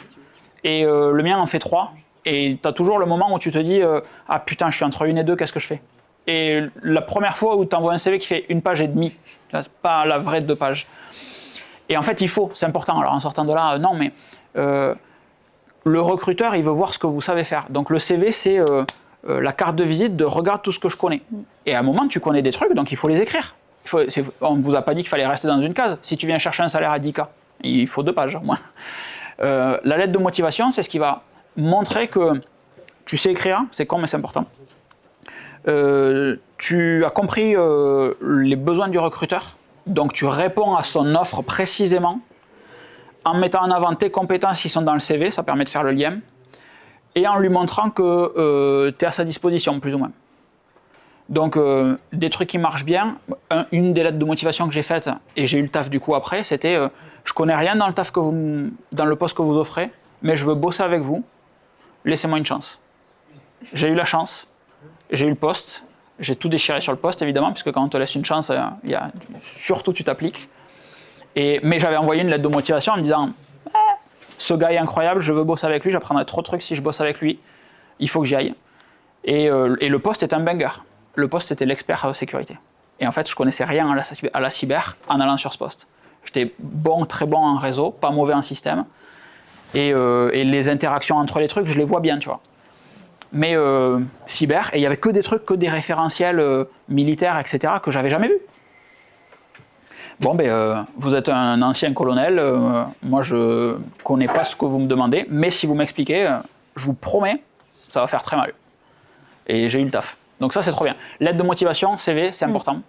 Et le mien en fait 3. Et tu as toujours le moment où tu te dis ah putain, je suis entre 1 et 2, qu'est-ce que je fais? Et la première fois où tu envoies un CV qui fait 1 page et demie, c'est pas la vraie 2 pages. Et en fait, c'est important. Alors en sortant de là, non, mais le recruteur, il veut voir ce que vous savez faire. Donc le CV, c'est la carte de visite de regarde tout ce que je connais. Et à un moment, tu connais des trucs, donc il faut les écrire. On ne vous a pas dit qu'il fallait rester dans une case. Si tu viens chercher un salaire à 10K, il faut 2 pages au moins. La lettre de motivation, c'est ce qui va montrer que tu sais écrire, c'est con mais c'est important. Tu as compris les besoins du recruteur, donc tu réponds à son offre précisément en mettant en avant tes compétences qui sont dans le CV, ça permet de faire le lien, et en lui montrant que tu es à sa disposition, plus ou moins. Donc, des trucs qui marchent bien. Une des lettres de motivation que j'ai faites, et j'ai eu le taf du coup après, c'était je connais rien dans le poste que vous offrez, mais je veux bosser avec vous, laissez-moi une chance. J'ai eu la chance. J'ai eu le poste, j'ai tout déchiré sur le poste évidemment, puisque quand on te laisse une chance, surtout tu t'appliques. Mais j'avais envoyé une lettre de motivation en me disant ce gars est incroyable, je veux bosser avec lui, j'apprendrai trop de trucs si je bosse avec lui, il faut que j'y aille. Et le poste est un banger. Le poste était l'expert sécurité. Et en fait, je connaissais rien à la cyber en allant sur ce poste. J'étais très bon en réseau, pas mauvais en système. Et les interactions entre les trucs, je les vois bien, tu vois. Mais cyber, et il n'y avait que des référentiels militaires, etc., que j'avais jamais vus. Bon, vous êtes un ancien colonel, moi je connais pas ce que vous me demandez, mais si vous m'expliquez, je vous promets, ça va faire très mal. Et j'ai eu le taf. Donc ça, c'est trop bien. Lettre de motivation, CV, c'est important.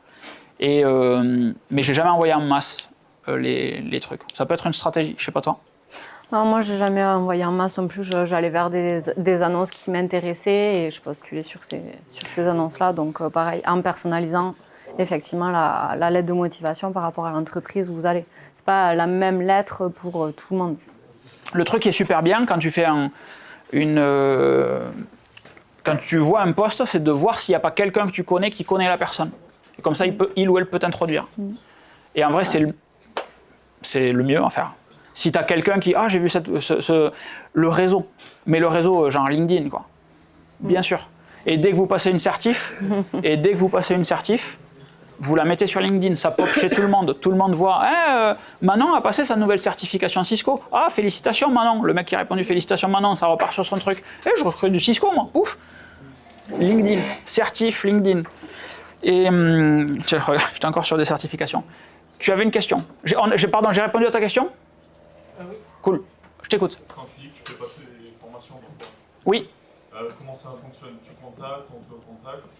Et, mais j'ai jamais envoyé en masse les trucs. Ça peut être une stratégie, je sais pas toi. Non, moi, j'ai jamais envoyé en masse non plus. J'allais vers des annonces qui m'intéressaient et je postulais sur ces annonces-là. Donc, pareil, en personnalisant effectivement la lettre de motivation par rapport à l'entreprise où vous allez. C'est pas la même lettre pour tout le monde. Le truc qui est super bien quand tu fais quand tu vois un poste, c'est de voir s'il n'y a pas quelqu'un que tu connais qui connaît la personne. Et comme ça, il ou elle peut t'introduire. Et en vrai, c'est le mieux à faire. Si tu as quelqu'un qui, j'ai vu le réseau, mais le réseau genre LinkedIn, quoi. Bien sûr. Et dès que vous passez une certif, vous la mettez sur LinkedIn, ça pop chez tout le monde voit, Manon a passé sa nouvelle certification Cisco, félicitations Manon, le mec qui a répondu félicitations Manon, ça repart sur son truc, je recrute du Cisco moi, ouf. LinkedIn, certif LinkedIn. Et regarde, j'étais encore sur des certifications. Tu avais une question. Pardon, j'ai répondu à ta question? Oui. Cool, je t'écoute. Quand tu dis que tu fais passer des formations, oui. Comment ça fonctionne? Tu contactes, on te contacte?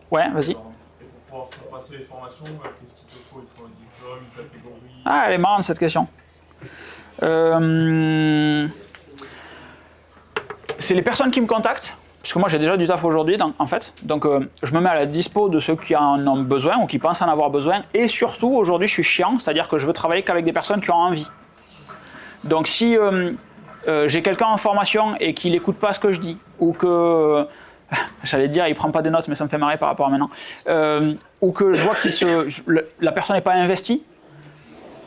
Ouais, vas-y. Et pour pouvoir faire passer les formations, qu'est-ce qu'il te faut? Il te faut un diplôme, une catégorie? Elle est marrante cette question. C'est les personnes qui me contactent. Parce que moi j'ai déjà du taf aujourd'hui en fait, donc je me mets à la dispo de ceux qui en ont besoin ou qui pensent en avoir besoin, et surtout aujourd'hui je suis chiant, c'est-à-dire que je veux travailler qu'avec des personnes qui ont envie. Donc si j'ai quelqu'un en formation et qu'il n'écoute pas ce que je dis, ou que, j'allais dire il prend pas des notes mais ça me fait marrer par rapport à maintenant, ou que je vois que la personne n'est pas investie,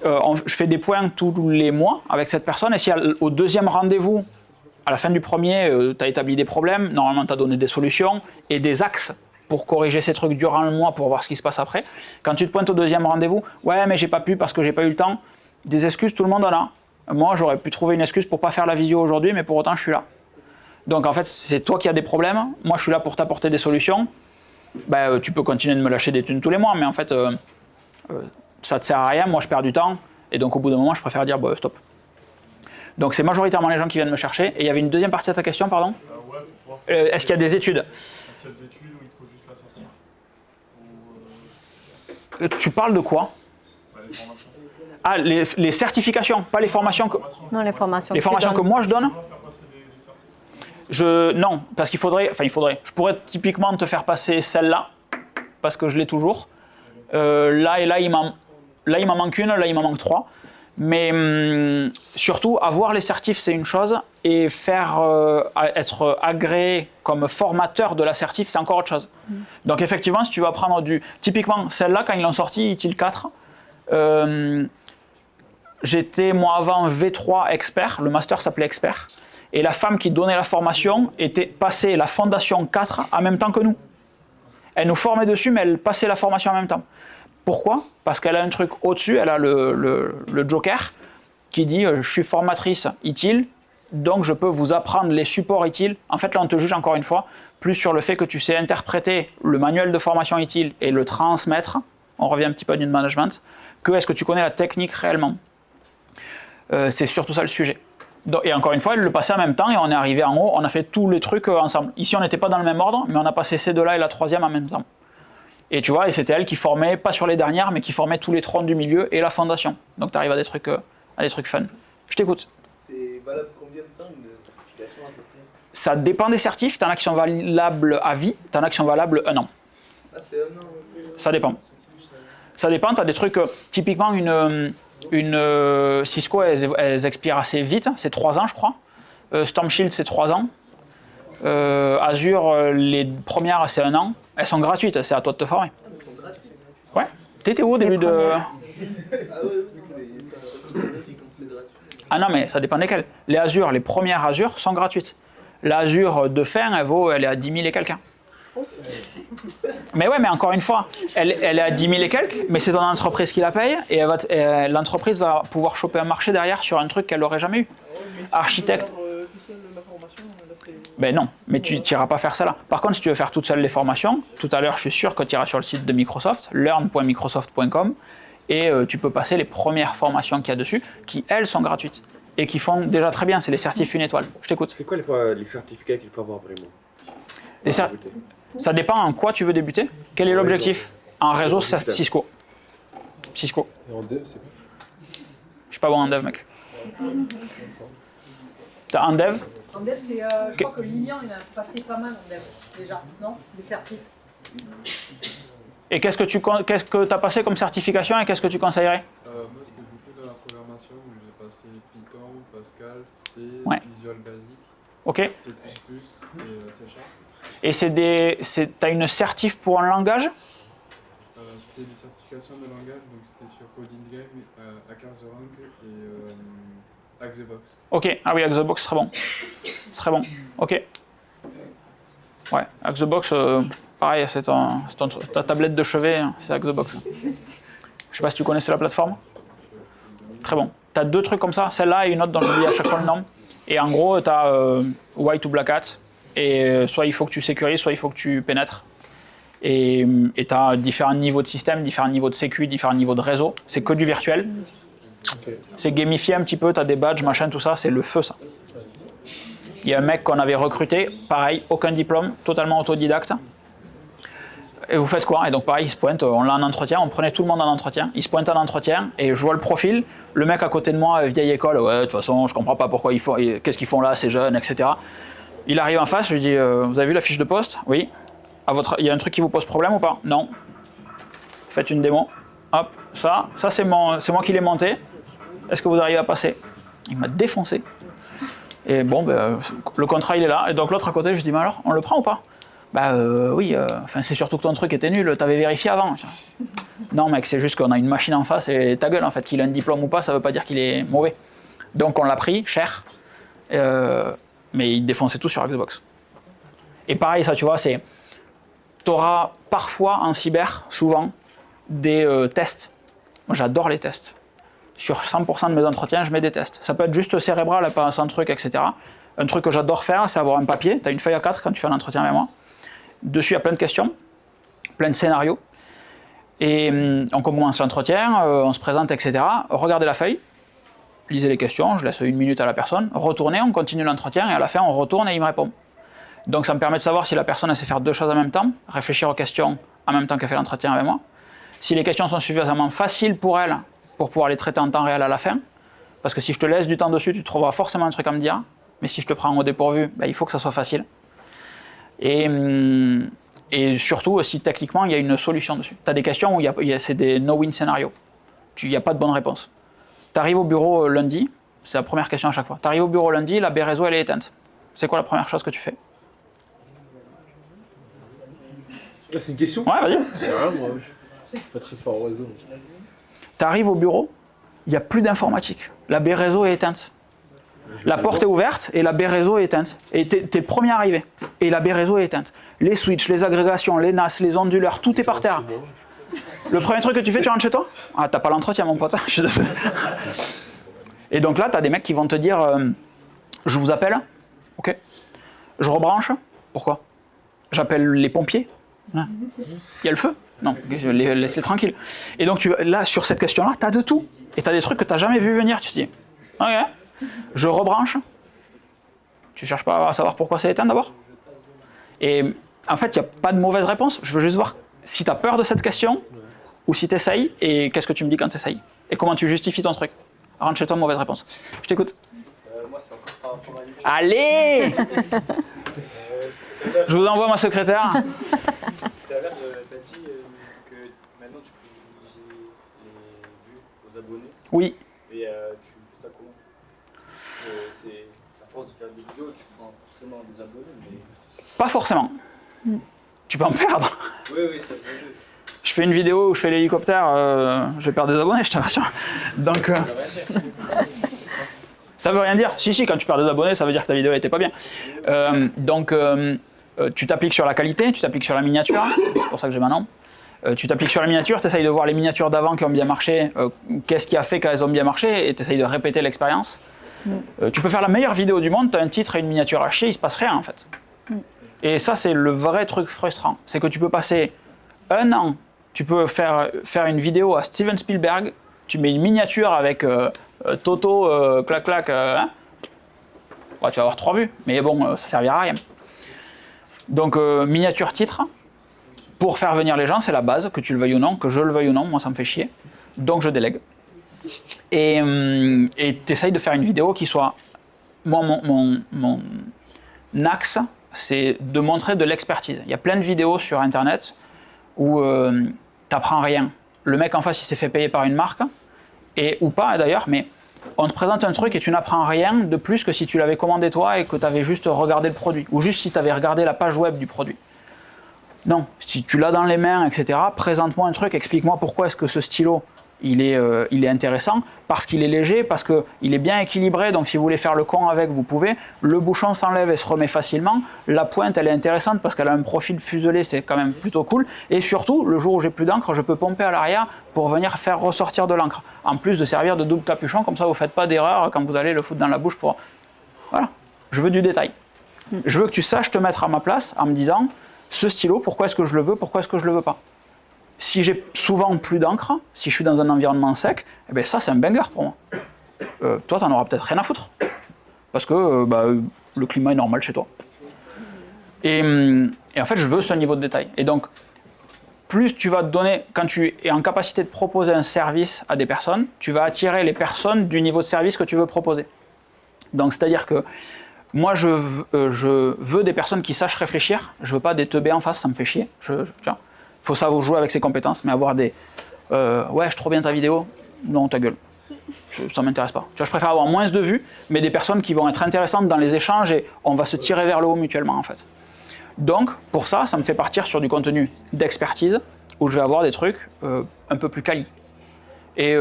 je fais des points tous les mois avec cette personne, et si au deuxième rendez-vous, à la fin du premier, tu as établi des problèmes, normalement tu as donné des solutions et des axes pour corriger ces trucs durant le mois pour voir ce qui se passe après. Quand tu te pointes au deuxième rendez-vous, ouais mais j'ai pas pu parce que j'ai pas eu le temps, des excuses tout le monde en a. Moi j'aurais pu trouver une excuse pour pas faire la visio aujourd'hui, mais pour autant je suis là. Donc en fait c'est toi qui as des problèmes, moi je suis là pour t'apporter des solutions. Tu peux continuer de me lâcher des thunes tous les mois, mais en fait ça te sert à rien, moi je perds du temps, et donc au bout d'un moment je préfère dire stop. Donc c'est majoritairement les gens qui viennent me chercher. Et il y avait une deuxième partie à ta question, pardon. Est-ce qu'il y a des études? Est-ce qu'il y a des études ou il faut juste la sortir? Tu parles de quoi? Les formations. Les certifications, pas les formations que... Non, les formations. Les formations que moi je donne? Non, parce qu'il faudrait... Je pourrais typiquement te faire passer celle-là, parce que je l'ai toujours. Là, il m'en manque une, là il m'en manque 3. Mais surtout, avoir les certifs, c'est une chose, et être agréé comme formateur de la certif, c'est encore autre chose. Donc effectivement, si tu vas prendre typiquement, celle-là, quand ils l'ont sorti, ITIL 4, j'étais, moi, avant V3 expert, le master s'appelait expert, et la femme qui donnait la formation était passée la fondation 4 en même temps que nous. Elle nous formait dessus, mais elle passait la formation en même temps. Pourquoi? Parce qu'elle a un truc au-dessus, elle a le joker qui dit je suis formatrice ITIL, donc je peux vous apprendre les supports ITIL. En fait là on te juge encore une fois plus sur le fait que tu sais interpréter le manuel de formation ITIL et le transmettre, on revient un petit peu du management, que est-ce que tu connais la technique réellement. C'est surtout ça le sujet. Donc, et encore une fois, elle le passait en même temps et on est arrivé en haut, on a fait tous les trucs ensemble. Ici on n'était pas dans le même ordre, mais on a passé ces deux-là et la troisième en même temps. Et tu vois, et c'était elle qui formait, pas sur les dernières, mais qui formait tous les troncs du milieu et la fondation. Donc tu arrives à des trucs fun. Je t'écoute. C'est valable combien de temps une certification à peu près? Ça dépend des certifs, t'en as qui sont valables à vie, t'en as qui sont valables 1 an. Ah c'est 1 an? Ça dépend. Ça dépend, t'as des trucs, typiquement une Cisco, elles expirent assez vite, c'est 3 ans je crois. Storm Shield c'est 3 ans. Azure, les premières c'est 1 an. Elles sont gratuites, c'est à toi de te former. Elles sont gratuites? Ouais. T'étais où au début de... Ah ouais, c'est gratuit. Ah non mais ça dépend desquelles. Les Azure, les premières Azure sont gratuites. L'Azure de fin, elle est à 10 000 et quelques. Mais ouais, mais encore une fois, elle est à 10 000 et quelques, mais c'est ton entreprise qui la paye, et l'entreprise va pouvoir choper un marché derrière sur un truc qu'elle n'aurait jamais eu. Architecte. Ben non, mais tu n'iras pas faire ça là. Par contre, si tu veux faire toute seule les formations, tout à l'heure, je suis sûr que tu iras sur le site de Microsoft, learn.microsoft.com, et tu peux passer les premières formations qu'il y a dessus, qui, elles, sont gratuites. et qui font déjà très bien, c'est les certifs 1 étoile. Je t'écoute. C'est quoi les certificats qu'il faut avoir vraiment? Ça dépend en quoi tu veux débuter. Quel est l'objectif? En réseau, c'est Cisco. Cisco. Et en dev, c'est quoi? Je suis pas bon en dev, mec. T'as un dev? En dev, c'est, je crois que Lilian, il a passé pas mal en dev, déjà, non? Les certifs. Et qu'est-ce que tu as passé comme certification et qu'est-ce que tu conseillerais? Moi, c'était beaucoup dans la programmation où j'ai passé Python, Pascal, C, Ouais. Visual Basic, Ok. C++ et C Sharp. T'as une certif pour un langage? C'était des certifications de langage, donc c'était sur Coding Game, Hackers Rank et Hack the Box. Ok, ah oui, Hack the Box, très bon. Très bon, ok. Ouais, Hack the Box, pareil, c'est ta tablette de chevet, c'est Hack the Box. Je sais pas si tu connaissais la plateforme. Très bon. Tu as 2 trucs comme ça, celle-là et une autre dont je dis à chaque fois le nom. Et en gros, tu as White ou Black Hat. Et soit il faut que tu sécurises, soit il faut que tu pénètres. Et tu as différents niveaux de système, différents niveaux de sécu, différents niveaux de réseau. C'est que du virtuel. C'est gamifié un petit peu, tu as des badges, machin, tout ça, c'est le feu ça. Il y a un mec qu'on avait recruté, pareil, aucun diplôme, totalement autodidacte. Et vous faites quoi? Et donc pareil, il se pointe, on l'a en entretien, on prenait tout le monde en entretien, il se pointe en entretien, et je vois le profil, le mec à côté de moi, vieille école, ouais, de toute façon, je comprends pas pourquoi ils font, qu'est-ce qu'ils font là, ces jeunes, etc. Il arrive en face, je lui dis, vous avez vu la fiche de poste? Oui. Il y a un truc qui vous pose problème ou pas? Non. Faites une démo. Hop, ça c'est moi qui l'ai monté. Est-ce que vous arrivez à passer? Il m'a défoncé. Et bon, le contrat il est là. Et donc l'autre à côté, je lui dis, mais alors, on le prend ou pas? Oui, c'est surtout que ton truc était nul, t'avais vérifié avant. Non mec, c'est juste qu'on a une machine en face et ta gueule en fait, qu'il a un diplôme ou pas, ça veut pas dire qu'il est mauvais. Donc on l'a pris, cher, mais il défonçait tout sur Xbox. Et pareil, ça tu vois, t'auras parfois en cyber, souvent, des tests. Moi j'adore les tests. Sur 100% de mes entretiens, je mets des tests. Ça peut être juste cérébral, pas sans truc, etc. Un truc que j'adore faire, c'est avoir un papier, tu as une feuille A4 quand tu fais un entretien avec moi. Dessus, il y a plein de questions, plein de scénarios. Et on commence l'entretien, on se présente, etc. Regardez la feuille, lisez les questions, je laisse 1 minute à la personne, retournez, on continue l'entretien, et à la fin, on retourne et il me répond. Donc ça me permet de savoir si la personne elle sait faire 2 choses en même temps, réfléchir aux questions en même temps qu'elle fait l'entretien avec moi. Si les questions sont suffisamment faciles pour elle, pour pouvoir les traiter en temps réel à la fin, parce que si je te laisse du temps dessus, tu trouveras forcément un truc à me dire, mais si je te prends au dépourvu, il faut que ça soit facile. Et surtout, si techniquement, il y a une solution dessus. Tu as des questions où c'est des no-win scénarios. Il n'y a pas de bonne réponse. Tu arrives au bureau lundi, c'est la première question à chaque fois. Tu arrives au bureau lundi, la baie réseau, elle est éteinte. C'est quoi la première chose que tu fais? C'est une question? Ouais, vas-y. C'est rien, moi, je suis pas très fort au réseau. Tu arrives au bureau, il n'y a plus d'informatique. La baie réseau est éteinte. La porte est ouverte et la baie réseau est éteinte. Et t'es le premier arrivé. Et la baie réseau est éteinte. Les switches, les agrégations, les NAS, les onduleurs, tout est par terre. Le premier truc que tu fais, tu rentres chez toi? Ah, t'as pas l'entretien, mon pote. Je suis désolé. Et donc là, t'as des mecs qui vont te dire je vous appelle. Ok. Je rebranche. Pourquoi? J'appelle les pompiers. Il y a le feu? Non, laisse-les tranquilles. Et donc là, sur cette question-là, t'as de tout. Et t'as des trucs que t'as jamais vu venir. Tu te dis ok. Je rebranche. Tu cherches pas à savoir pourquoi c'est éteint d'abord? Et en fait, il n'y a pas de mauvaise réponse. Je veux juste voir si tu as peur de cette question ou si tu essayes et qu'est-ce que tu me dis quand tu essayes. Et comment tu justifies ton truc. Rentre chez toi, mauvaise réponse. Je t'écoute. Moi, c'est encore par rapport à YouTube. Allez Je vous envoie ma secrétaire. Tout à l'heure, tu as dit que maintenant tu privilégies les vues aux abonnés. Oui. Et tu fais ça comment? C'est à force de faire des vidéos, tu prends forcément des abonnés, mais... Pas forcément. Tu peux en perdre. Oui, ça se veut. Je fais une vidéo où je fais l'hélicoptère, je vais perdre des abonnés, je te rassure. Donc, ça veut rien dire. Si, quand tu perds des abonnés, ça veut dire que ta vidéo n'était pas bien. Tu t'appliques sur la qualité, tu t'appliques sur la miniature, c'est pour ça que j'ai maintenant. Tu t'appliques sur la miniature, tu essayes de voir les miniatures d'avant qui ont bien marché, qu'est-ce qui a fait qu'elles ont bien marché, et tu essayes de répéter l'expérience. Tu peux faire la meilleure vidéo du monde, tu as un titre et une miniature à chier, il se passe rien en fait. Et ça, c'est le vrai truc frustrant. C'est que tu peux passer 1 an, tu peux faire une vidéo à Steven Spielberg, tu mets une miniature avec Toto, clac clac, hein, ouais, tu vas avoir 3 vues, mais bon, ça servira à rien. Donc miniature titre, pour faire venir les gens, c'est la base, que tu le veuilles ou non, que je le veuille ou non, moi ça me fait chier, donc je délègue. Et tu essayes de faire une vidéo qui soit... Moi, mon axe, c'est de montrer de l'expertise. Il y a plein de vidéos sur Internet où tu n'apprends rien. Le mec en face, il s'est fait payer par une marque, ou pas d'ailleurs, mais on te présente un truc et tu n'apprends rien de plus que si tu l'avais commandé toi et que tu avais juste regardé le produit, ou juste si tu avais regardé la page web du produit. Non, si tu l'as dans les mains, etc., présente-moi un truc, explique-moi pourquoi est-ce que ce stylo, il est intéressant, parce qu'il est léger, parce qu'il est bien équilibré, donc si vous voulez faire le con avec, vous pouvez. Le bouchon s'enlève et se remet facilement. La pointe, elle est intéressante parce qu'elle a un profil fuselé, c'est quand même plutôt cool. Et surtout, le jour où j'ai plus d'encre, je peux pomper à l'arrière pour venir faire ressortir de l'encre. En plus de servir de double capuchon, comme ça vous ne faites pas d'erreur quand vous allez le foutre dans la bouche pour... Voilà, je veux du détail. Je veux que tu saches te mettre à ma place en me disant, ce stylo, pourquoi est-ce que je le veux, pourquoi est-ce que je le veux pas. Si j'ai souvent plus d'encre, si je suis dans un environnement sec, eh bien ça c'est un banger pour moi. Toi t'en auras peut-être rien à foutre. Parce que le climat est normal chez toi. Et en fait je veux ce niveau de détail. Et donc plus tu vas te donner, quand tu es en capacité de proposer un service à des personnes, tu vas attirer les personnes du niveau de service que tu veux proposer. Donc c'est-à-dire que moi je veux des personnes qui sachent réfléchir, je veux pas des teubés en face, ça me fait chier. Il faut savoir jouer avec ses compétences, mais avoir des ouais, je trouve bien ta vidéo, non, ta gueule, ça m'intéresse pas. Tu vois, je préfère avoir moins de vues, mais des personnes qui vont être intéressantes dans les échanges et on va se tirer vers le haut mutuellement en fait. Donc, pour ça, ça me fait partir sur du contenu d'expertise où je vais avoir des trucs un peu plus quali. Et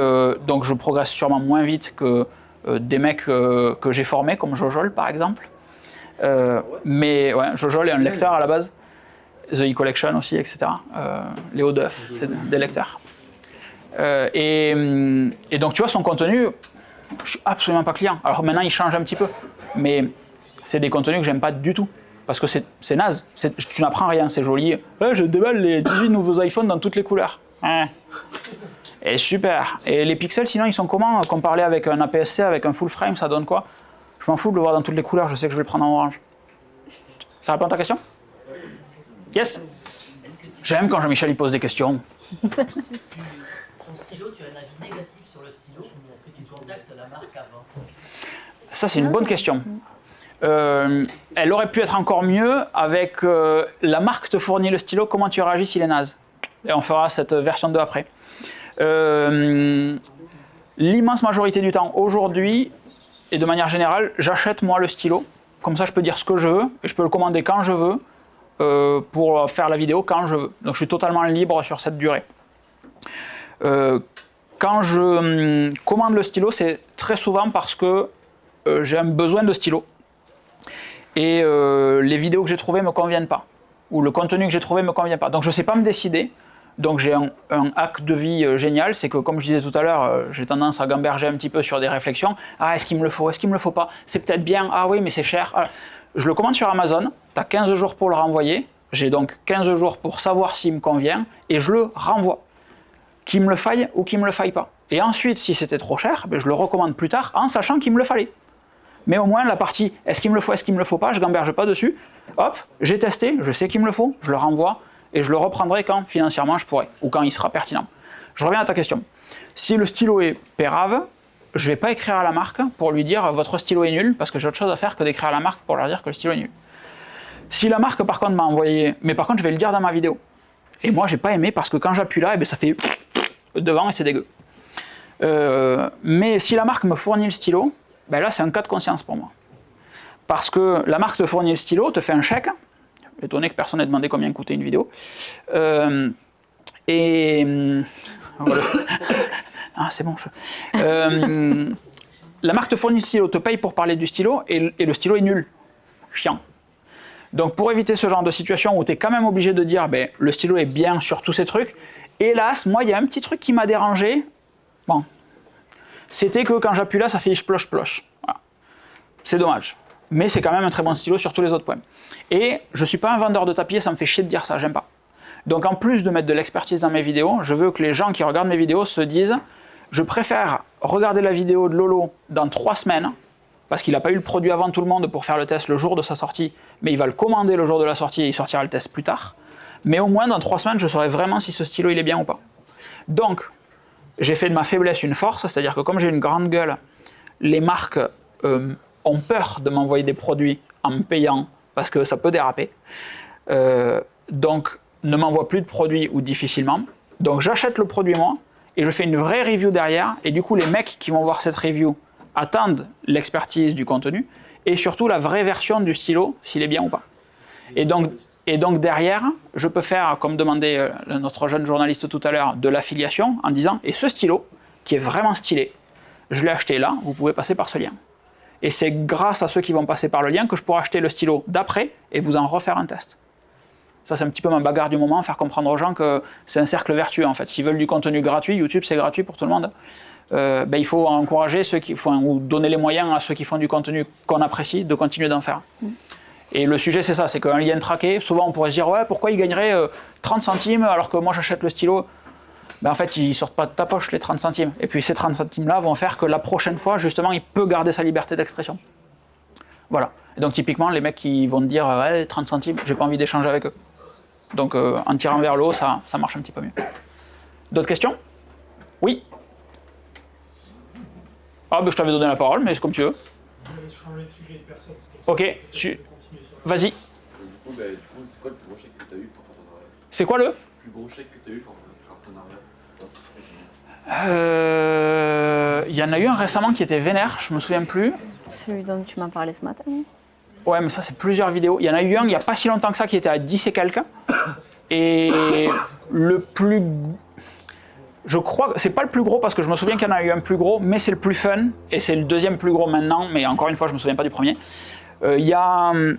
donc, je progresse sûrement moins vite que des mecs que j'ai formés, comme Jojol par exemple. Mais ouais, Jojol est un lecteur à la base. The E-Collection aussi, etc. Léo Duff, c'est des lecteurs. Et donc tu vois, son contenu, je suis absolument pas client. Alors maintenant il change un petit peu, mais c'est des contenus que j'aime pas du tout. Parce que c'est naze, tu n'apprends rien, c'est joli. Ouais, je déballe les 18 nouveaux iPhones dans toutes les couleurs. Et super. Et les pixels, sinon ils sont comment? Comparé avec un APS-C, avec un full frame, ça donne quoi? Je m'en fous de le voir dans toutes les couleurs, je sais que je vais le prendre en orange. Ça répond à ta question? Yes. J'aime quand Jean-Michel il pose des questions. Ton stylo, tu as un avis négatif sur le stylo, mais est-ce que tu contactes la marque avant? Ça c'est une bonne question. Elle aurait pu être encore mieux avec la marque te fournit le stylo, comment tu réagis s'il est naze. Et on fera cette version 2 après. L'immense majorité du temps aujourd'hui, et de manière générale, j'achète moi le stylo. Comme ça je peux dire ce que je veux, et je peux le commander quand je veux. Pour faire la vidéo quand je veux. Donc je suis totalement libre sur cette durée. Quand je commande le stylo, c'est très souvent parce que j'ai un besoin de stylo. Et les vidéos que j'ai trouvées ne me conviennent pas. Ou le contenu que j'ai trouvé ne me convient pas. Donc je ne sais pas me décider. Donc j'ai un hack de vie génial, c'est que comme je disais tout à l'heure, j'ai tendance à gamberger un petit peu sur des réflexions. Ah, est-ce qu'il me le faut? Est-ce qu'il me le faut pas? C'est peut-être bien. Ah oui, mais c'est cher. Ah. Je le commande sur Amazon, tu as 15 jours pour le renvoyer, j'ai donc 15 jours pour savoir s'il me convient, et je le renvoie. Qu'il me le faille ou qu'il me le faille pas. Et ensuite, si c'était trop cher, ben je le recommande plus tard en sachant qu'il me le fallait. Mais au moins, la partie est-ce qu'il me le faut, est-ce qu'il me le faut pas, je gamberge pas dessus. Hop, j'ai testé, je sais qu'il me le faut, je le renvoie, et je le reprendrai quand financièrement je pourrai, ou quand il sera pertinent. Je reviens à ta question. Si le stylo est pérave, je ne vais pas écrire à la marque pour lui dire votre stylo est nul, parce que j'ai autre chose à faire que d'écrire à la marque pour leur dire que le stylo est nul. Si la marque par contre m'a envoyé, mais par contre je vais le dire dans ma vidéo. Et moi j'ai pas aimé parce que quand j'appuie là, eh bien, ça fait devant et c'est dégueu. Mais si la marque me fournit le stylo, ben là c'est un cas de conscience pour moi. Parce que la marque te fournit le stylo, te fait un chèque, étonné que personne n'ait demandé combien coûtait une vidéo, voilà. Ah, c'est bon. La marque te fournit le stylo, te paye pour parler du stylo, et le stylo est nul. Chiant. Donc pour éviter ce genre de situation où tu es quand même obligé de dire ben, le stylo est bien sur tous ces trucs, hélas, moi il y a un petit truc qui m'a dérangé. Bon. C'était que quand j'appuie là, ça fait sploche-ploche. Voilà. C'est dommage. Mais c'est quand même un très bon stylo sur tous les autres points. Et je ne suis pas un vendeur de tapis, ça me fait chier de dire ça, j'aime pas. Donc en plus de mettre de l'expertise dans mes vidéos, je veux que les gens qui regardent mes vidéos se disent je préfère regardez la vidéo de Lolo dans 3 semaines, parce qu'il n'a pas eu le produit avant tout le monde pour faire le test le jour de sa sortie, mais il va le commander le jour de la sortie et il sortira le test plus tard. Mais au moins dans 3 semaines, je saurai vraiment si ce stylo il est bien ou pas. Donc, j'ai fait de ma faiblesse une force, c'est-à-dire que comme j'ai une grande gueule, les marques ont peur de m'envoyer des produits en me payant parce que ça peut déraper. Donc, ne m'envoie plus de produits ou difficilement. Donc, j'achète le produit moi et je fais une vraie review derrière. Et du coup, les mecs qui vont voir cette review attendent l'expertise du contenu et surtout la vraie version du stylo, s'il est bien ou pas. Et donc derrière, je peux faire, comme demandait notre jeune journaliste tout à l'heure, de l'affiliation en disant « Et ce stylo, qui est vraiment stylé, je l'ai acheté là, vous pouvez passer par ce lien. » Et c'est grâce à ceux qui vont passer par le lien que je pourrai acheter le stylo d'après et vous en refaire un test. Ça, c'est un petit peu ma bagarre du moment, faire comprendre aux gens que c'est un cercle vertueux en fait. S'ils veulent du contenu gratuit, YouTube c'est gratuit pour tout le monde. Il faut encourager ceux qui font, ou donner les moyens à ceux qui font du contenu qu'on apprécie de continuer d'en faire. Et le sujet c'est ça, c'est qu'un lien traqué, souvent on pourrait se dire ouais pourquoi il gagnerait 30 centimes alors que moi j'achète le stylo. En fait ils sortent pas de ta poche les 30 centimes. Et puis ces 30 centimes là vont faire que la prochaine fois justement il peut garder sa liberté d'expression. Voilà. Et donc typiquement les mecs qui vont te dire ouais 30 centimes, j'ai pas envie d'échanger avec eux. Donc en tirant vers le haut ça marche un petit peu mieux. D'autres questions? Oui. Ah ben je t'avais donné la parole mais c'est comme tu veux. Ok, vas-y. Du coup, c'est quoi le plus gros chèque que tu as eu pour ton partenariat? C'est quoi le plus gros chèque que tu as eu pour ton partenariat? Il y en a eu un récemment qui était vénère, je me souviens plus. Celui dont tu m'as parlé ce matin. Ouais, mais ça c'est plusieurs vidéos. Il y en a eu un il n'y a pas si longtemps que ça qui était à 10 et quelques. Et le plus... Je crois que c'est pas le plus gros parce que je me souviens qu'il y en a eu un plus gros, mais c'est le plus fun. Et c'est le deuxième plus gros maintenant, mais encore une fois, je me souviens pas du premier. Il y a, je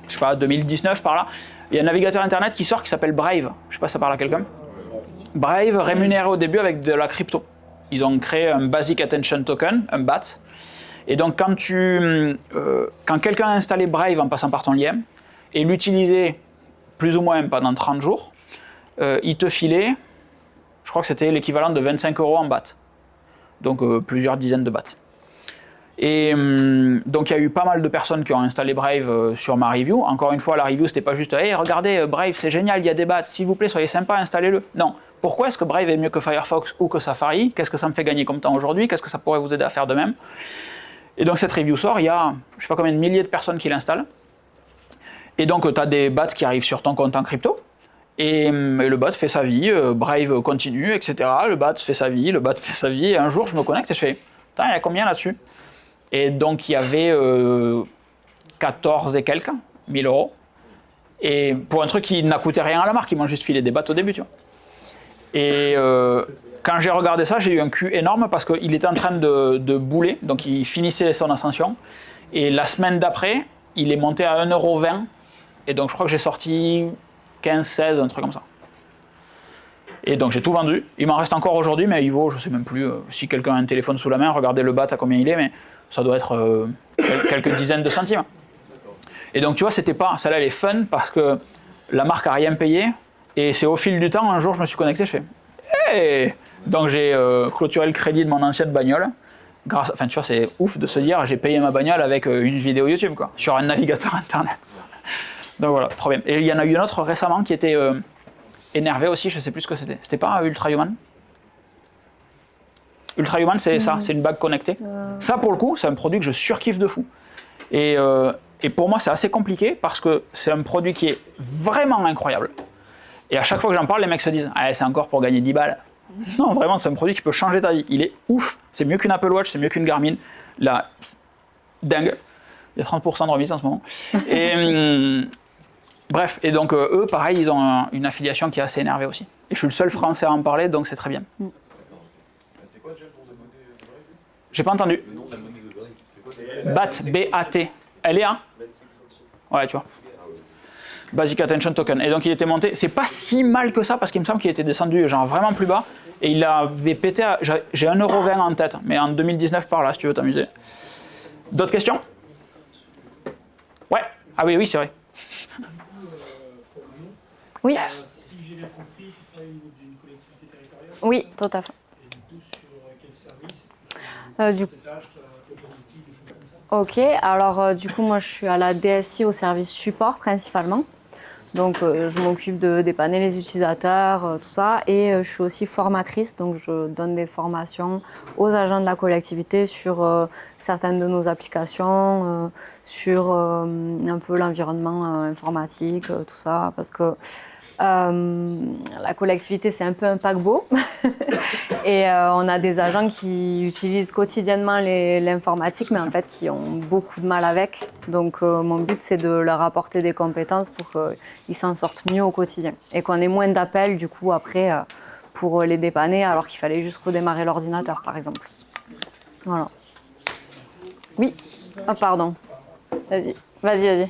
sais pas, 2019 par là, il y a un navigateur internet qui sort qui s'appelle Brave. Je sais pas si ça parle à quelqu'un. Brave, rémunéré au début avec de la crypto. Ils ont créé un Basic Attention Token, un BAT. Et donc quand quelqu'un a installé Brave en passant par ton lien et l'utilisait plus ou moins pendant 30 jours, il te filait, je crois que c'était l'équivalent de 25 € en BAT. Donc plusieurs dizaines de BAT. Et donc il y a eu pas mal de personnes qui ont installé Brave sur ma review. Encore une fois, la review c'était pas juste hey, regardez Brave c'est génial, il y a des BAT, s'il vous plaît soyez sympa, installez-le. Non. Pourquoi est-ce que Brave est mieux que Firefox ou que Safari? Qu'est-ce que ça me fait gagner comme temps aujourd'hui? Qu'est-ce que ça pourrait vous aider à faire de même? Et donc cette review sort, il y a je sais pas combien de milliers de personnes qui l'installent. Et donc tu as des BAT qui arrivent sur ton compte en crypto. Et le bot fait sa vie, Brave continue, etc. Le bot fait sa vie, le bot fait sa vie. Et un jour je me connecte et je fais putain, il y a combien là-dessus? Et donc il y avait 14 et quelques 1000 €. Et pour un truc qui n'a coûté rien à la marque, ils m'ont juste filé des bateaux au début, tu vois. Et quand j'ai regardé ça, j'ai eu un cul énorme parce qu'il était en train de bouler, donc il finissait son ascension. Et la semaine d'après, il est monté à 1,20 €. Et donc je crois que j'ai sorti 15, 16, un truc comme ça. Et donc j'ai tout vendu. Il m'en reste encore aujourd'hui, mais il vaut, je sais même plus, si quelqu'un a un téléphone sous la main, regardez le BAT à combien il est, mais ça doit être quelques dizaines de centimes. Et donc tu vois, c'était pas, celle-là elle est fun parce que la marque a rien payé, et c'est au fil du temps, un jour je me suis connecté, je fais hey! Donc j'ai clôturé le crédit de mon ancienne bagnole. Enfin tu vois, c'est ouf de se dire, j'ai payé ma bagnole avec une vidéo YouTube, quoi, sur un navigateur internet. Donc voilà, trop bien. Et il y en a eu un autre récemment qui était énervé aussi, je sais plus ce que c'était. C'était pas Ultra Human? Ultra Human, c'est ça, c'est une bague connectée. Ça, pour le coup, c'est un produit que je surkiffe de fou. Et pour moi, c'est assez compliqué parce que c'est un produit qui est vraiment incroyable. Et à chaque fois que j'en parle, les mecs se disent ah, c'est encore pour gagner 10 balles. Non, vraiment, c'est un produit qui peut changer ta vie. Il est ouf. C'est mieux qu'une Apple Watch, c'est mieux qu'une Garmin. Là, dingue. Il y a 30% de remise en ce moment. Et bref, et donc eux, pareil, ils ont une affiliation qui est assez énervée aussi. Et je suis le seul français à en parler, donc c'est très bien. C'est quoi déjà le nom de la monnaie de Brave? J'ai pas entendu. Le nom de la monnaie de Brave, c'est quoi? BAT, B-A-T. Elle est, hein? Ouais, tu vois. Basic Attention Token. Et donc il était monté, c'est pas si mal que ça, parce qu'il me semble qu'il était descendu genre vraiment plus bas, et il avait pété à, j'ai 1,20 € en tête, mais en 2019 par là, si tu veux t'amuser. D'autres questions? Ouais. Ah oui, c'est vrai. Oui. Si j'ai bien compris, tu travailles au niveau d'une collectivité territoriale. Oui, tout à fait. Et du coup, sur quel service Du Ok, alors du coup moi je suis à la DSI au service support principalement. Donc je m'occupe de dépanner les utilisateurs, tout ça. Et je suis aussi formatrice, donc je donne des formations aux agents de la collectivité sur certaines de nos applications, sur un peu l'environnement informatique, tout ça. Parce que la collectivité c'est un peu un paquebot. Et on a des agents qui utilisent quotidiennement l'informatique, mais en fait qui ont beaucoup de mal avec. Donc mon but c'est de leur apporter des compétences pour qu'ils s'en sortent mieux au quotidien. Et qu'on ait moins d'appels du coup après pour les dépanner alors qu'il fallait juste redémarrer l'ordinateur par exemple. Voilà. Oui. Ah pardon. Vas-y. Vas-y.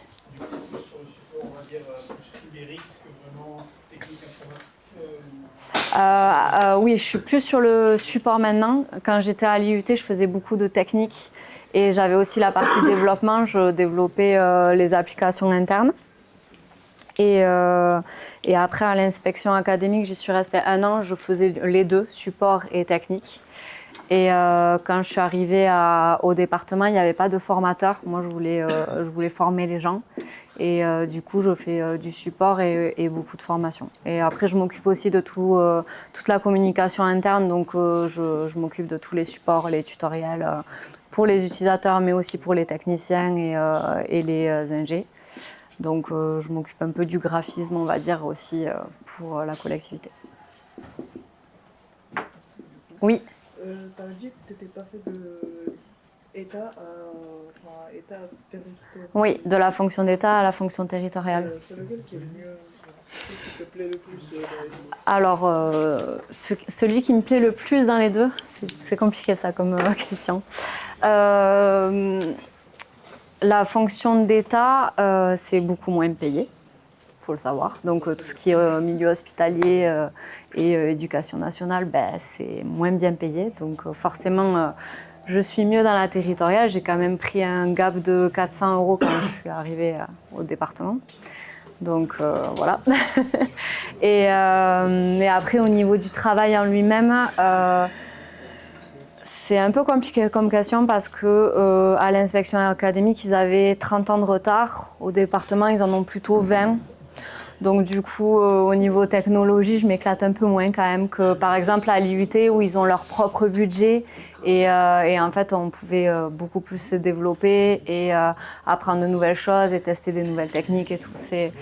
Oui, je suis plus sur le support maintenant. Quand j'étais à l'IUT, je faisais beaucoup de technique et j'avais aussi la partie développement. Je développais les applications internes. Et après, à l'inspection académique, j'y suis restée 1 an. Je faisais les deux, support et technique. Et quand je suis arrivée au département, il n'y avait pas de formateur. Moi, je voulais former les gens. Et du coup, je fais du support et beaucoup de formation. Et après, je m'occupe aussi de toute la communication interne. Donc, je m'occupe de tous les supports, les tutoriels pour les utilisateurs, mais aussi pour les techniciens et les ingés. Donc, je m'occupe un peu du graphisme, on va dire, aussi pour la collectivité. Oui. Tu avais dit que tu étais passé de État à État territorial. Oui, de la fonction d'État à la fonction territoriale. C'est lequel qui est le mieux, qui te plaît le plus dans les deux? Alors, celui qui me plaît le plus dans les deux, c'est compliqué ça comme question. La fonction d'État, c'est beaucoup moins payé. Il faut le savoir. Donc tout ce qui est milieu hospitalier et éducation nationale, c'est moins bien payé. Donc forcément, je suis mieux dans la territoriale. J'ai quand même pris un gap de 400 € quand je suis arrivée au département. Donc voilà. Et après, au niveau du travail en lui-même, c'est un peu compliqué comme question parce que à l'inspection académique, ils avaient 30 ans de retard. Au département, ils en ont plutôt 20. Donc du coup, au niveau technologie, je m'éclate un peu moins quand même que par exemple à l'IUT où ils ont leur propre budget et en fait on pouvait beaucoup plus se développer et apprendre de nouvelles choses et tester des nouvelles techniques et tout. C'est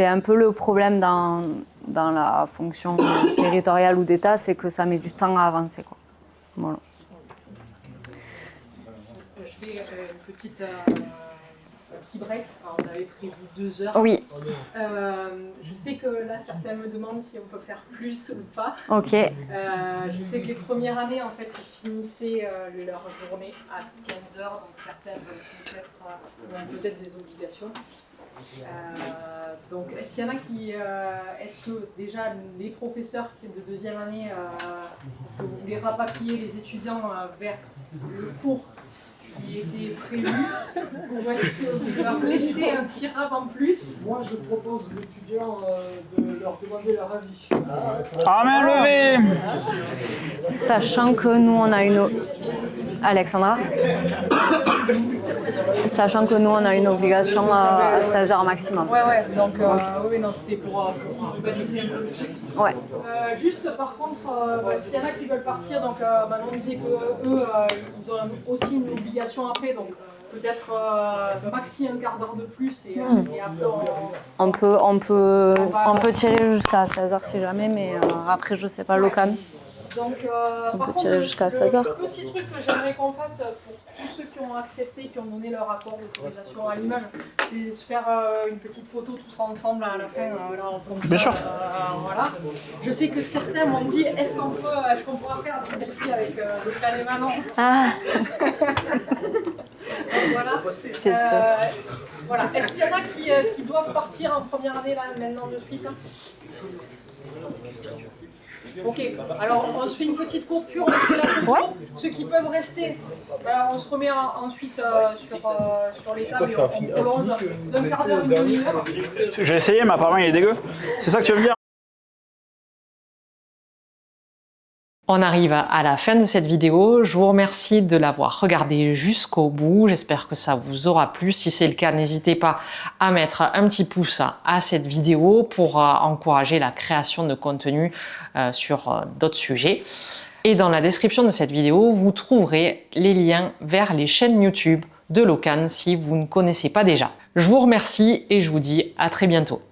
un peu le problème dans la fonction territoriale ou d'État, c'est que ça met du temps à avancer, quoi. Voilà. Je fais une petite... un petit break. Alors, on avait prévu 2 heures. Oui. Je sais que là, certains me demandent si on peut faire plus ou pas. Ok. Je sais que les premières années, en fait, ils finissaient leur journée à 15 heures, donc certains ont peut-être des obligations. Donc, est-ce qu'il y en a qui... est-ce que déjà les professeurs de 2e année, est-ce que vous voulez rapatrier les étudiants vers le cours qui était prévu, ou est-ce que vous leur laissez un petit rab en plus? Moi, je propose aux étudiants de leur demander leur avis. Ah, main levée! Sachant que nous, on a une... Alexandra? Sachant que nous, on a une obligation à 16 heures maximum. Ouais, donc oui, non, c'était pour baliser un peu le truc. Ouais. Juste, par contre, s'il y en a qui veulent partir, donc Manon disait qu'eux, ils ont aussi une obligation après, donc peut-être maxi un quart d'heure de plus et après on peut tirer jusqu'à 16 heures si jamais, mais après, je sais pas, Locan. Donc, on peut tirer jusqu'à 16 heures. Le petit truc que j'aimerais qu'on fasse pour tous ceux qui ont accepté, qui ont donné leur accord d'autorisation à l'image, c'est se faire une petite photo tous ensemble à la fin. Là, en fonction, bien sûr. Voilà. Je sais que certains m'ont dit est-ce qu'on pourra faire des selfies avec le clan et Manon. Ah. Voilà. Voilà. Est-ce qu'il y en a qui doivent partir en première année là, maintenant de suite, hein? Ok, alors on se fait une petite coupure, on se fait la photo. Ouais. Ceux qui peuvent rester, on se remet ensuite sur les tables et on prolonge d'un quart d'heure, une demi-heure. J'ai essayé, mais apparemment il est dégueu. C'est ça que tu veux me dire? On arrive à la fin de cette vidéo. Je vous remercie de l'avoir regardée jusqu'au bout. J'espère que ça vous aura plu. Si c'est le cas, n'hésitez pas à mettre un petit pouce à cette vidéo pour encourager la création de contenu sur d'autres sujets. Et dans la description de cette vidéo, vous trouverez les liens vers les chaînes YouTube de Locan si vous ne connaissez pas déjà. Je vous remercie et je vous dis à très bientôt.